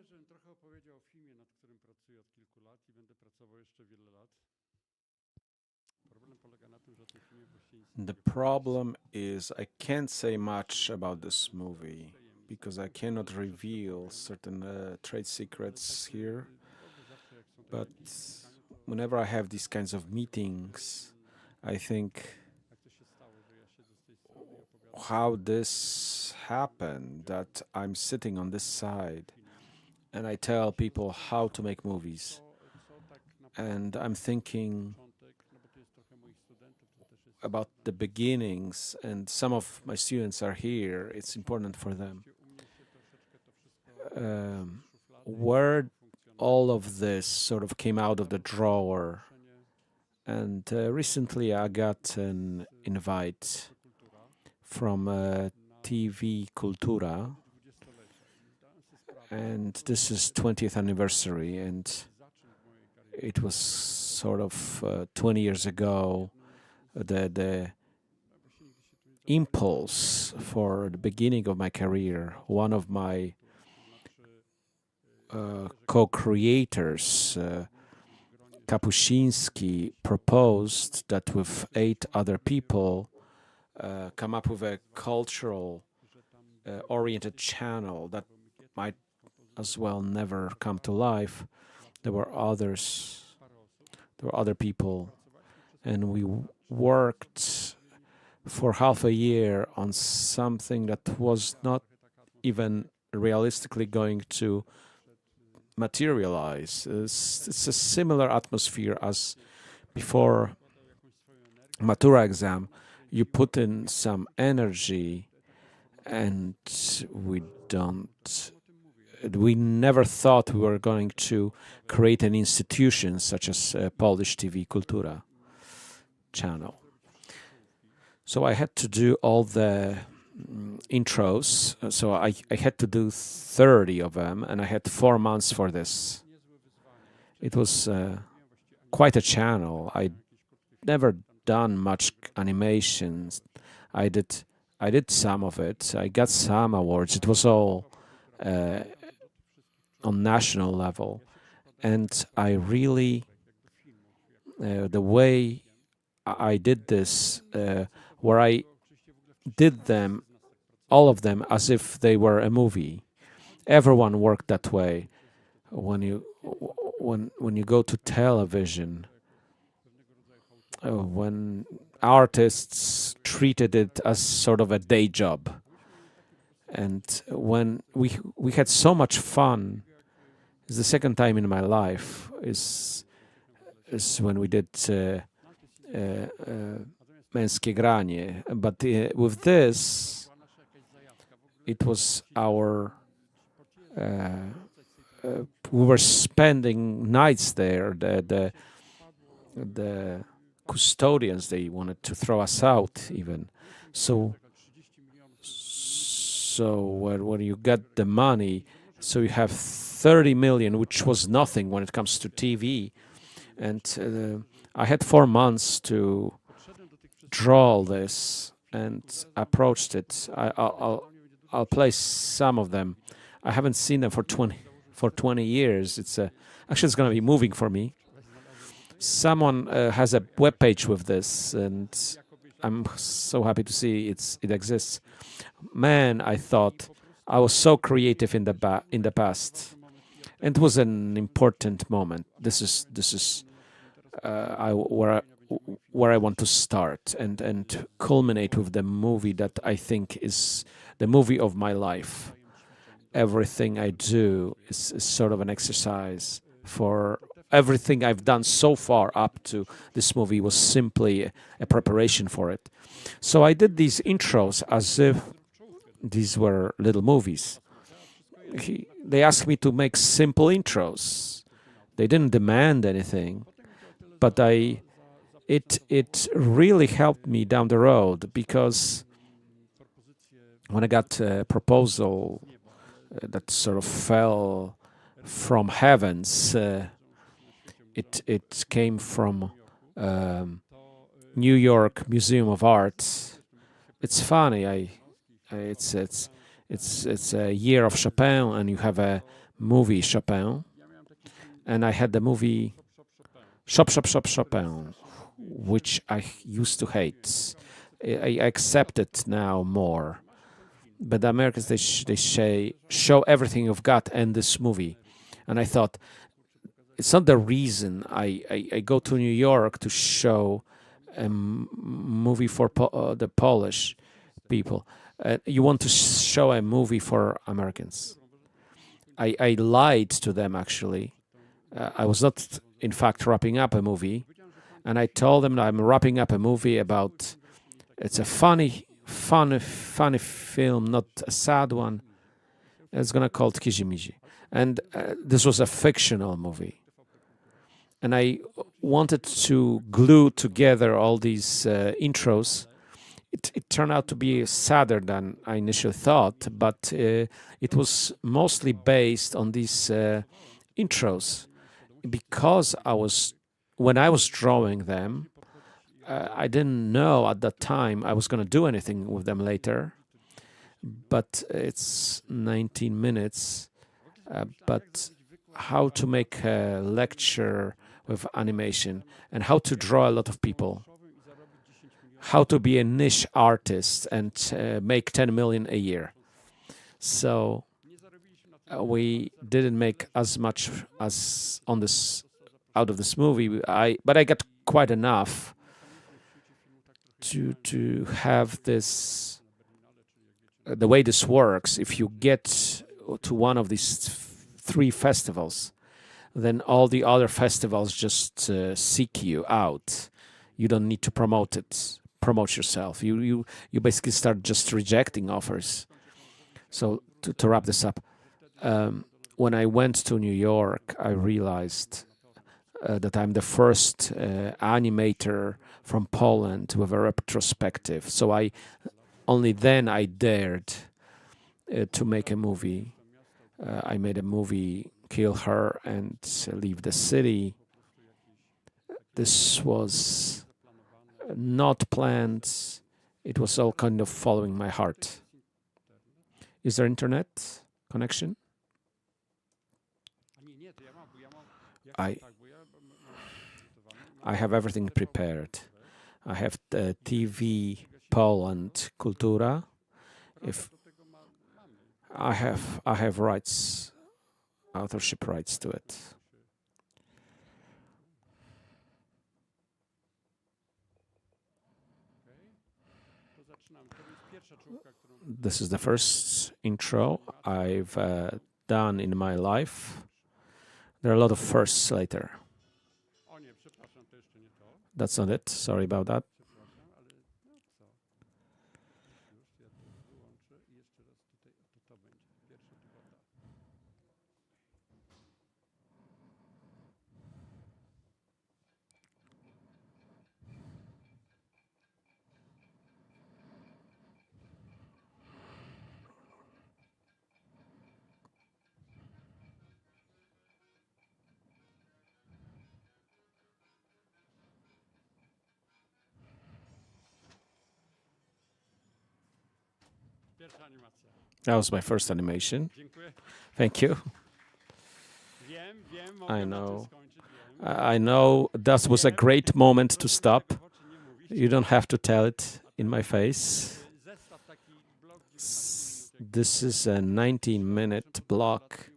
Żebym trochę opowiedział o filmie, nad którym pracuję od kilku lat i będę pracował jeszcze wiele lat. Problem polega na tym, że o tym filmie właściwie nic nie The mogę problem is I can't say much about this movie because I cannot reveal certain trade secrets here. But whenever I have these kinds of meetings, I think how this happened, that I'm sitting on this side and I tell people how to make movies. And I'm thinking about the beginnings, and some of my students are here. It's important for them. Where all of this sort of came out of the drawer. And recently I got an invite from TV Kultura, and this is 20th anniversary, and it was sort of 20 years ago. The impulse for the beginning of my career, one of my co-creators, Kapuściński, proposed that with 8 other people come up with a cultural oriented channel that might as well never come to life. There were other people, and we worked for half a year on something that was not even realistically going to materialize. It's a similar atmosphere as before Matura exam. You put in some energy, and we never thought we were going to create an institution such as Polish TV Kultura channel. So I had to do all the intros. So I had to do 30 of them, and I had 4 months for this. It was quite a channel. I'd never done much animations. I did some of it. I got some awards. It was all on national level, and I really the way I did this, where I did them, all of them, as if they were a movie. Everyone worked that way. When you go to television, when artists treated it as sort of a day job, and when we had so much fun. It's the second time in my life is when we did Męskie Granie, but with this, it was our. We were spending nights there. The custodians, they wanted to throw us out even. So when you get the money, so you have 30 million, which was nothing when it comes to TV, and I had 4 months to draw all this and approached it. I'll play some of them. I haven't seen them for 20 years. Actually it's going to be moving for me. Someone has a webpage with this, and I'm so happy to see it exists. Man, I thought I was so creative in the past, and it was an important moment. This is where I want to start and culminate with the movie that I think is the movie of my life. Everything I do is sort of an exercise for everything I've done so far up to this movie was simply a preparation for it. So I did these intros as if these were little movies. They asked me to make simple intros. They didn't demand anything, but it really helped me down the road, because when I got a proposal that sort of fell from heavens, it came from New York Museum of Art. It's funny. It's a year of Chopin, and you have a movie Chopin, and I had the movie Shop Chopin, which I used to hate. I accept it now more, but the Americans they show everything you've got in this movie, and I thought it's not the reason I go to New York to show a movie for the Polish people. You want to show a movie for Americans. I lied to them, actually. I was not, in fact, wrapping up a movie. And I told them that I'm wrapping up a movie about, it's a funny film, not a sad one. It's going to call it Kizimiji. And this was a fictional movie. And I wanted to glue together all these intros. It turned out to be sadder than I initially thought, but it was mostly based on these intros. Because when I was drawing them, I didn't know at that time I was going to do anything with them later. But it's 19 minutes. But how to make a lecture with animation and how to draw a lot of people. How to be a niche artist and make 10 million a year. So we didn't make as much as on this out of this movie. But I got quite enough to have this. The way this works, if you get to one of these 3 festivals, then all the other festivals just seek you out. You don't need to promote yourself. You basically start just rejecting offers. So to wrap this up, when I went to New York, I realized that I'm the first animator from Poland with a retrospective. So only then I dared to make a movie. I made a movie, Kill Her and Leave the City. This was not planned. It was all kind of following my heart. Is there internet connection? I have everything prepared. I have the TV Poland Kultura. If I have rights, authorship rights to it. This is the first intro I've done in my life. There are a lot of firsts later. That's not it. Sorry about that. That was my first animation. Thank you. I know that was a great moment to stop. You don't have to tell it in my face. This is a 19-minute block.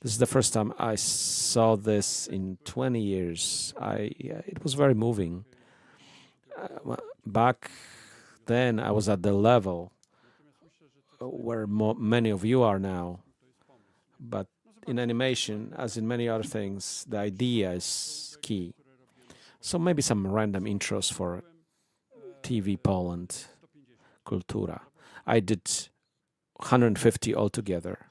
This is the first time I saw this in 20 years. It was very moving. Back then, I was at the level where many of you are now. But in animation, as in many other things, the idea is key. So maybe some random intros for TV Poland Kultura. I did 150 altogether.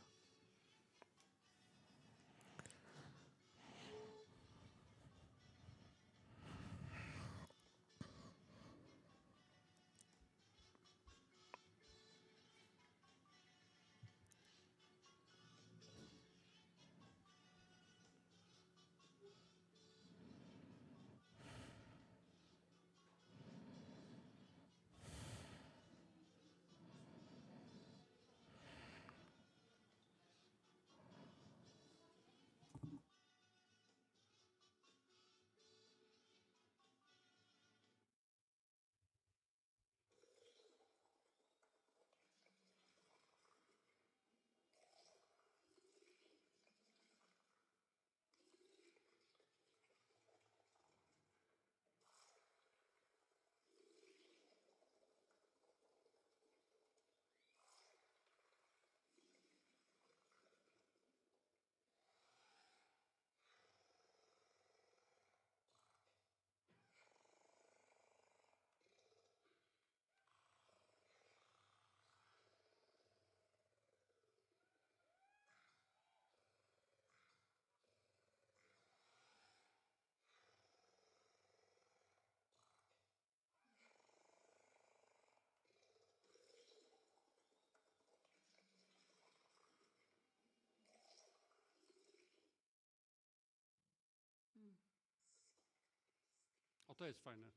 to jest fajne.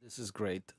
This is great.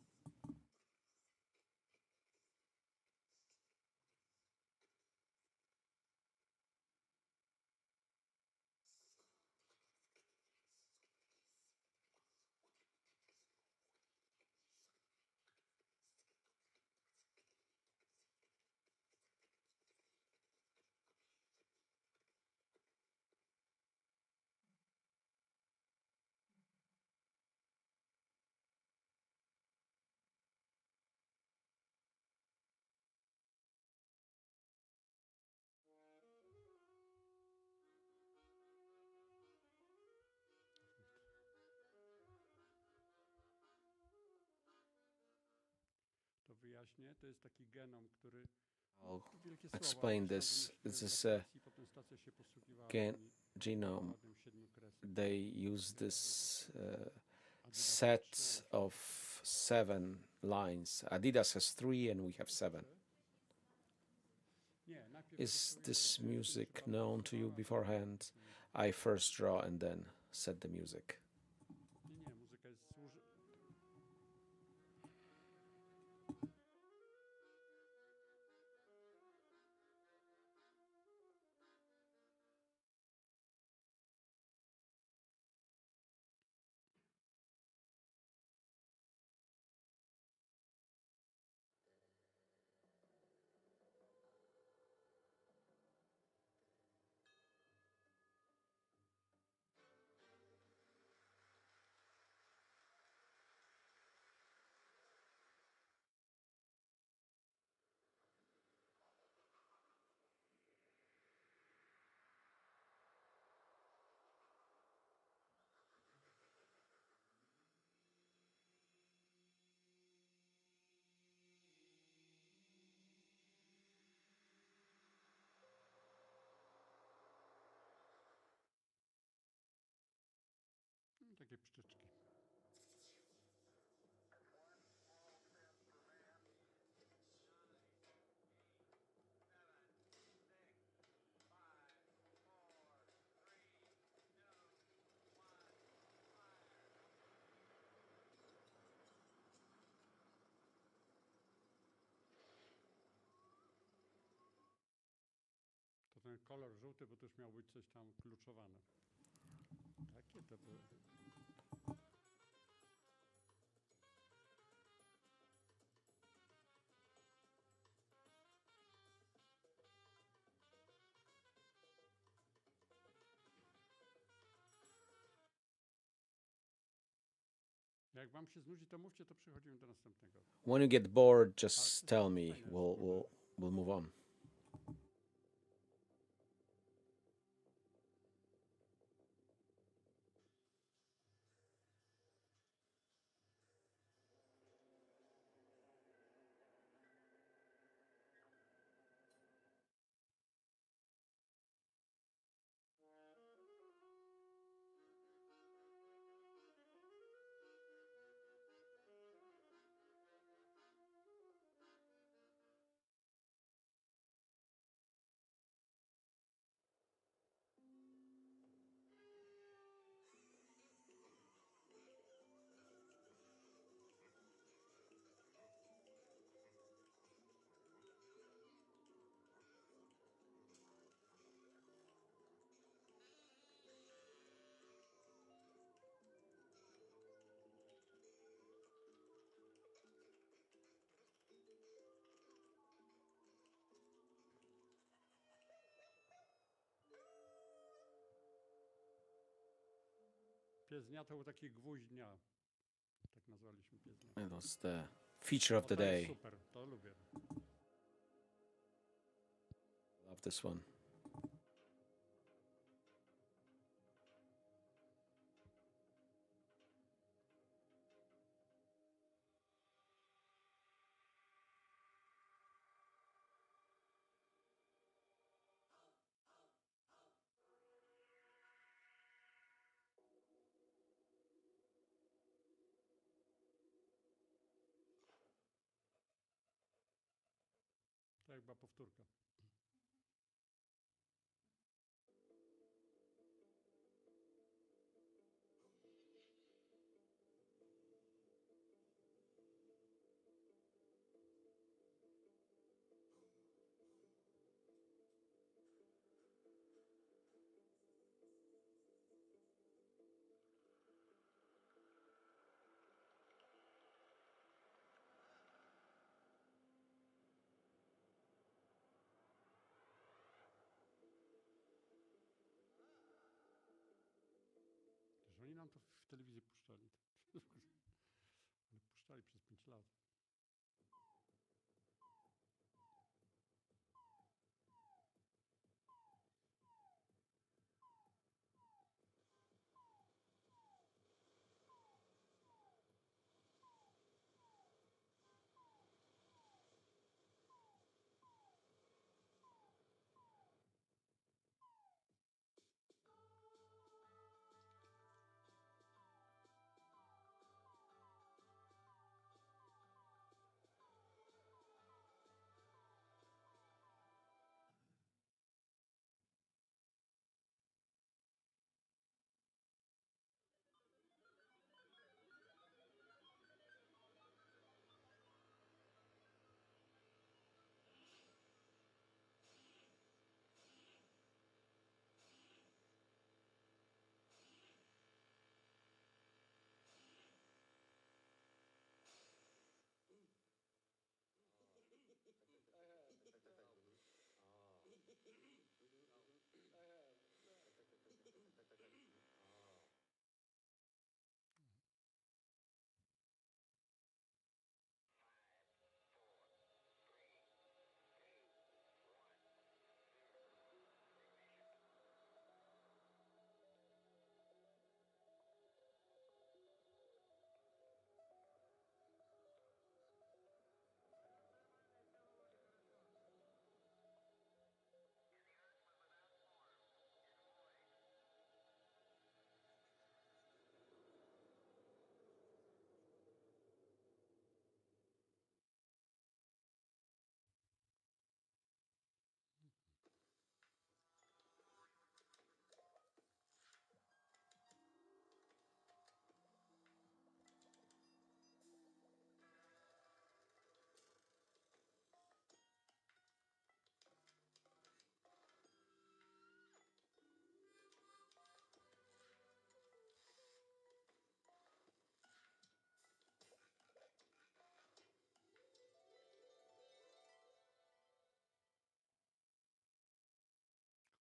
To wyjaśnię, to jest taki genom, który I'll wielkie słowa, explain myślałem, this. że This myśmy is w a stacji, potem stacja się posługiwała genome. przykładem 7 kresek. They use this Adidas set ma 3, of 7 lines. Adidas has 3 and we have 7. Nie, najpierw Is rysuję, this tym music trzeba known to you rysować, beforehand? I first draw and then set the music. Nie, muzyka jest takie pszczyczki. To ten kolor żółty, bo to już miał być coś tam kluczowane. Takie to były. Jak wam się znudzi, to mówcie, to przechodzimy do następnego. When you get bored, just tell me. We'll move on. Pies dnia to był taki gwóźdź dnia. Tak nazwaliśmy pies dnia. It was the feature of the To jest day. super, to lubię. Love this one. To jak była powtórka. w telewizji puszczali. Ale puszczali przez 5 lat.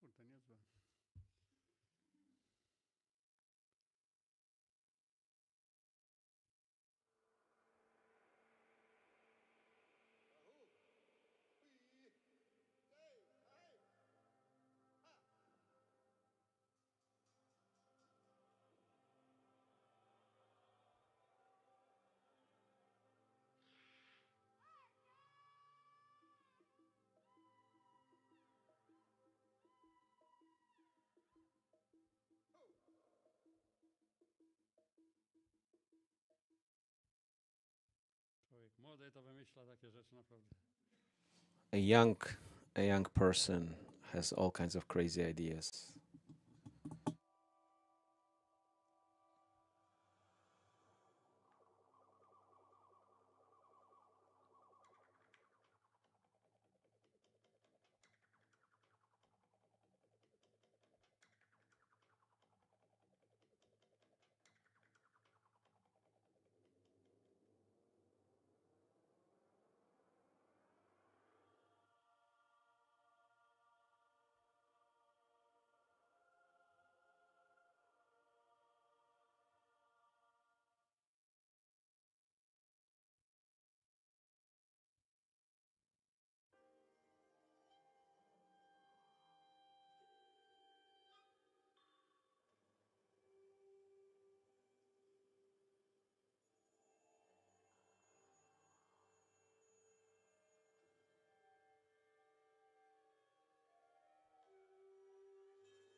Kurde, niezłe. Człowiek młody to wymyśla takie rzeczy naprawdę. A young person has all kinds of crazy ideas. Tu się trochę powtórzyłem.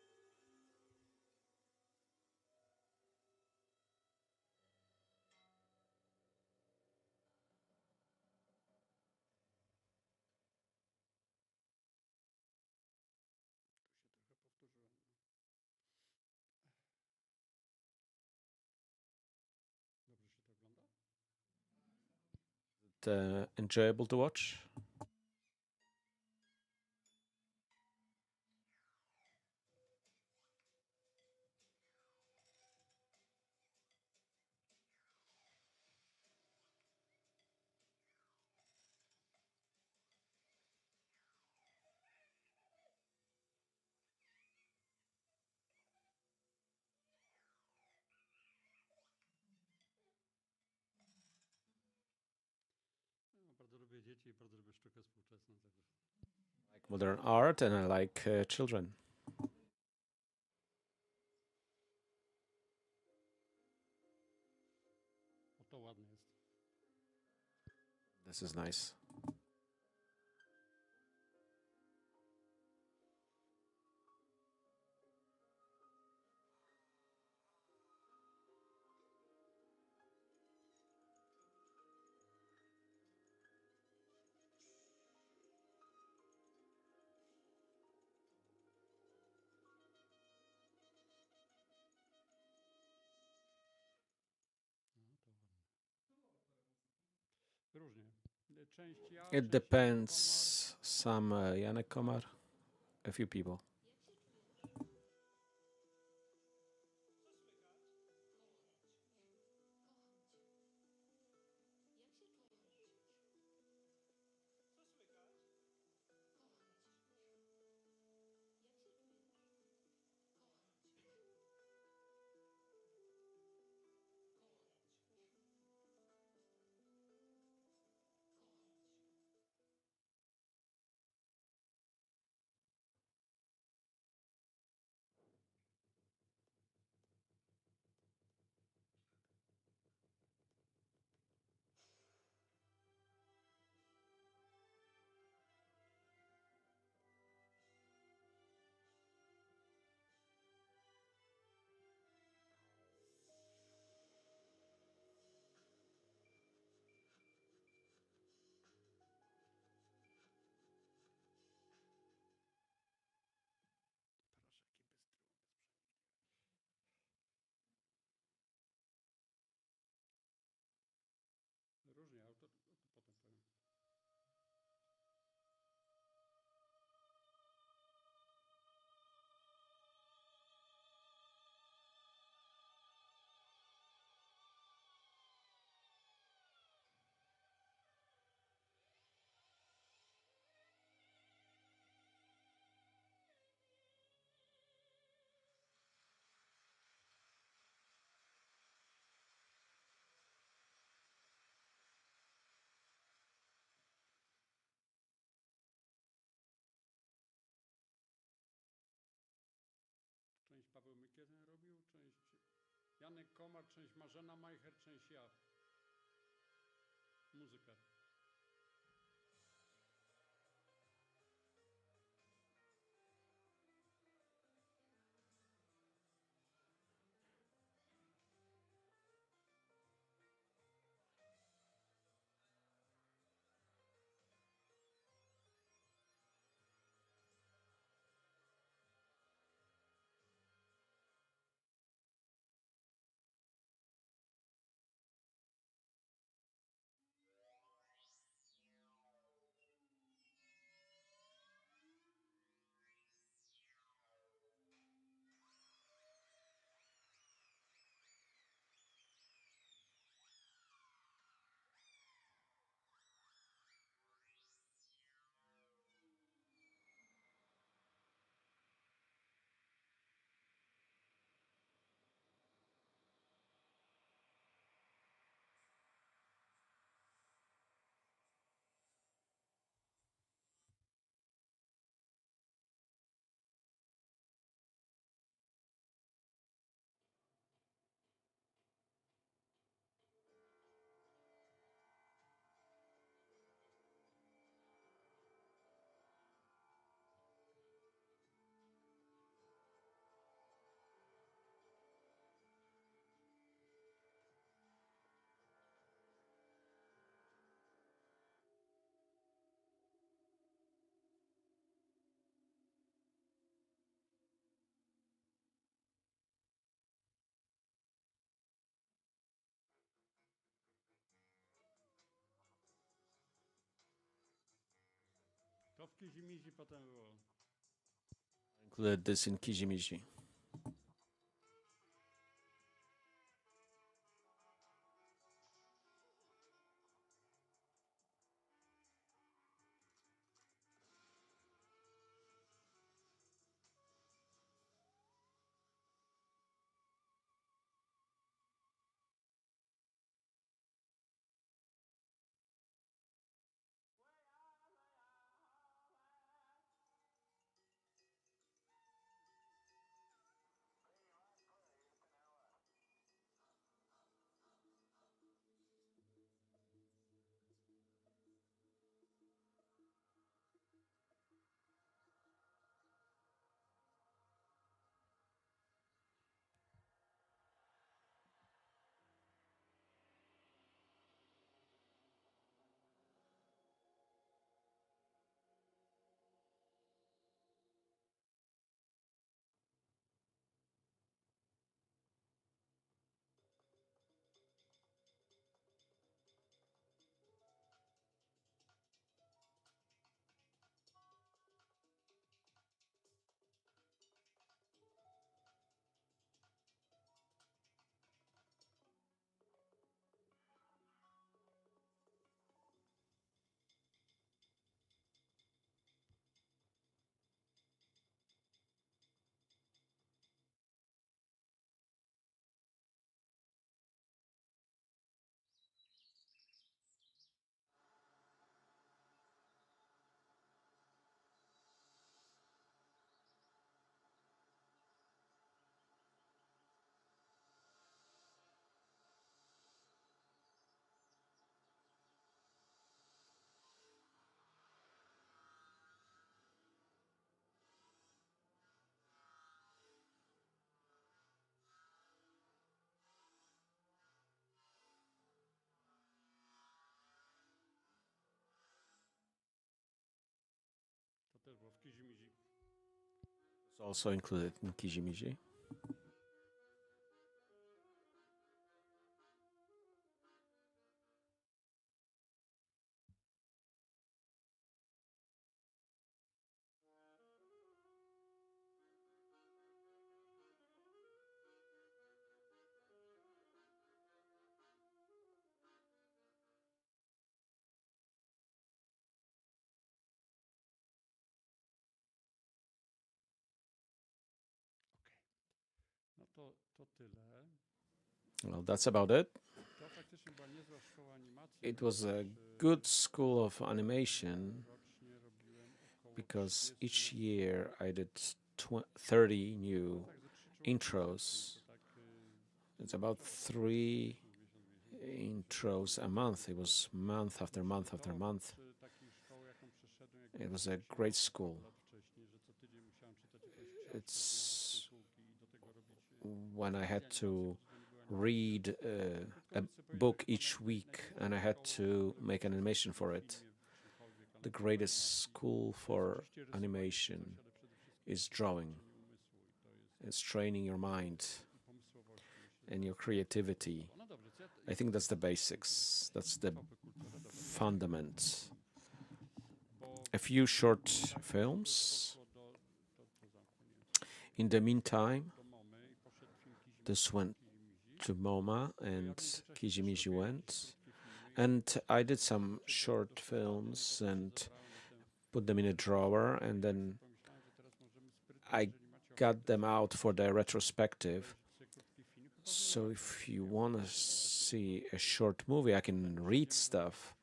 Dobrze się to ogląda? Enjoyable to watch? lubię dzieci i bardzo lubię sztukę współczesną. Like modern art and I like children. O, to ładne jest. This is nice. Różnie. Część ja, It część depends. Komar. Some Janek Komar, a few people. Różnie, ale to potem powiem. Część Paweł Mykieten robił, część Janek Komar, część Marzena Majcher, część ja. Muzykę. To w Kizimizi potem było. Included this in Kijimichi. It's also included in Kijimizi. No to tyle. Well, that's about it. To faktycznie była niezła szkoła animacji. It was a ponieważ, good school of animation rocznie robiłem około because 30 each year I did 30 new tak, ze 3 czy intros. to tak, It's about 3 intros a month. It was month after month after month. przy takiej szkoły, jaką przeszedłem, jak It was a byłem great kilka school. lat wcześniej, że co tydzień musiałem czytać jakąś książkę, It's tytułki i do tego robić when I had to animacje, to nie była read a book each week and I had to make an animation for it. The greatest school for animation is drawing. It's training your mind and your creativity. I think that's the basics. That's the fundament. A few short films. In the meantime, this went to MoMA and Kijimizi went. And I did some short films and put them in a drawer, and then I got them out for the retrospective. So if you want to see a short movie, I can read stuff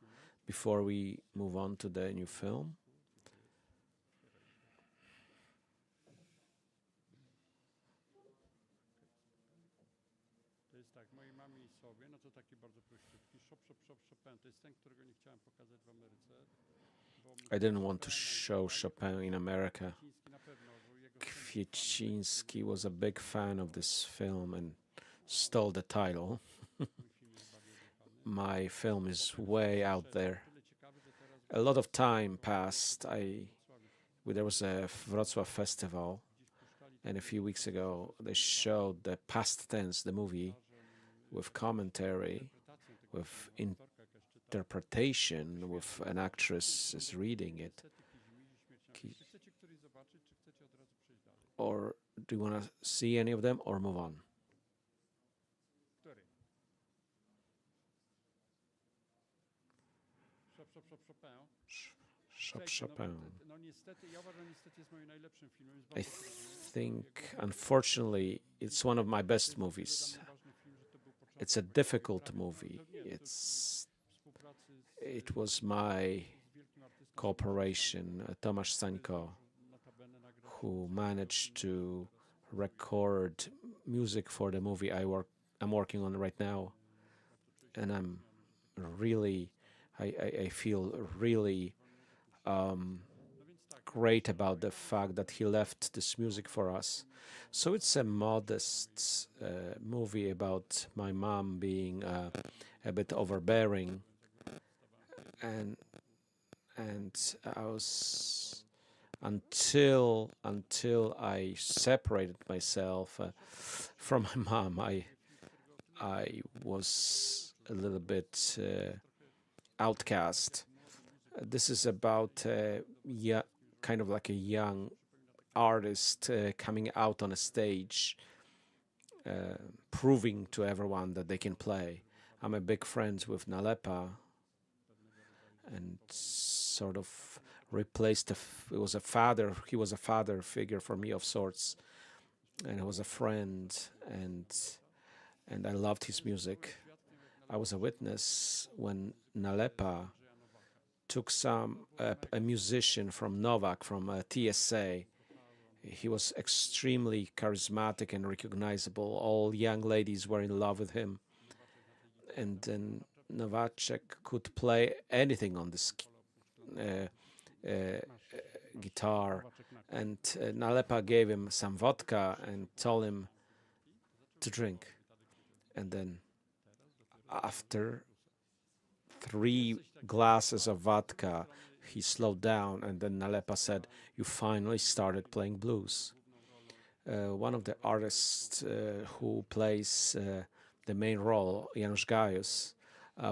before we move on to the new film. To jest tak, mojej mamie i sobie, no to taki bardzo prościutki. Chopin, to jest ten, którego nie chciałem pokazać w Ameryce. I didn't want to show Chopin in America. Kwieciński na pewno, bo jego Kwieciński was a big fan of this film and stole the title. mój film jest bardziej odjechany. My film is way out there. Tyle ciekawy, że teraz A lot of time passed. There was a Wrocław festival, and a few weeks ago they showed the past tense, the movie, with commentary, with interpretation, with an actress is reading it. Czy chcecie któryś zobaczyć, czy chcecie od razu przejść dalej? Or do you want to see any of them or move on? Który? Chopin. Chopin. No niestety, ja uważam, niestety jest moim najlepszym filmem. Jest I bardzo trudny. think, unfortunately, it's one of my best movies. Ważny film, że to był początek It's a mojej difficult prawie- movie. no nie, to współpracy It was my z wielkim artystą, cooperation, Tomasz Stańko, notabene nagrał who managed to record music for the movie I'm working on right now, and I'm really, I feel really great about the fact that he left this music for us. So it's a modest movie about my mom being a bit overbearing, and I was until I separated myself from my mom. I was a little bit outcast. This is about kind of like a young artist coming out on a stage, proving to everyone that they can play. I'm a big friend with Nalepa, and sort of replaced he was a father figure for me of sorts, and he was a friend, and I loved his music. I was a witness when Nalepa took a musician from Novak, from TSA. He was extremely charismatic and recognizable. All young ladies were in love with him. And then Novacek could play anything on this guitar. And Nalepa gave him some vodka and told him to drink. And then after 3 glasses of vodka, he slowed down, and then Nalepa said, "You finally started playing blues." One of the artists who plays the main role, Janusz Gajus,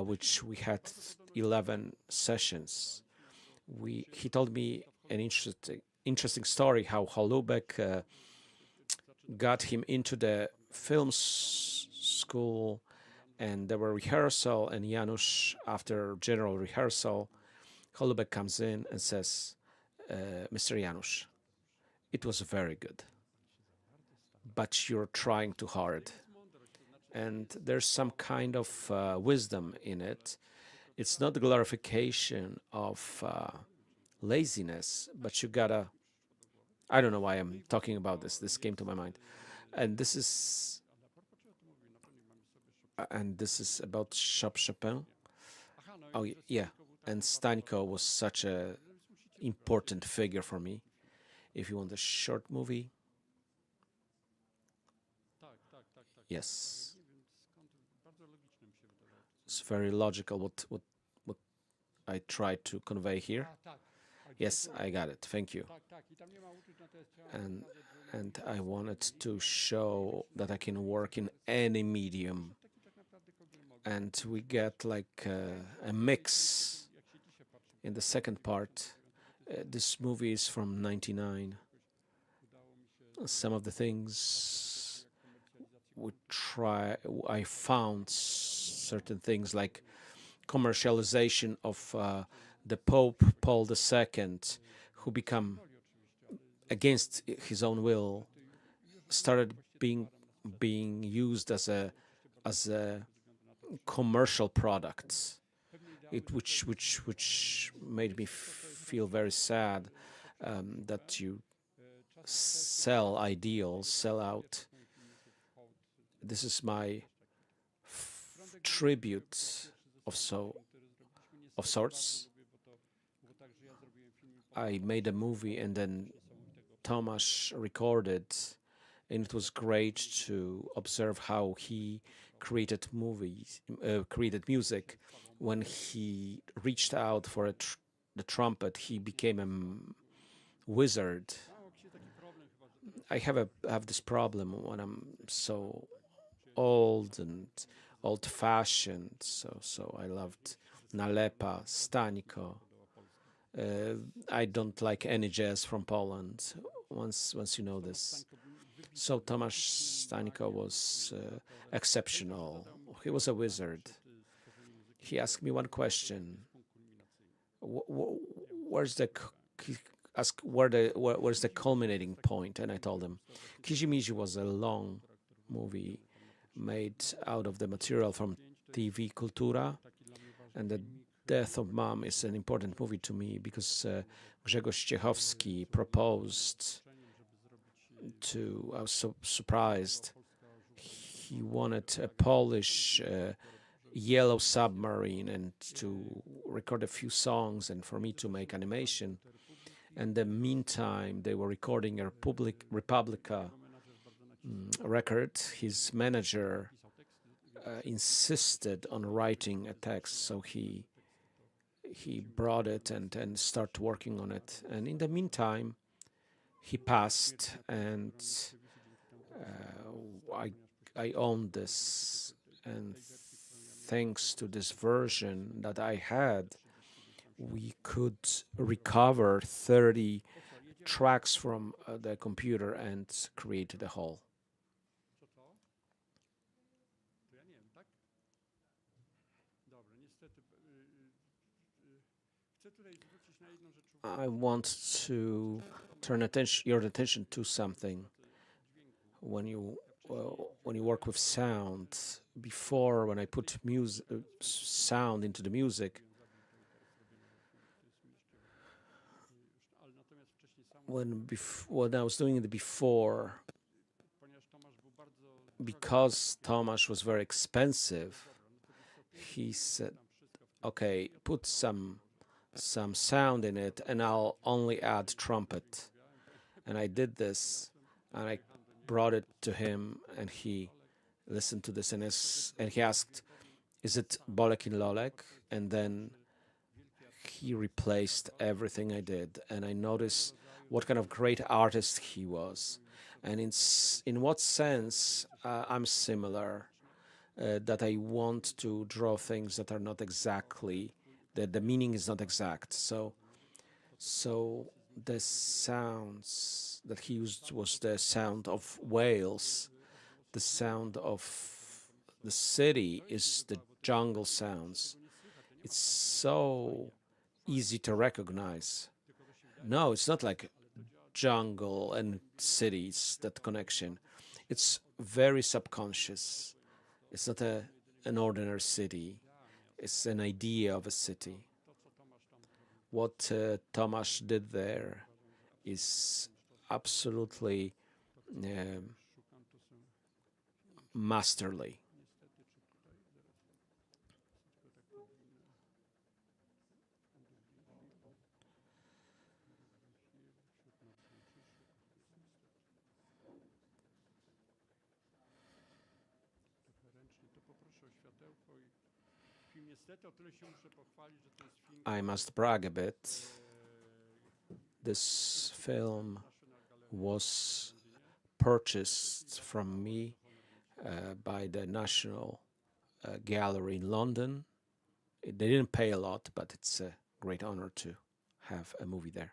which we had 11 sessions. He told me an interesting story how Holubek got him into the film school, and there were rehearsal, and Janusz, after general rehearsal, Holubek comes in and says, "Mr. Janusz, it was very good, but you're trying too hard." And there's some kind of wisdom in it. It's not the glorification of laziness, but you gotta, I don't know why I'm talking about this. This came to my mind. And this is about Chopin. Oh, yeah. And Stańko was such a important figure for me. If you want a short movie. Yes. It's very logical what I tried to convey here. Yes, I got it. Thank you. And I wanted to show that I can work in any medium. And we get like a mix in the second part. This movie is from '99. Some of the things I found certain things like commercialization of the Pope Paul II, who become against his own will, started being used as a commercial product, which made me feel very sad that you sell ideals, sell out. This is my tribute of sorts. I made a movie and then Tomasz recorded, and it was great to observe how he created music. When he reached out for the trumpet, he became a wizard. I have this problem when I'm so old and old-fashioned. So I loved Nalepa, Stańko. I don't like any jazz from Poland. Once you know this. So Tomasz Stańko was exceptional. He was a wizard. He asked me one question. Where's the culminating point? And I told him, Kizimiji was a long movie made out of the material from TV Kultura, and the death of Mom is an important movie to me because Grzegorz Ciechowski proposed to, I was so surprised, he wanted a Polish Yellow Submarine and to record a few songs and for me to make animation. And in the meantime, they were recording a Republica record. His manager insisted on writing a text, so he brought it and started working on it. And in the meantime, he passed, and I owned this. And thanks to this version that I had, we could recover 30 tracks from the computer and create the whole. I want to turn your attention to something. When you work with sound, before when I put sound into the music, when I was doing it before, because Tomasz was very expensive, he said, "Okay, put some sound in it, and I'll only add trumpet." And I did this, and I brought it to him, and he listened to this, and he asked, "Is it Bolek in Lolek?" And then he replaced everything I did, and I noticed what kind of great artist he was, and in what sense I'm similar. That I want to draw things that are not exactly, that the meaning is not exact. So the sounds that he used was the sound of whales, the sound of the city is the jungle sounds. It's so easy to recognize. No, it's not like jungle and cities, that connection. It's very subconscious. It's not an ordinary city. It's an idea of a city. What Tomasz did there is absolutely masterly. I must brag a bit. This film was purchased from me by the National Gallery in London. They didn't pay a lot, but it's a great honor to have a movie there.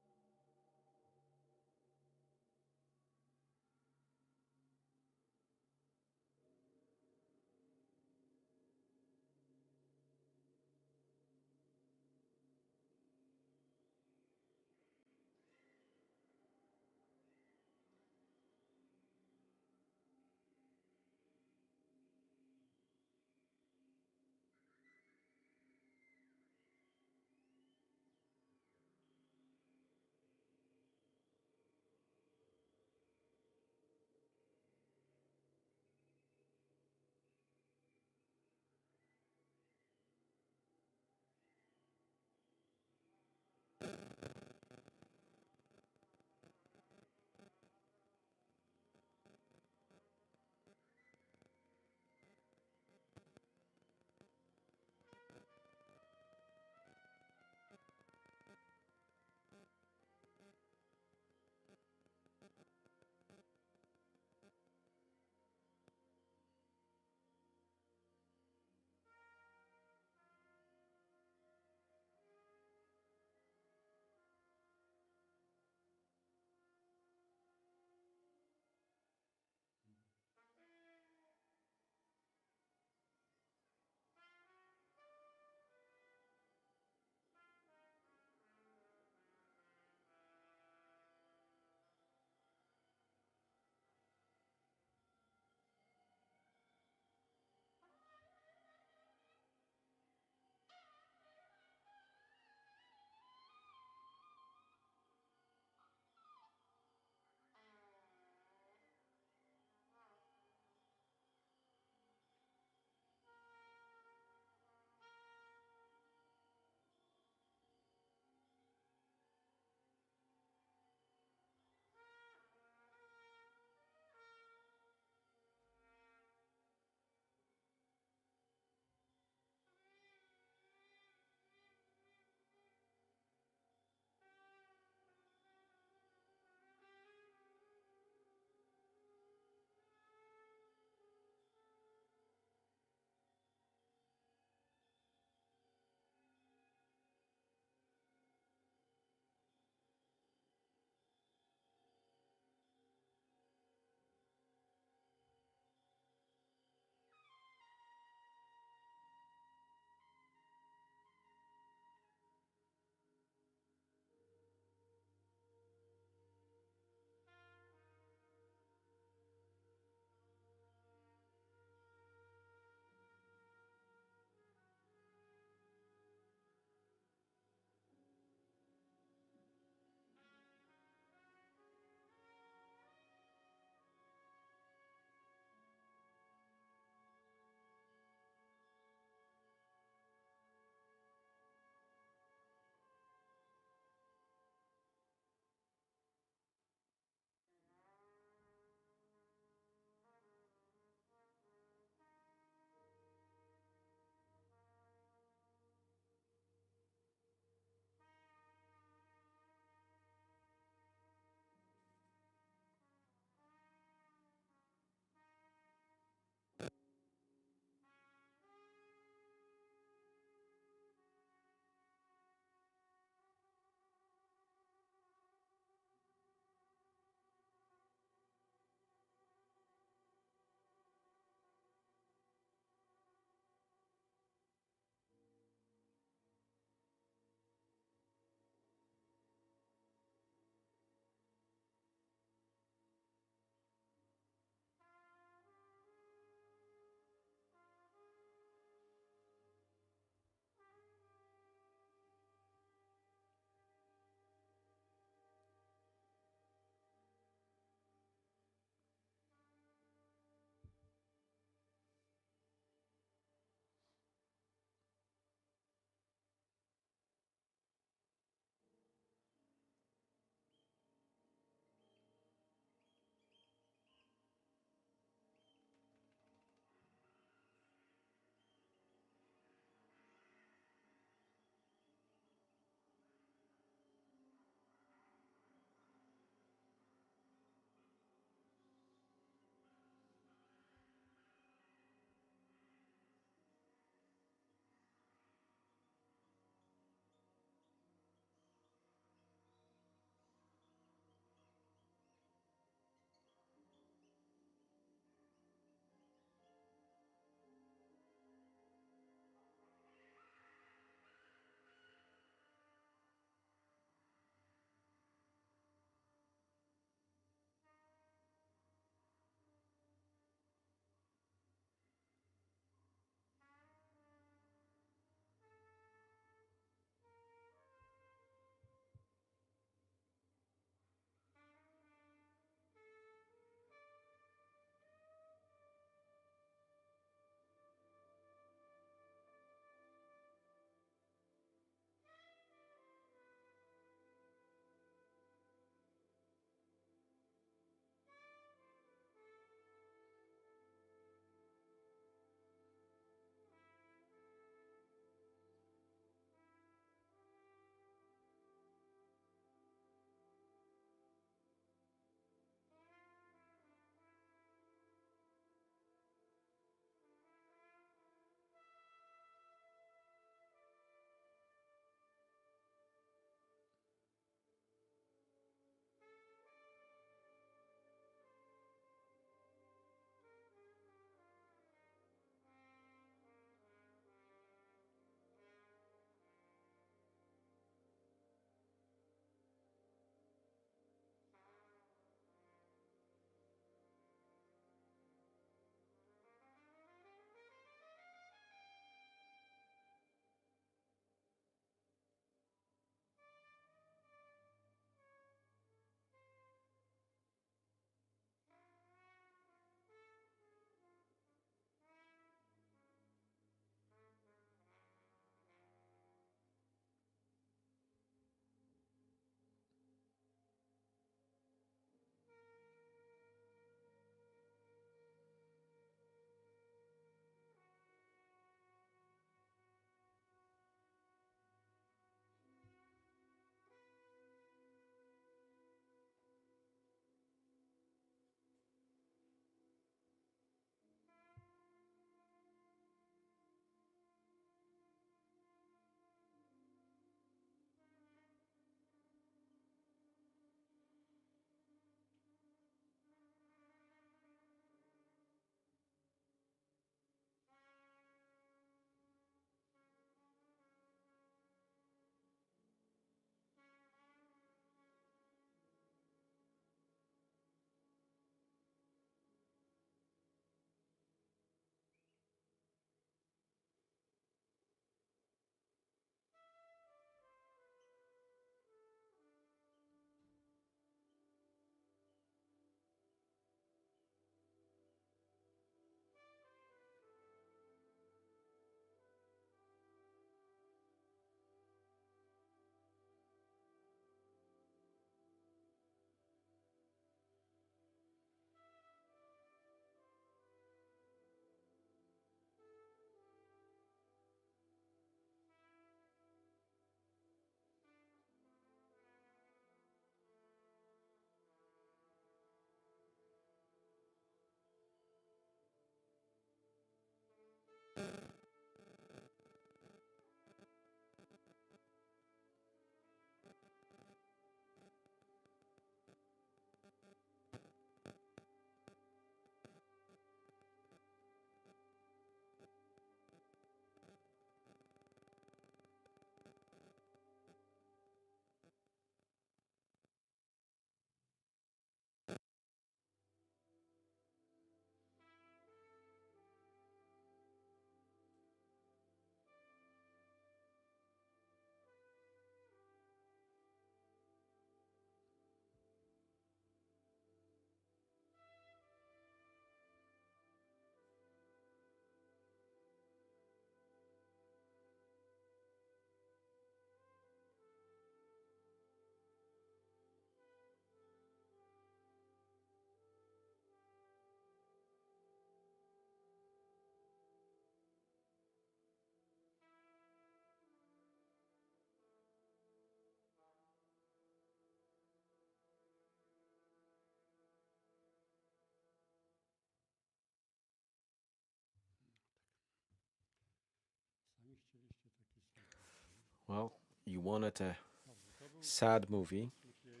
You wanted a Dobrze, to był sad movie. smutniej.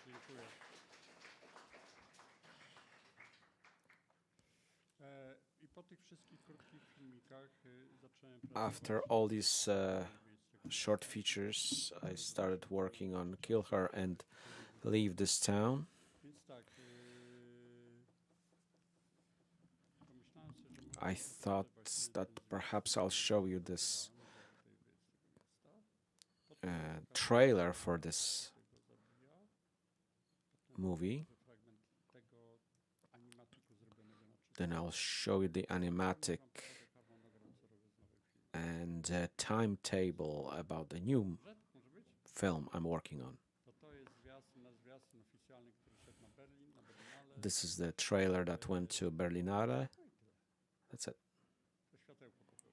Dziękuję. I po tych wszystkich krótkich filmikach zacząłem After pracować all these miejsce, short features, I started working on Kill Her and Leave This Town. Więc tak, pomyślałem sobie, że może I thought właśnie that ten perhaps I'll show you this tutaj jest tego miasta. Potem trailer for this tego zabija. movie. Fragment tego animatiku zrobionego na przykład. Then I'll show you the animatic Harmonogram, co robię z nowym filmem. and timetable about the new Może być? film I'm working on. To jest zwiastun oficjalny, który szedł na Berlinale. This is the trailer that went to Berlinale. No i tyle. That's it. To światełko poproszę.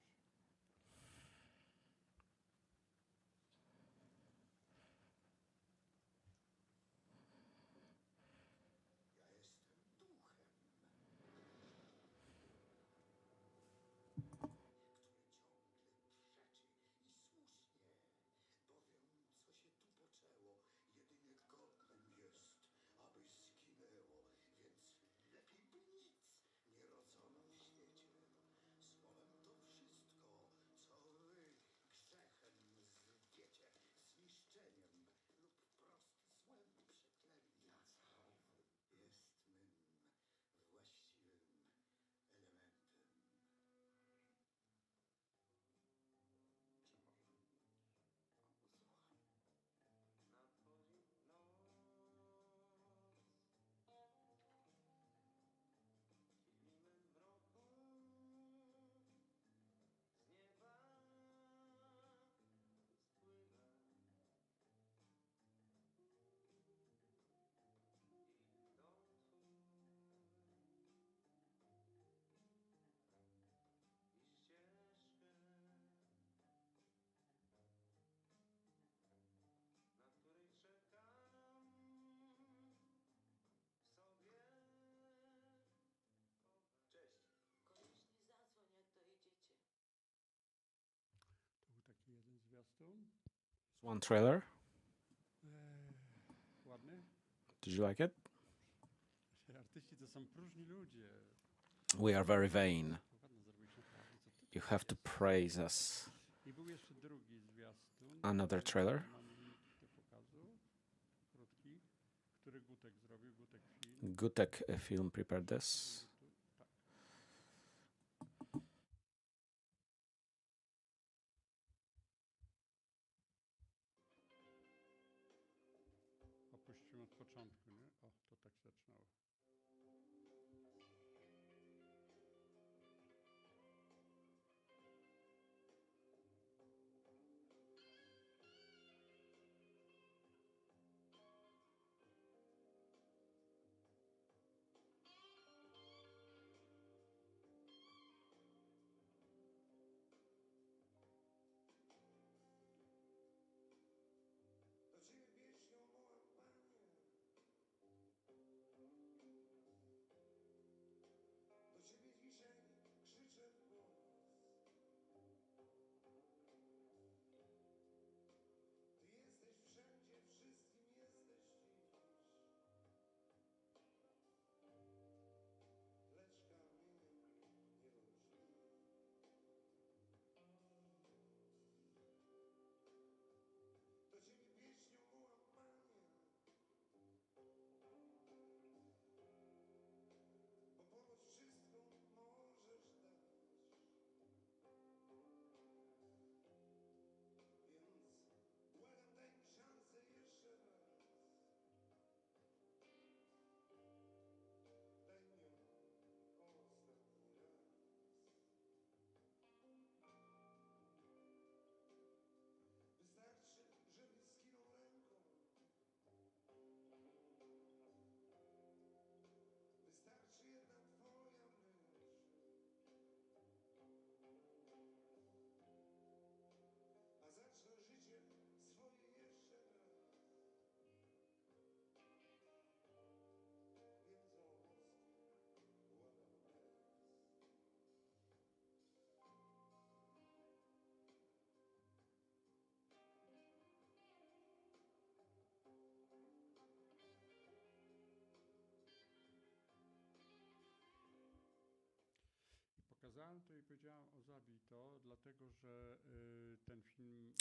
To był taki jeden zwiastun. One trailer. Ładny. Did you like it? Artyści to są próżni ludzie. We are very vain. Ładno zrobić naprawdę. Co ty You have to praise us. I był jeszcze drugi zwiastun. Another trailer. Mam link do pokazu. Krótki. Który Gutek zrobił. Gutek film. Gutek film prepared this. Tak. Opuściłem od początku, nie? O, to tak się zaczynało.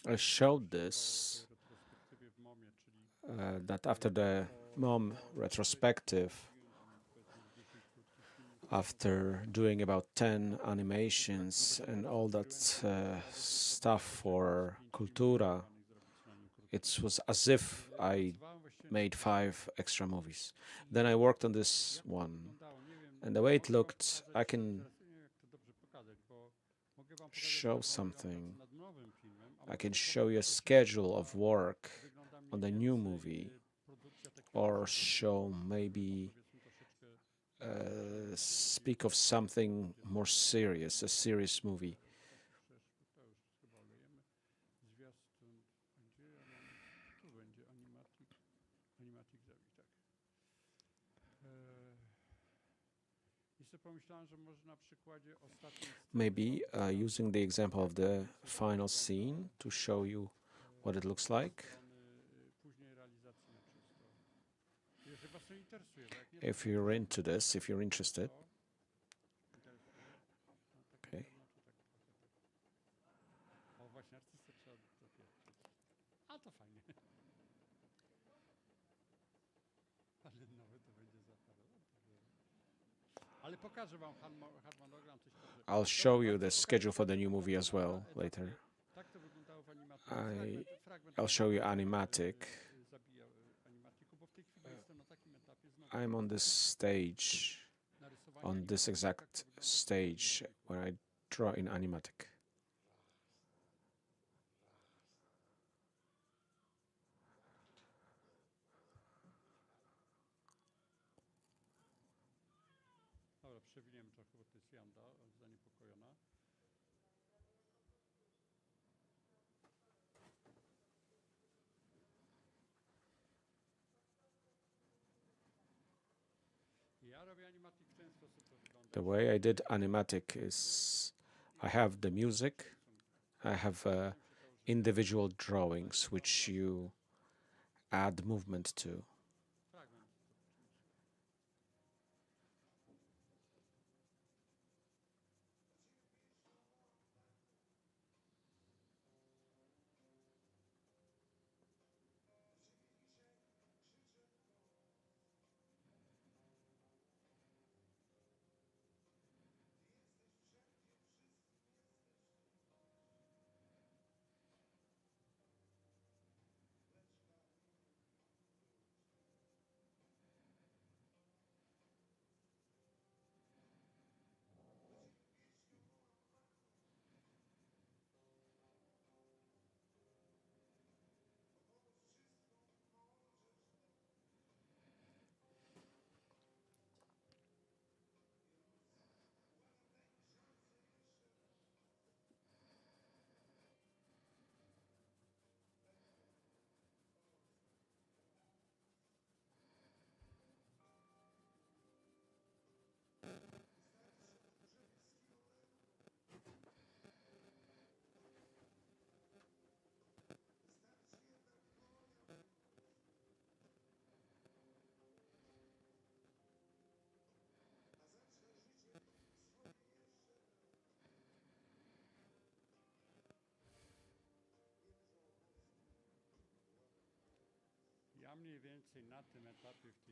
I showed this that after the MOM retrospective, after doing about 10 animations and all that stuff for Kultura, it was as if I made 5 extra movies. Then I worked on this one, and the way it looked, I can show something. I can show you a schedule of work on the new movie, or show maybe speak of something more serious, a serious movie. Maybe using the example of the final scene to show you what it looks like. If you're into this, if you're interested. Okay. I'll show you the schedule for the new movie as well later. I'll show you animatic. I'm on this stage, on this exact stage where I draw in animatic. The way I did animatic is I have the music, I have individual drawings which you add movement to.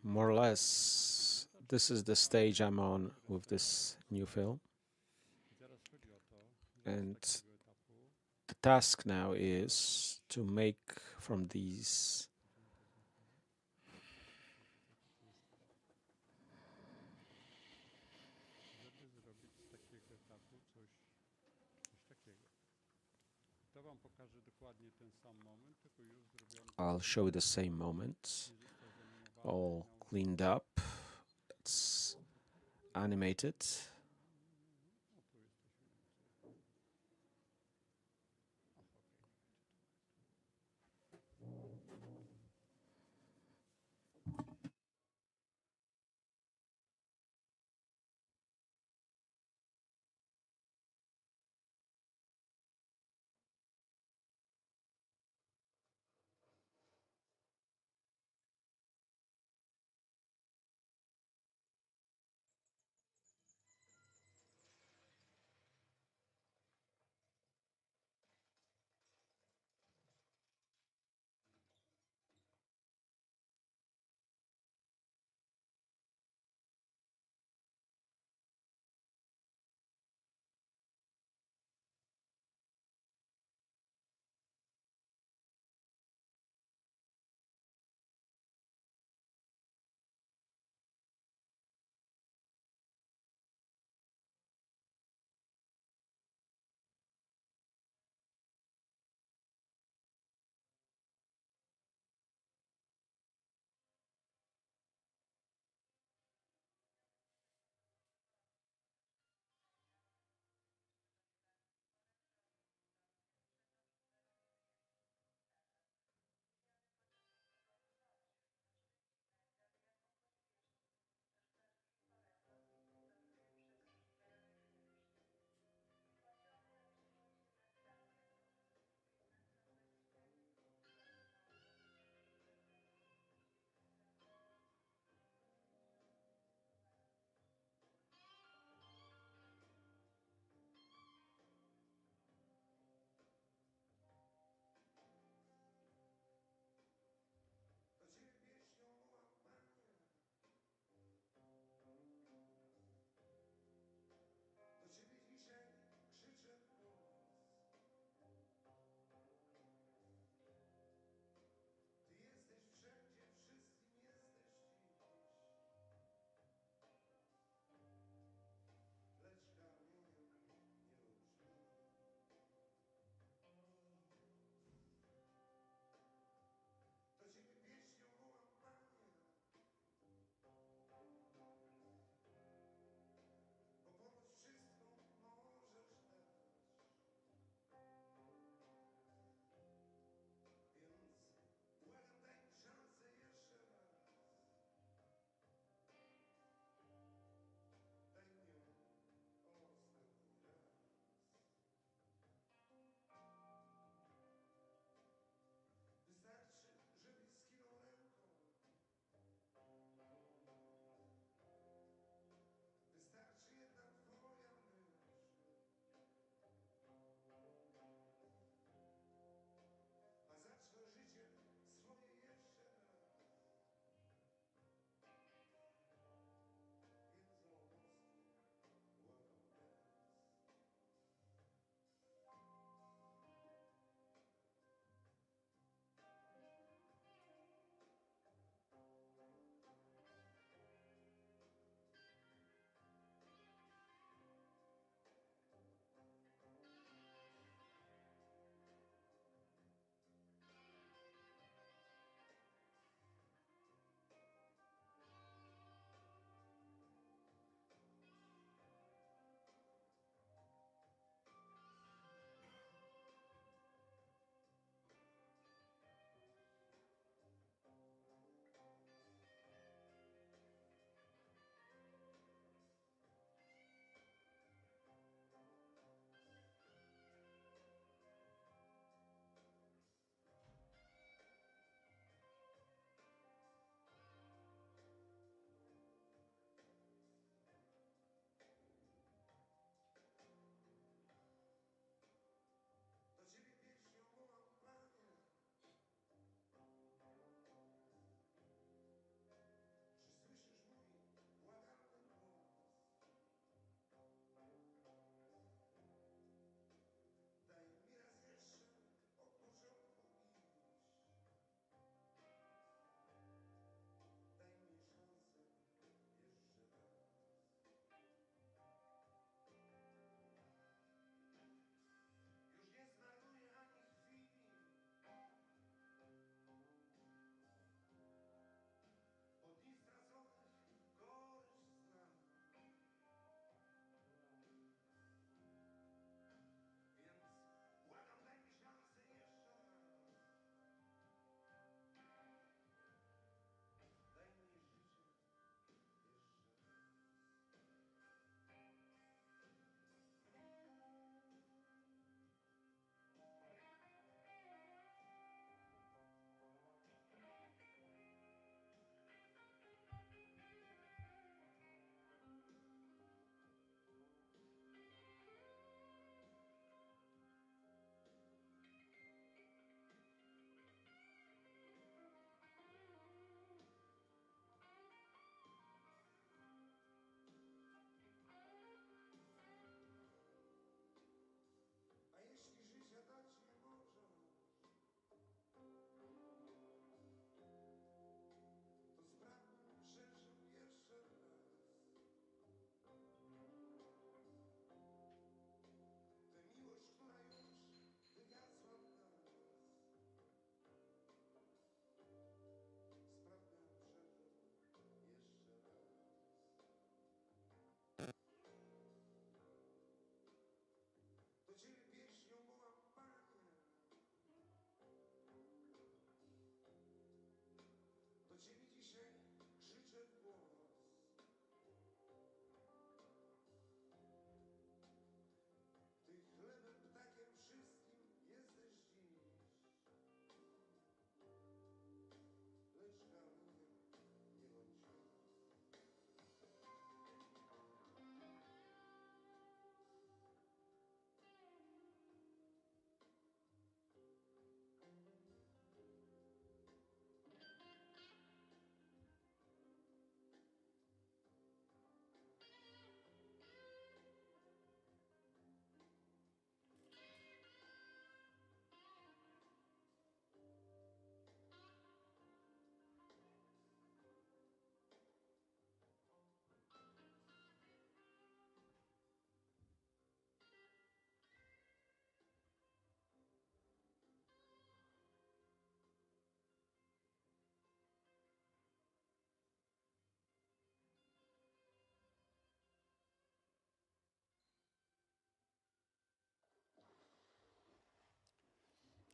More or less, this is the stage I'm on with this new film. And the task now is to make from these I'll show you the same moment, all cleaned up, that's animated.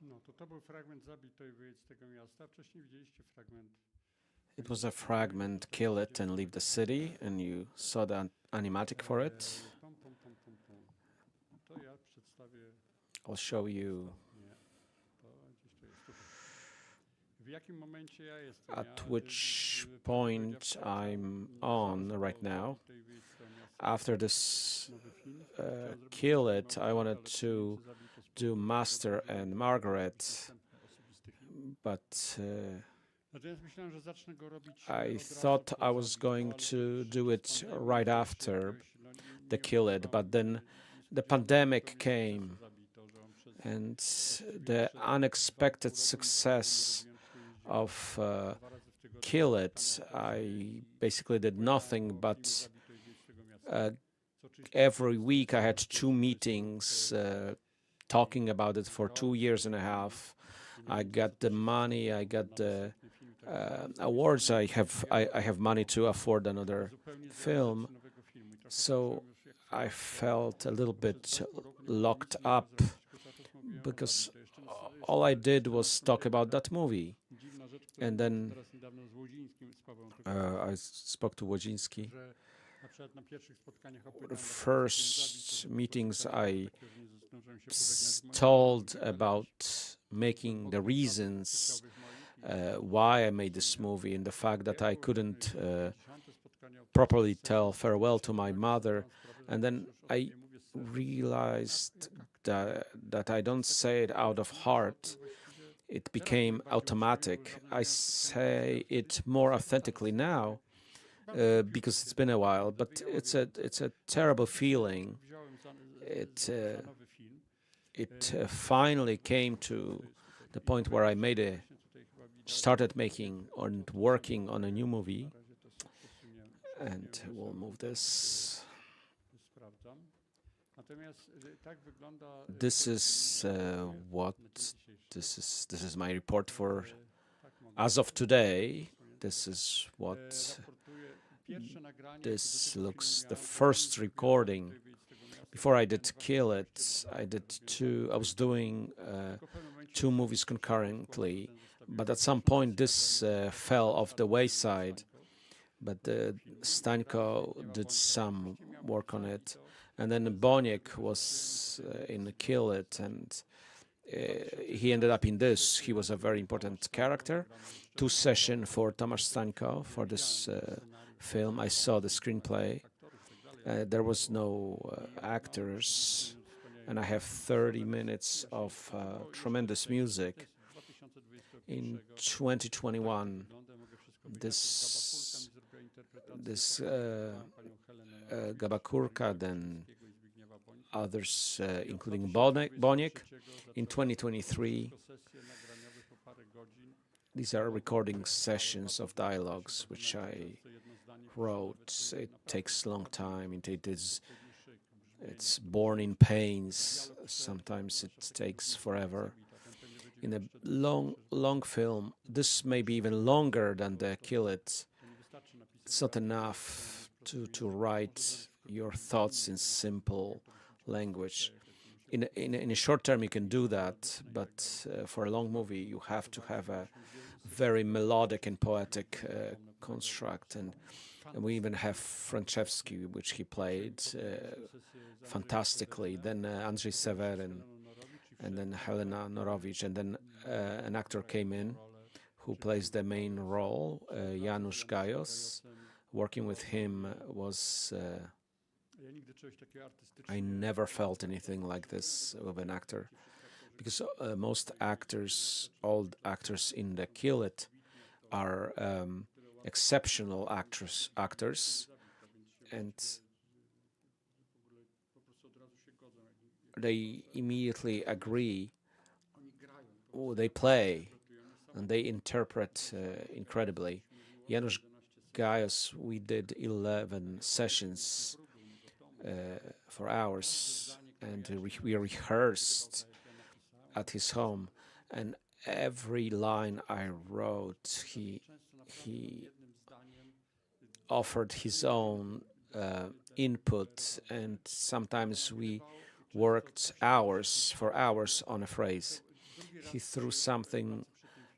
No, to był fragment Zabij to i wyjedź z tego miasta. Wcześniej widzieliście fragment. It was a fragment, Kill It and Leave the City, and you saw the animatic for it. To ja przedstawię. I'll show you Nie, to gdzieś to jest tutaj. W jakim momencie ja jestem? at which point I'm on right now. After this Kill It, I wanted to do Master and Margaret, but I thought I was going to do it right after the Kill It, but then the pandemic came and the unexpected success of Kill It. I basically did nothing but every week I had 2 meetings talking about it for 2 years and a half. I got the money, I got the awards, I have money to afford another film. So I felt a little bit locked up because all I did was talk about that movie. And then I spoke to Łodziński. The first meetings I told about making the reasons why I made this movie and the fact that I couldn't properly tell farewell to my mother. And then I realized that I don't say it out of heart. It became automatic. I say it more authentically now because it's been a while, but it's a terrible feeling. It finally came to the point where I started making and working on a new movie. And we'll move this. This is this is my report for as of today. This is what this looks. The first recording before I did Kill It, I was doing 2 movies concurrently, but at some point this fell off the wayside. But Stańko did some work on it, and then Boniek was in Kill It, and he ended up in this. He was a very important character. 2 sessions for Tomasz Stańko for this film. I saw the screenplay. There was no actors, and I have 30 minutes of tremendous music. In 2021, this Gabakurka, then others, including Boniek. In 2023, these are recording sessions of dialogues which I wrote. It takes a long time. It's born in pains. Sometimes it takes forever. In a long film, this may be even longer than the Kill It. It's not enough to write your thoughts in simple language. In a short term, you can do that, but for a long movie, you have to have a very melodic and poetic construct. And we even have Franczewski, which he played fantastically. Then Andrzej Seweryn, and then Helena Norowicz, and then an actor came in who plays the main role, Janusz Gajos. Working with him was... I never felt anything like this with an actor, because most actors, old actors in the Kill It, are exceptional actors, and they immediately agree. They play and they interpret incredibly. Janusz Gajos, we did 11 sessions for hours, and we rehearsed at his home, and every line I wrote, he offered his own input, and sometimes we worked hours on a phrase. he threw something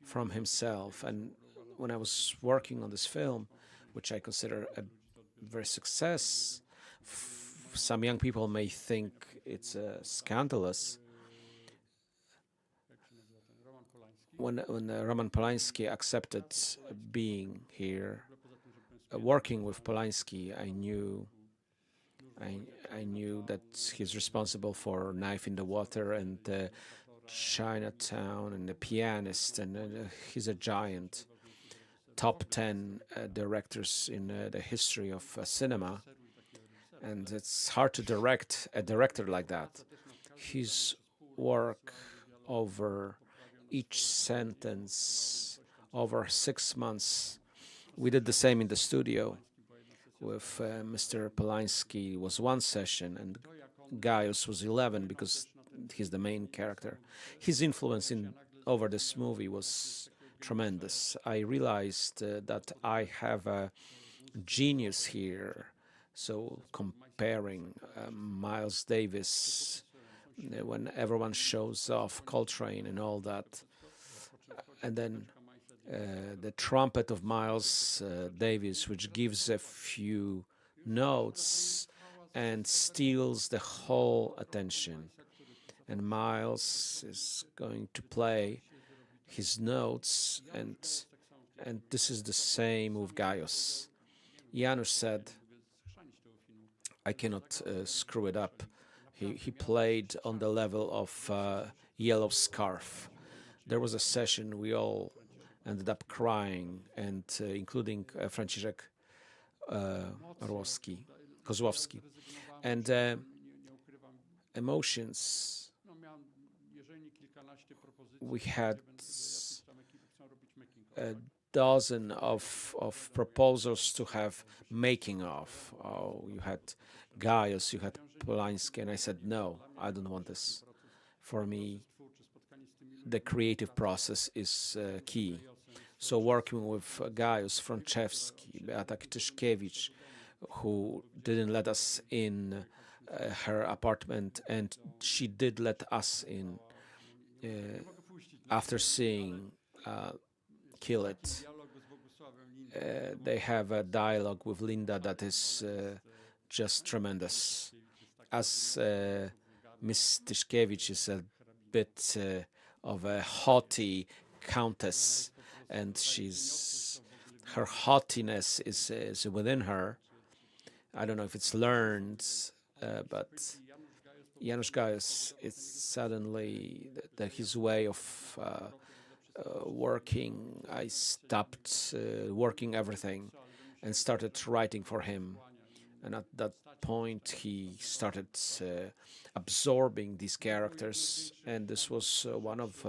from himself. And when I was working on this film, which I consider a very success, some young people may think it's scandalous. When Roman Polanski accepted being here, working with Polanski, I knew that he's responsible for Knife in the Water and Chinatown and The Pianist, and he's a giant. Top 10 directors in the history of cinema, and it's hard to direct a director like that. His work over each sentence, over 6 months. We did the same in the studio with Mr. Polanski. Was one session, and Gaius was 11 because he's the main character. His influence over this movie was tremendous. I realized that I have a genius here. So comparing Miles Davis, when everyone shows off Coltrane and all that, and then the trumpet of Miles Davis, which gives a few notes and steals the whole attention. And Miles is going to play his notes, and this is the same with Gaius. Janusz said, I cannot screw it up. He played on the level of Yellow Scarf. There was a session we all ended up crying, and including Franciszek Kozłowski. And emotions, we had a dozen of proposals to have making of. Oh, you had Gaius, you had Polanski, and I said, no, I don't want this. For me, the creative process is key. So working with Gaius, Franczewski, Beata Kityszkiewicz, who didn't let us in her apartment, and she did let us in after seeing Kill It. They have a dialogue with Linda that is just tremendous. As Miss Tyszkiewicz is a bit of a haughty countess, and her haughtiness is within her. I don't know if it's learned, but Janusz Gaius, it's suddenly his way of working. I stopped working everything and started writing for him. And at that point, he started absorbing these characters. And this was one of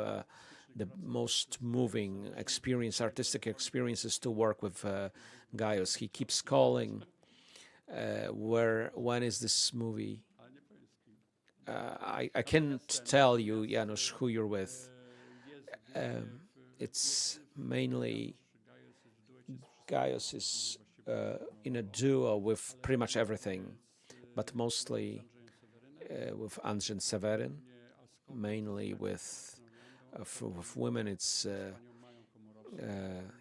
the most moving artistic experiences to work with Gaius. He keeps calling, when is this movie? I can't tell you, Janusz, who you're with. It's mainly Gaius is in a duo with pretty much everything, but mostly with Andrzej Seweryn, mainly with women it's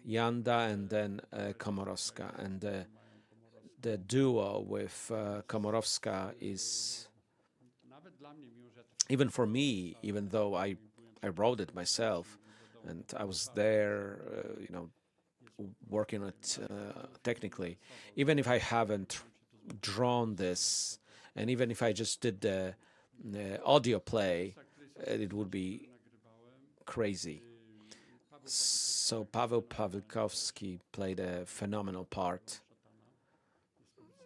Janda and then Komorowska, and the duo with Komorowska is, even for me, even though I wrote it myself and I was there, working on it technically, even if I haven't drawn this, and even if I just did the audio play, it would be crazy. So Paweł Pawlikowski played a phenomenal part.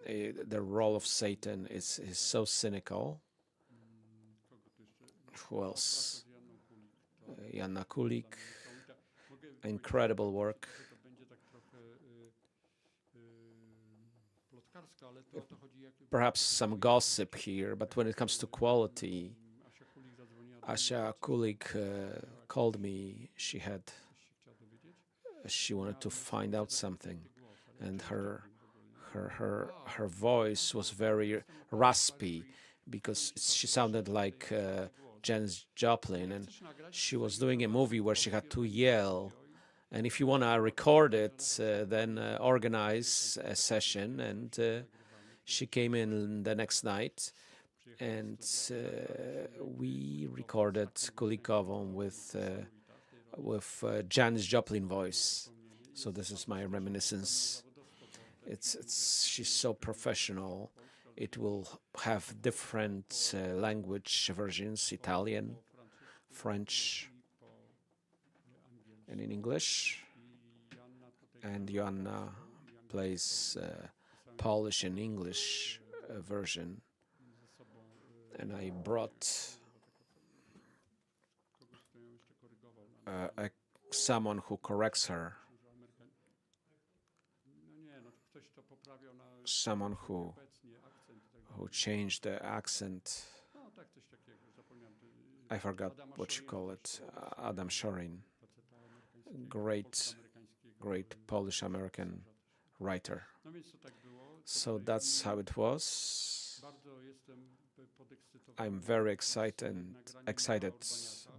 The role of Satan is so cynical. Who else? Joanna Kulik, incredible work. Perhaps some gossip here, but when it comes to quality, Asia Kulik called me. She wanted to find out something, and her voice was very raspy because she sounded like Janis Joplin, and she was doing a movie where she had to yell. And if you want to record it, then organize a session. And she came in the next night, and we recorded Kulikową with Janis Joplin voice. So this is my reminiscence. She's so professional. It will have different language versions: Italian, French, and in English. And Joanna plays Polish and English version. And I brought someone who corrects her, someone who changed the accent. I forgot what you call it. Adam Shorin, great Polish-American writer. So that's how it was. I'm very excited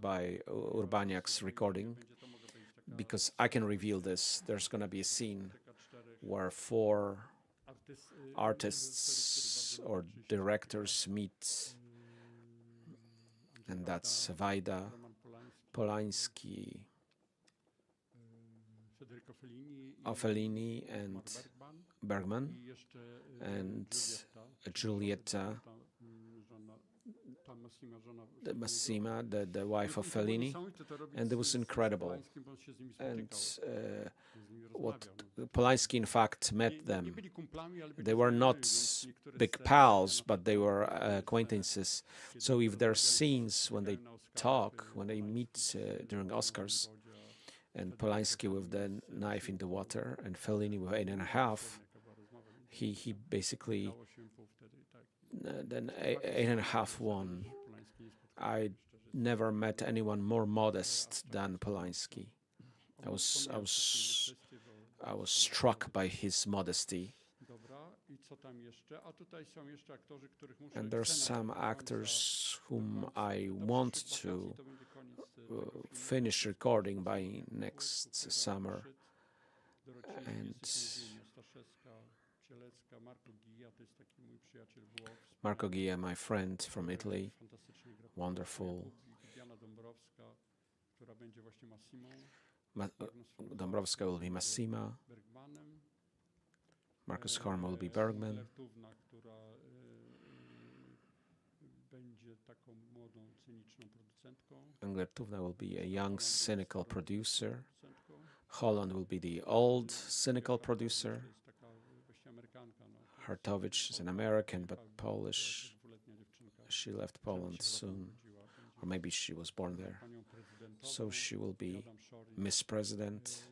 by Urbaniak's recording, because I can reveal this. There's going to be a scene where 4 artists or directors meet, and that's Wajda, Polański, Fellini, and Bergman, and Giulietta Massima, the wife of Fellini, and it was incredible. And what Polański, in fact, met them. They were not big pals, but they were acquaintances. So if there are scenes when they talk, when they meet during Oscars, and Polański with the knife in the water, and Fellini with 8.5, he basically then 8.5 won. I never met anyone more modest than Polański. I was struck by his modesty. And there are some actors whom I want to finish recording by next summer. And Marco Ghia, my friend from Italy, wonderful. Dąbrowska will be Massima. Markus Horm will be Bergman. Englertówna will be a young, cynical producer. Holland will be the old, cynical producer. Hartowicz is an American, but Polish. She left Poland soon, or maybe she was born there. So she will be Miss President,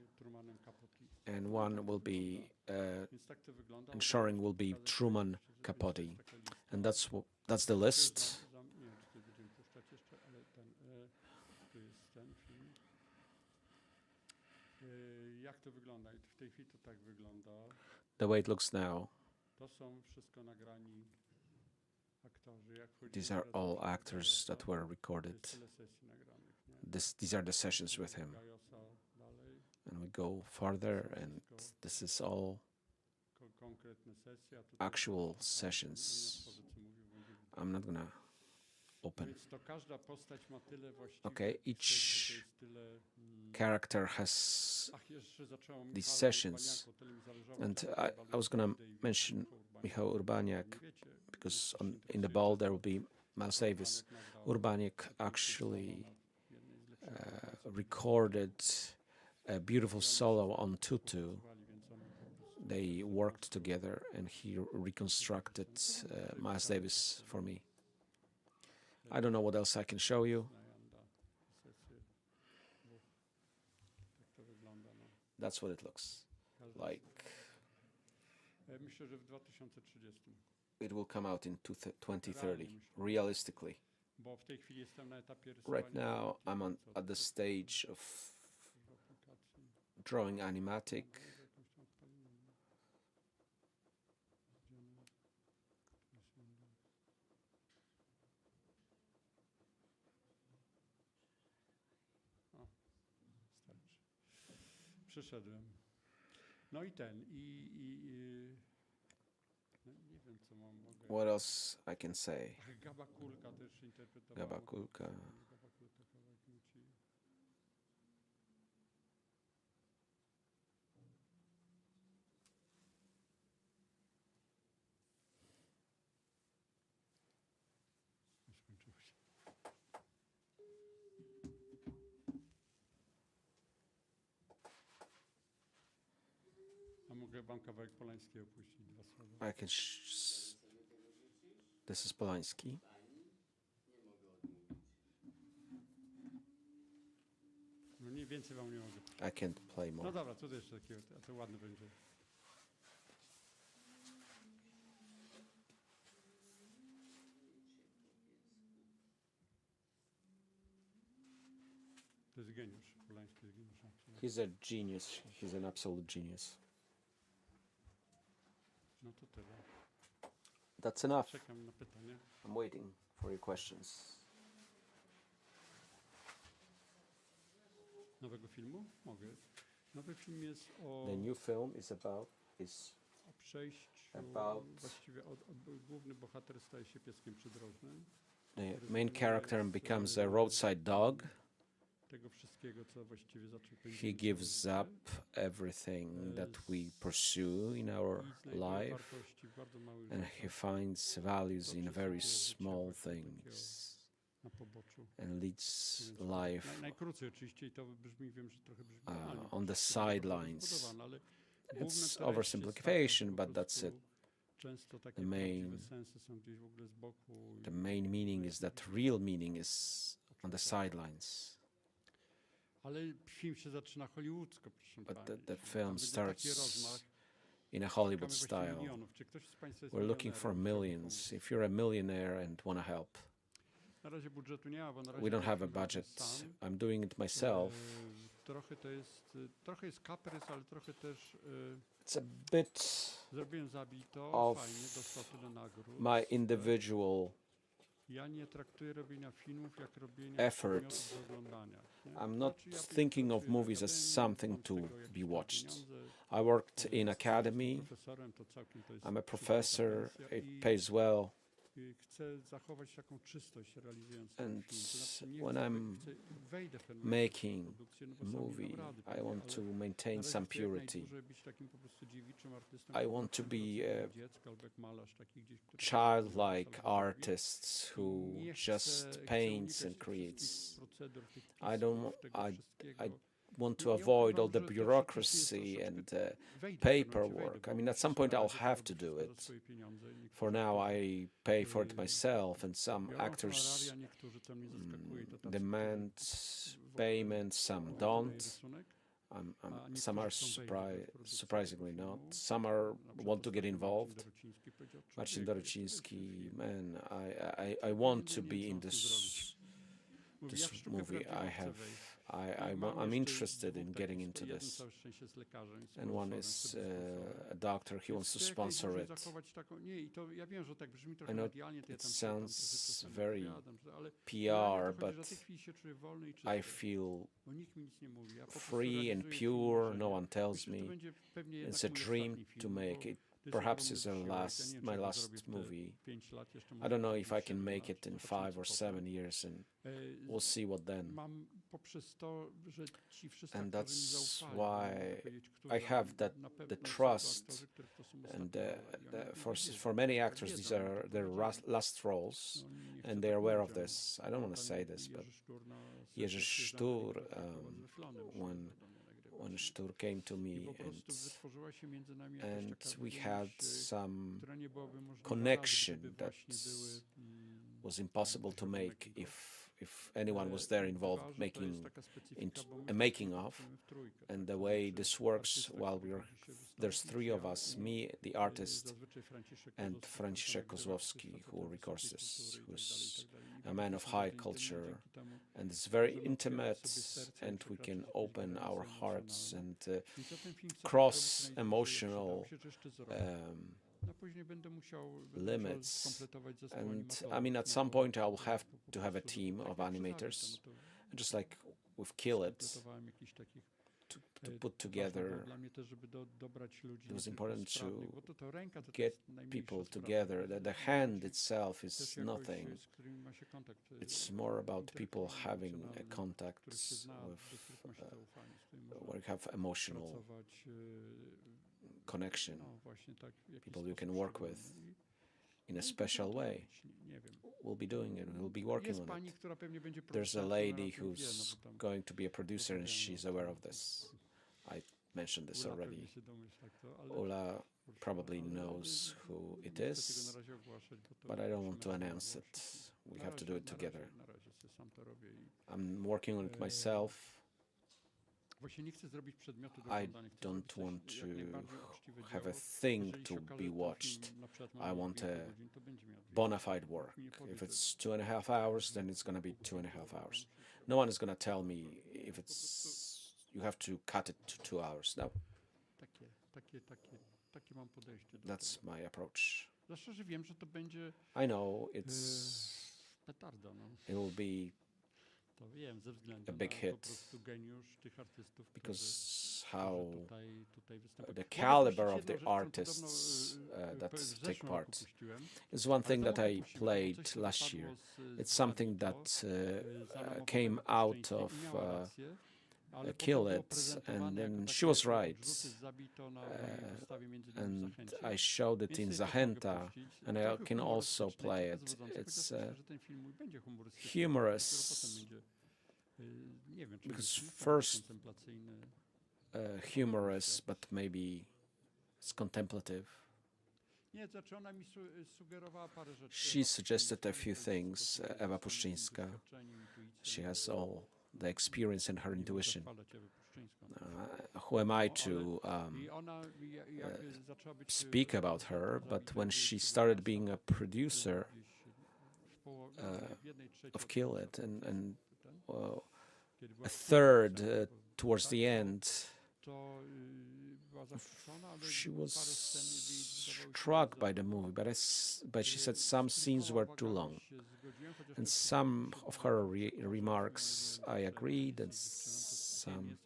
and one will be, ensuring will be Truman Capote. And that's the list. The way it looks now. These are all actors that were recorded. These are the sessions with him. And we go farther, and this is all actual sessions. I'm not gonna open. Okay, each character has these sessions. And I was gonna mention Michał Urbaniak, because in the ball there will be Miles Davis. Urbaniak actually recorded a beautiful solo on tutu. They worked together, and he reconstructed Miles Davis for me. I don't know what else I can show you. That's what it looks like. It will come out in 2030, realistically. Right now, I'm at the stage of drawing animatic. Przeszedłem. No i no nie wiem, co mogę. What else I can say? Gaba Kulka też interpretował. Gaba Kulka. Gaba Kulka kawałek nuci. Skończyło się. A mogę wam kawałek Polańskiego opuścić, 2 słowa. I can. This is Polański. No nie więcej wam nie mogę. I can't play No more. dobra, co to jeszcze takiego? A to ładne będzie. To jest geniusz. Polański jest geniuszem. He's a genius. He's an absolute genius. No to tyle. That's enough. Czekam na pytanie. I'm waiting for your questions. Nowego filmu? Mogę. Nowy film jest o The new film is przejściu, about- właściwie główny bohater staje się pieskiem przydrożnym. the main character becomes a roadside dog. Tego wszystkiego, co właściwie zaczął pędzić. He gives up everything that we pursue in our life, and he finds values in very small things Na poboczu. and leads life Najkrócej oczywiście i to brzmi, wiem, że trochę brzmi on the sidelines. ale It's oversimplification, but that's it. Często takie The main- prawdziwe sensy są gdzieś w ogóle z boku. The main meaning is that real meaning is on the sidelines. Ale film się zaczyna hollywoodzko, proszę But pana. the Tam film będzie taki starts rozmach. in a Szukamy Hollywood właśnie style. milionów. Czy ktoś z państwa jest We're looking for milionerem? millions. If you're a millionaire and want to help, Na razie budżetu nie ma, bo na razie we don't have a robię budget. sam. I'm doing it myself. Trochę jest kaprys, ale trochę też It's a bit zrobiłem zabito, of fajnie, dostał tyle nagród. my individual Ja nie traktuję robienia filmów jak robienia effort. przedmiotów do oglądania. Nie? I'm not Znaczy, ja thinking of pracuję w movies as akademii, something mam z to tego jakieś be tam watched. pieniądze. I worked in academy. Profesorem to całkiem to jest I'm a czysta professor. profesja It i pays well. chcę zachować taką czystość realizując ten And film. To znaczy nie when chcę, I'm wejdę w ten moment w making produkcję, no a bo sam nie movie, dam rady I pewnie, want ale to maintain na razie some chcę jak purity. najdłużej być takim po prostu dziewiczym artystą, I który want to pracuje be jak a dziecko albo jak malarz, taki gdzieś, który childlike sobie robi. artists who Nie chcę- just chcę paints unikać and tych creates. wszystkich procedur, tych I don't- pisów, tego I wszystkiego. Want to Nie avoid ukrywam, all the że to bureaucracy faktycznie jest and troszeczkę- wejdę w pewnym paperwork. momencie, I wejdę, mean, bo at some muszę point na I'll razie have to to robić do wszystko it. za swoje pieniądze. Niektórzy For now, to I pay for it myself, and some biorą actors honoraria, niektórzy to mnie zaskakuje, to tacy, demand którzy w ogóle payment, some dają don't. rysunek, Some are niektórzy chcą wejść w produkcję surprisingly tego not. filmu. Some are Na przykład want to get ostatnio involved. Dorociński powiedział, Marcin "Człowieku, Dorociński, to jest man, I want to Nie be wiem, co in mam z tym this zrobić. Mówi, ja w sztukę movie. prawdziwą I chcę have, wejść. I'm Mam jeszcze interested in dwóch getting takich, into jeden this. całe szczęście jest lekarzem, jest And one sponsorem, is chce być sponsorem. a doctor. He Więc wants to chcę jak sponsor najdłużej it. zachować taką, nie, i to ja wiem, że tak brzmi trochę I know medialnie, to ja it tam się tam sounds trochę czasami very opowiadam, ale PR, to chodzi, że but w tej chwili się czuję wolny i I czysty, feel bo nikt mi nic nie mówi. Ja po prostu free and realizuję film pure. marzenia. No one tells Myślę, że to me. będzie pewnie It's a jednak mój dream ostatni to film, make bo it. to jest Perhaps ogromny it's our wysiłek. Ja nie last, wiem, my czy to last zrobię w te movie. 5 lat, jeszcze I może don't know zrobię if I can 7 make lat, it in zobaczymy, 5 co or potem. 7 years, and we'll see what then. Mam poprzez to, że ci wszyscy And aktorzy mi that's zaufali, why mogę powiedzieć, którzy I have na the pewno są to trust, aktorzy, których to są and ostatnie role. I oni for many actors, these wiedzą, are to their powiedzieli. last roles, No, oni nie and chcą they are tak aware of powiedzieć, this. I don't want to say this, but Jerzy Sztur na Jerzy sesję Sztur, przyjeżdżał na Amerykę, wyflony już when do mnie nagrywać. when Sztur came to me, I po prostu and wytworzyła się między nami jakaś taka we had więź, some która nie byłaby możliwa, connection gdyby that właśnie były, was impossible to make takiego if anyone was there involved Chyba, że to jest making taka specyfika, into bo my a making wszyscy of, pracujemy w trójkę, and tak? the To way znaczy this works artysta, while który we're musi się there's wystąpić, 3 of ja us, i, me, the artist, zazwyczaj Franciszek and Kozłowski, Franciszek który Kozłowski, artysta, who fotografa, records kultury this, i tak who's dalej, i tak dalej. I a po man prostu of na high dzień culture, dzięki temu and it's very możemy otwierać intimate, sobie serce i and we can przekraczać jakieś open granice our hearts emocjonalne. and Więc ja ten film chcę cross robić najdłużej, emotional jak się da. Myślę, że jeszcze zrobię. No później będę musiał limits. skompletować zespół And animatorów, I mean, at no some bo point, I'll have po to have a prostu, team tak of jak animators, no to just like with Kill It, skompletowałem jakichś takich to put together. It was important to get people together. That the hand itself is nothing. It's more about people having a contact with, where you have emotional connection, people you can work with in a special way. We'll be doing it. We'll be working on it. There's a lady who's going to be a producer, and she's aware of this. I mentioned this already. Ula probably knows who it is, but I don't want to announce it. We have to do it together. I'm working on it myself. I don't want to have a thing to be watched. I want a bona fide work. If it's 2.5 hours, then it's going to be 2.5 hours. No one is going to tell me if it's you have to cut it to 2 hours. No. That's my approach. I know it will be a big hit because how the caliber of the artists that take part is one thing that I played last year. It's something that came out of Kilka, and then she was right. And I showed it in Zachęta, and I can also play it. It's humorous, because first humorous, but maybe it's contemplative. She suggested a few things, Ewa Puszczyńska. She has all the experience and her intuition. Who am I to speak about her? But when she started being a producer of Kilka, and a third towards the end, she was struck by the movie, but she said some scenes were too long. And some of her remarks I agreed, and some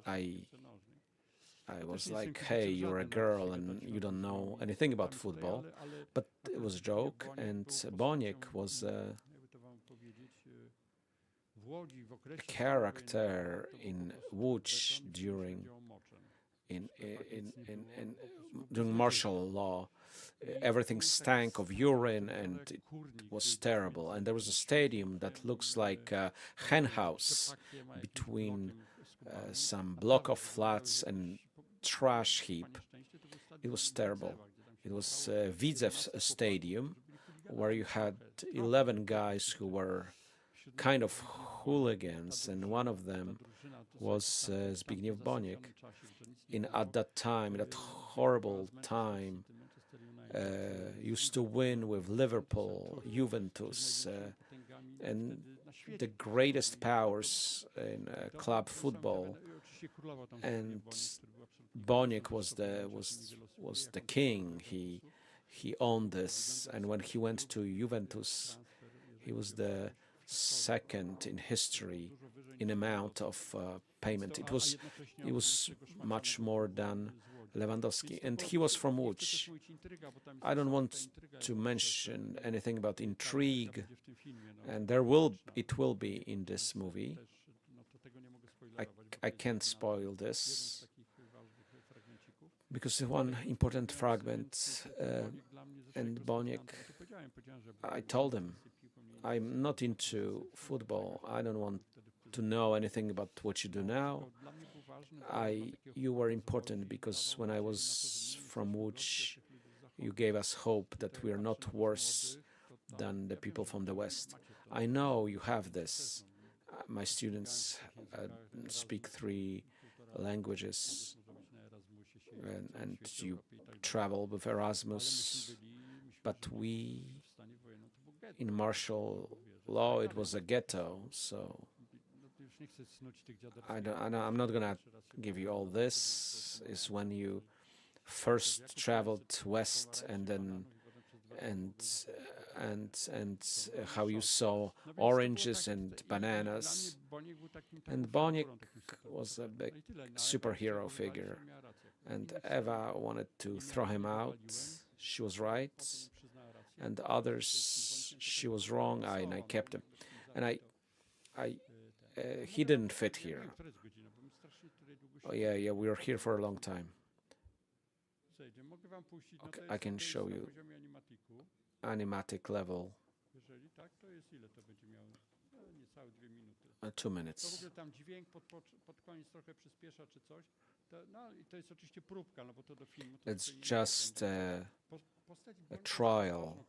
I was like, hey, you're a girl and you don't know anything about football. But it was a joke, and Boniek was a character in Łódź during martial law. Everything stank of urine, and it was terrible. And there was a stadium that looks like a hen house between some block of flats and trash heap. It was terrible. It was Widzew's stadium, where you had 11 guys who were kind of hooligans, and one of them was Zbigniew Boniek. At that time, that horrible time, used to win with Liverpool, Juventus, and the greatest powers in club football. And Boniek was the king. He owned this, and when he went to Juventus, he was the second in history in amount of payment. It was much more than Lewandowski, and he was from Łódź. I don't want to mention anything about intrigue, and it will be in this movie. I can't spoil this because one important fragment, and Boniek, I told him, I'm not into football. I don't want to know anything about what you do now. You were important because when I was from Łódź, you gave us hope that we are not worse than the people from the West. I know you have this. My students speak 3 languages, and you travel with Erasmus, but in martial law, it was a ghetto, so I'm not gonna give you all this. Is when you first traveled west and and how you saw oranges and bananas. And Boniek was a big superhero figure, and Eva wanted to throw him out. She was right, and others, she was wrong. And I kept him, and he didn't fit here. Oh yeah, we were here for a long time. Okay, I can show you animatic level. 2 minutes. Tam dźwięk pod koniec trochę przyspiesza czy coś. No i to jest oczywiście próbka, no bo to do filmu. It's just a trial.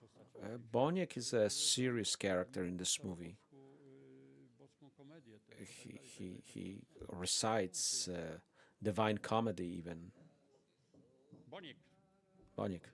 Boniek is a serious character in this movie. He recites divine comedy even. Boniek.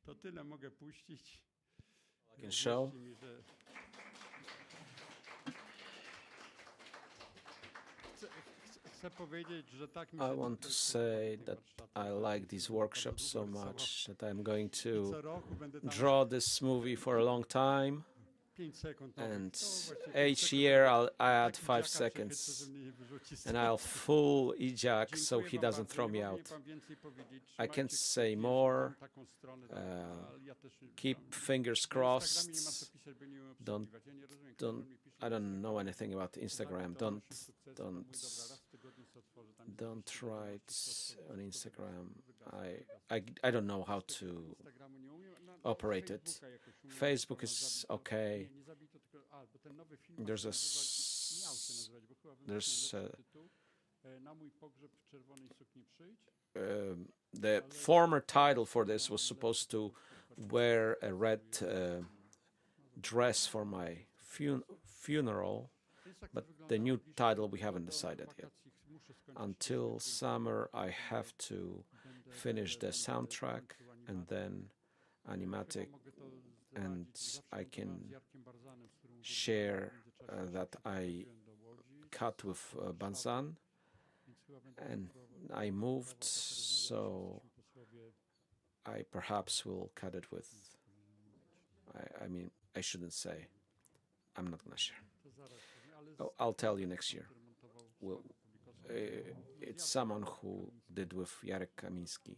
To tyle mogę puścić. I can show. I want to say that I like these workshops so much that I'm going to draw this movie for a long time. And each year I'll add 5 seconds and I'll fool Idziak so he doesn't throw me out. I can't say more. Keep fingers crossed. I don't know anything about Instagram. Don't write on Instagram. I don't know how to operate it. Facebook is okay. There's the former title for this was supposed to wear a red dress for my funeral, but the new title we haven't decided yet. Until summer I have to finish the soundtrack and then animatic, and I can share that I cut with Banzan, and I moved, so I perhaps will cut it with, I mean, I shouldn't say. I'm not gonna share. Oh, I'll tell you next year. It's someone who did with Jarek Kamiński.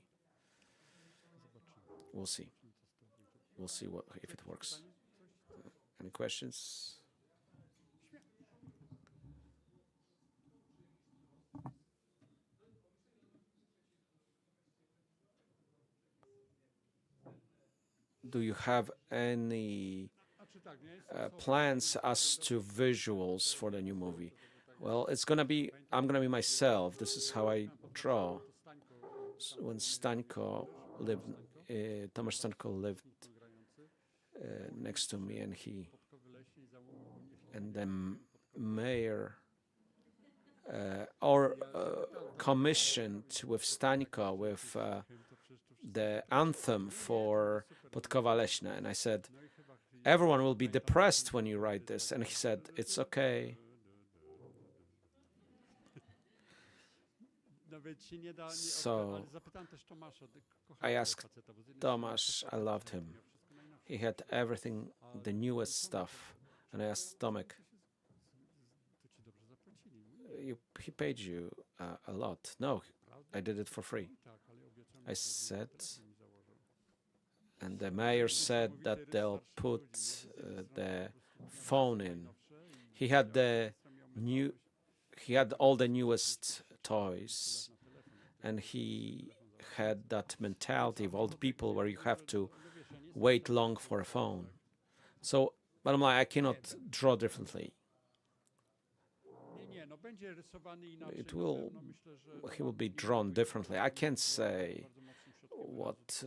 We'll see. We'll see if it works. Any questions? Do you have any plans as to visuals for the new movie? Well, I'm gonna be myself. This is how I draw. When Stańko lived, Tomasz Stańko lived next to me, and the mayor commissioned with Stańko with the anthem for Podkowa Leśna, and I said, everyone will be depressed when you write this, and he said, it's okay. So I asked Tomasz, I loved him. He had everything, the newest stuff. And I asked Tomek, he paid you a lot. No, I did it for free. I said, and the mayor said that they'll put the phone in. He had all the newest toys, and he had that mentality of old people where you have to wait long for a phone. So, but I'm like, I cannot draw differently. He will be drawn differently. I can't say what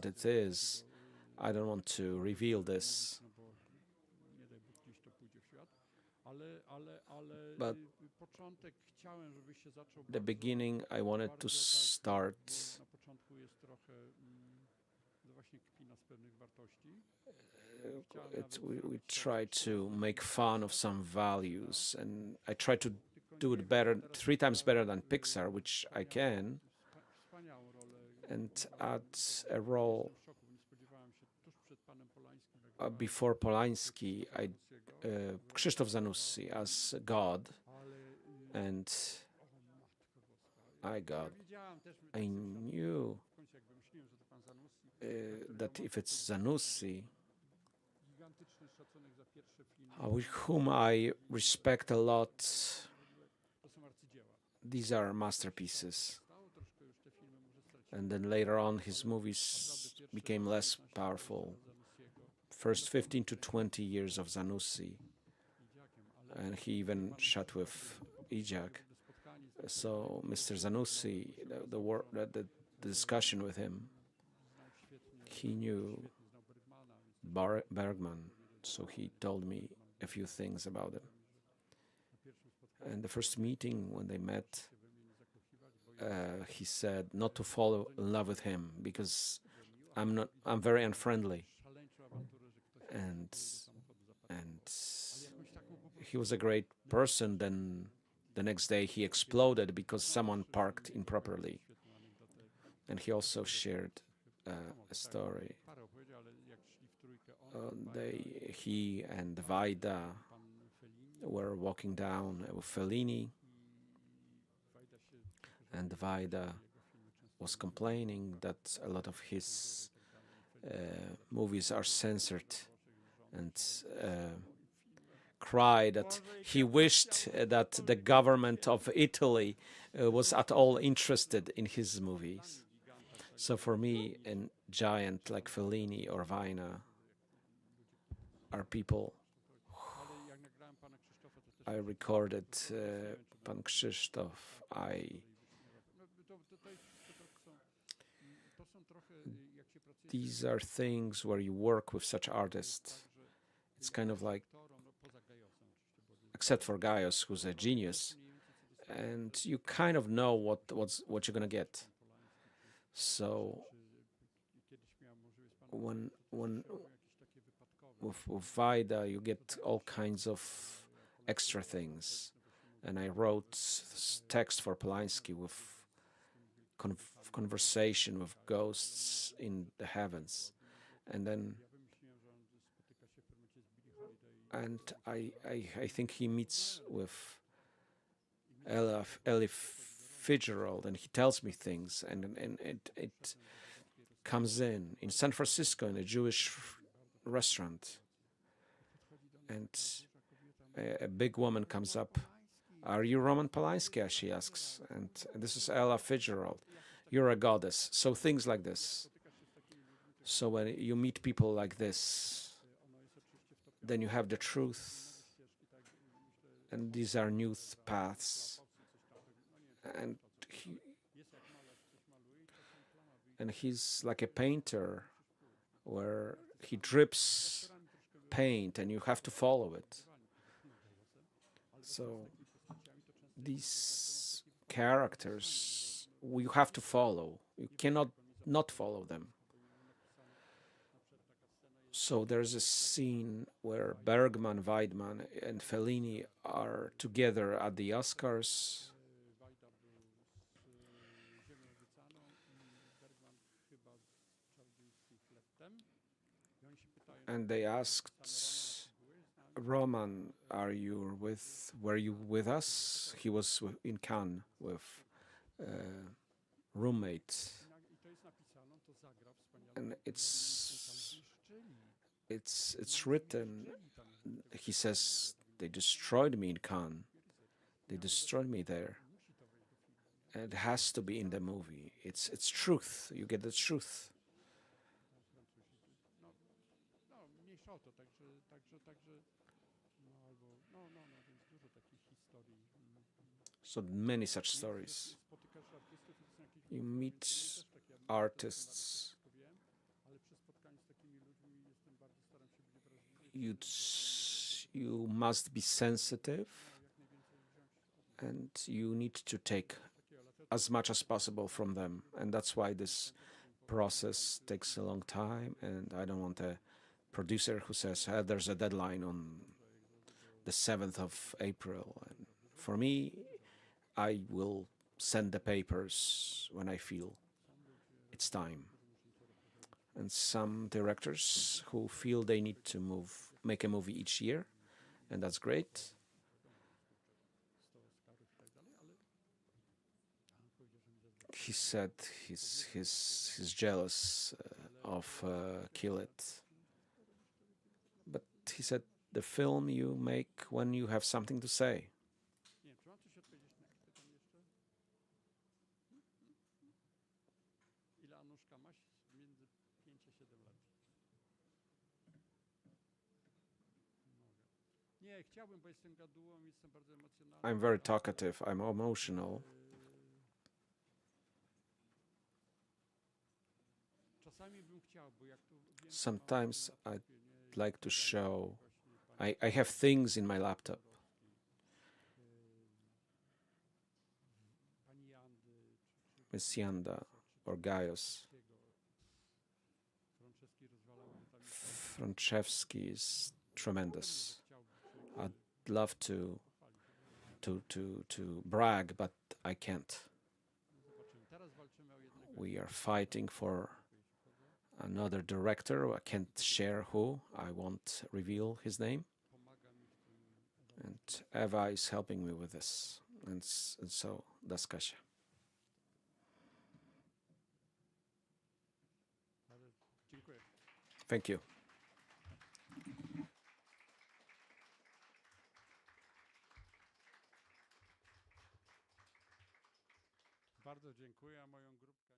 it is. I don't want to reveal this. But the beginning, I wanted to start we try to make fun of some values, and I try to do it better, 3 times better than Pixar, which I can, and add a role before Polański, Krzysztof Zanussi as God, and I knew that if it's Zanussi, with whom I respect a lot, these are masterpieces. And then later on, his movies became less powerful. First 15 to 20 years of Zanussi, and he even shot with Idziak. So Mr. Zanussi, the discussion with him, he knew Bergman, so he told me a few things about him. And the first meeting when they met, he said not to fall in love with him because I'm very unfriendly. And he was a great person. Then the next day he exploded because someone parked improperly. And he also shared a story. He and Wajda were walking down with Fellini, and Wajda was complaining that a lot of his movies are censored, and cried that he wished that the government of Italy was at all interested in his movies. So for me, a giant like Fellini or Wajda are people. I recorded Pan Krzysztof. These are things where you work with such artists. It's kind of like, except for Gaius, who's a genius, and you kind of know what you're gonna get. So when with Wajda, you get all kinds of extra things, and I wrote text for Polański with conversation with ghosts in the heavens, and I think he meets with Ellie Fitzgerald, and he tells me things, and it comes in San Francisco in a Jewish restaurant, and a big woman comes up. Are you Roman Polański? She asks, and this is Ella Fitzgerald. You're a goddess. So things like this. So when you meet people like this, then you have the truth, and these are new paths, and and he's like a painter where he drips paint and you have to follow it. So these characters you have to follow. You cannot not follow them. So there's a scene where Bergman, Weidman, and Fellini are together at the Oscars. And they asked Roman, were you with us? He was in Cannes with roommate. And it's written, he says, they destroyed me in Cannes. They destroyed me there. And it has to be in the movie. It's truth. You get the truth. So many such stories. You meet artists. You must be sensitive, and you need to take as much as possible from them. And that's why this process takes a long time, and I don't want a producer who says, there's a deadline on the 7th of April. And for me, I will send the papers when I feel it's time. And some directors who feel they need to make a movie each year, and that's great. He said he's jealous of Kill It. But he said, the film you make when you have something to say. I'm very talkative, I'm emotional. Sometimes I'd like to show, I have things in my laptop. Miss Yanda or Gaius. Franczewski is tremendous. I'd love to brag, but I can't. We are fighting for another director. I can't share who. I won't reveal his name. And Eva is helping me with this. And so that's Kasia. Thank you. Bardzo dziękuję. Moją grupkę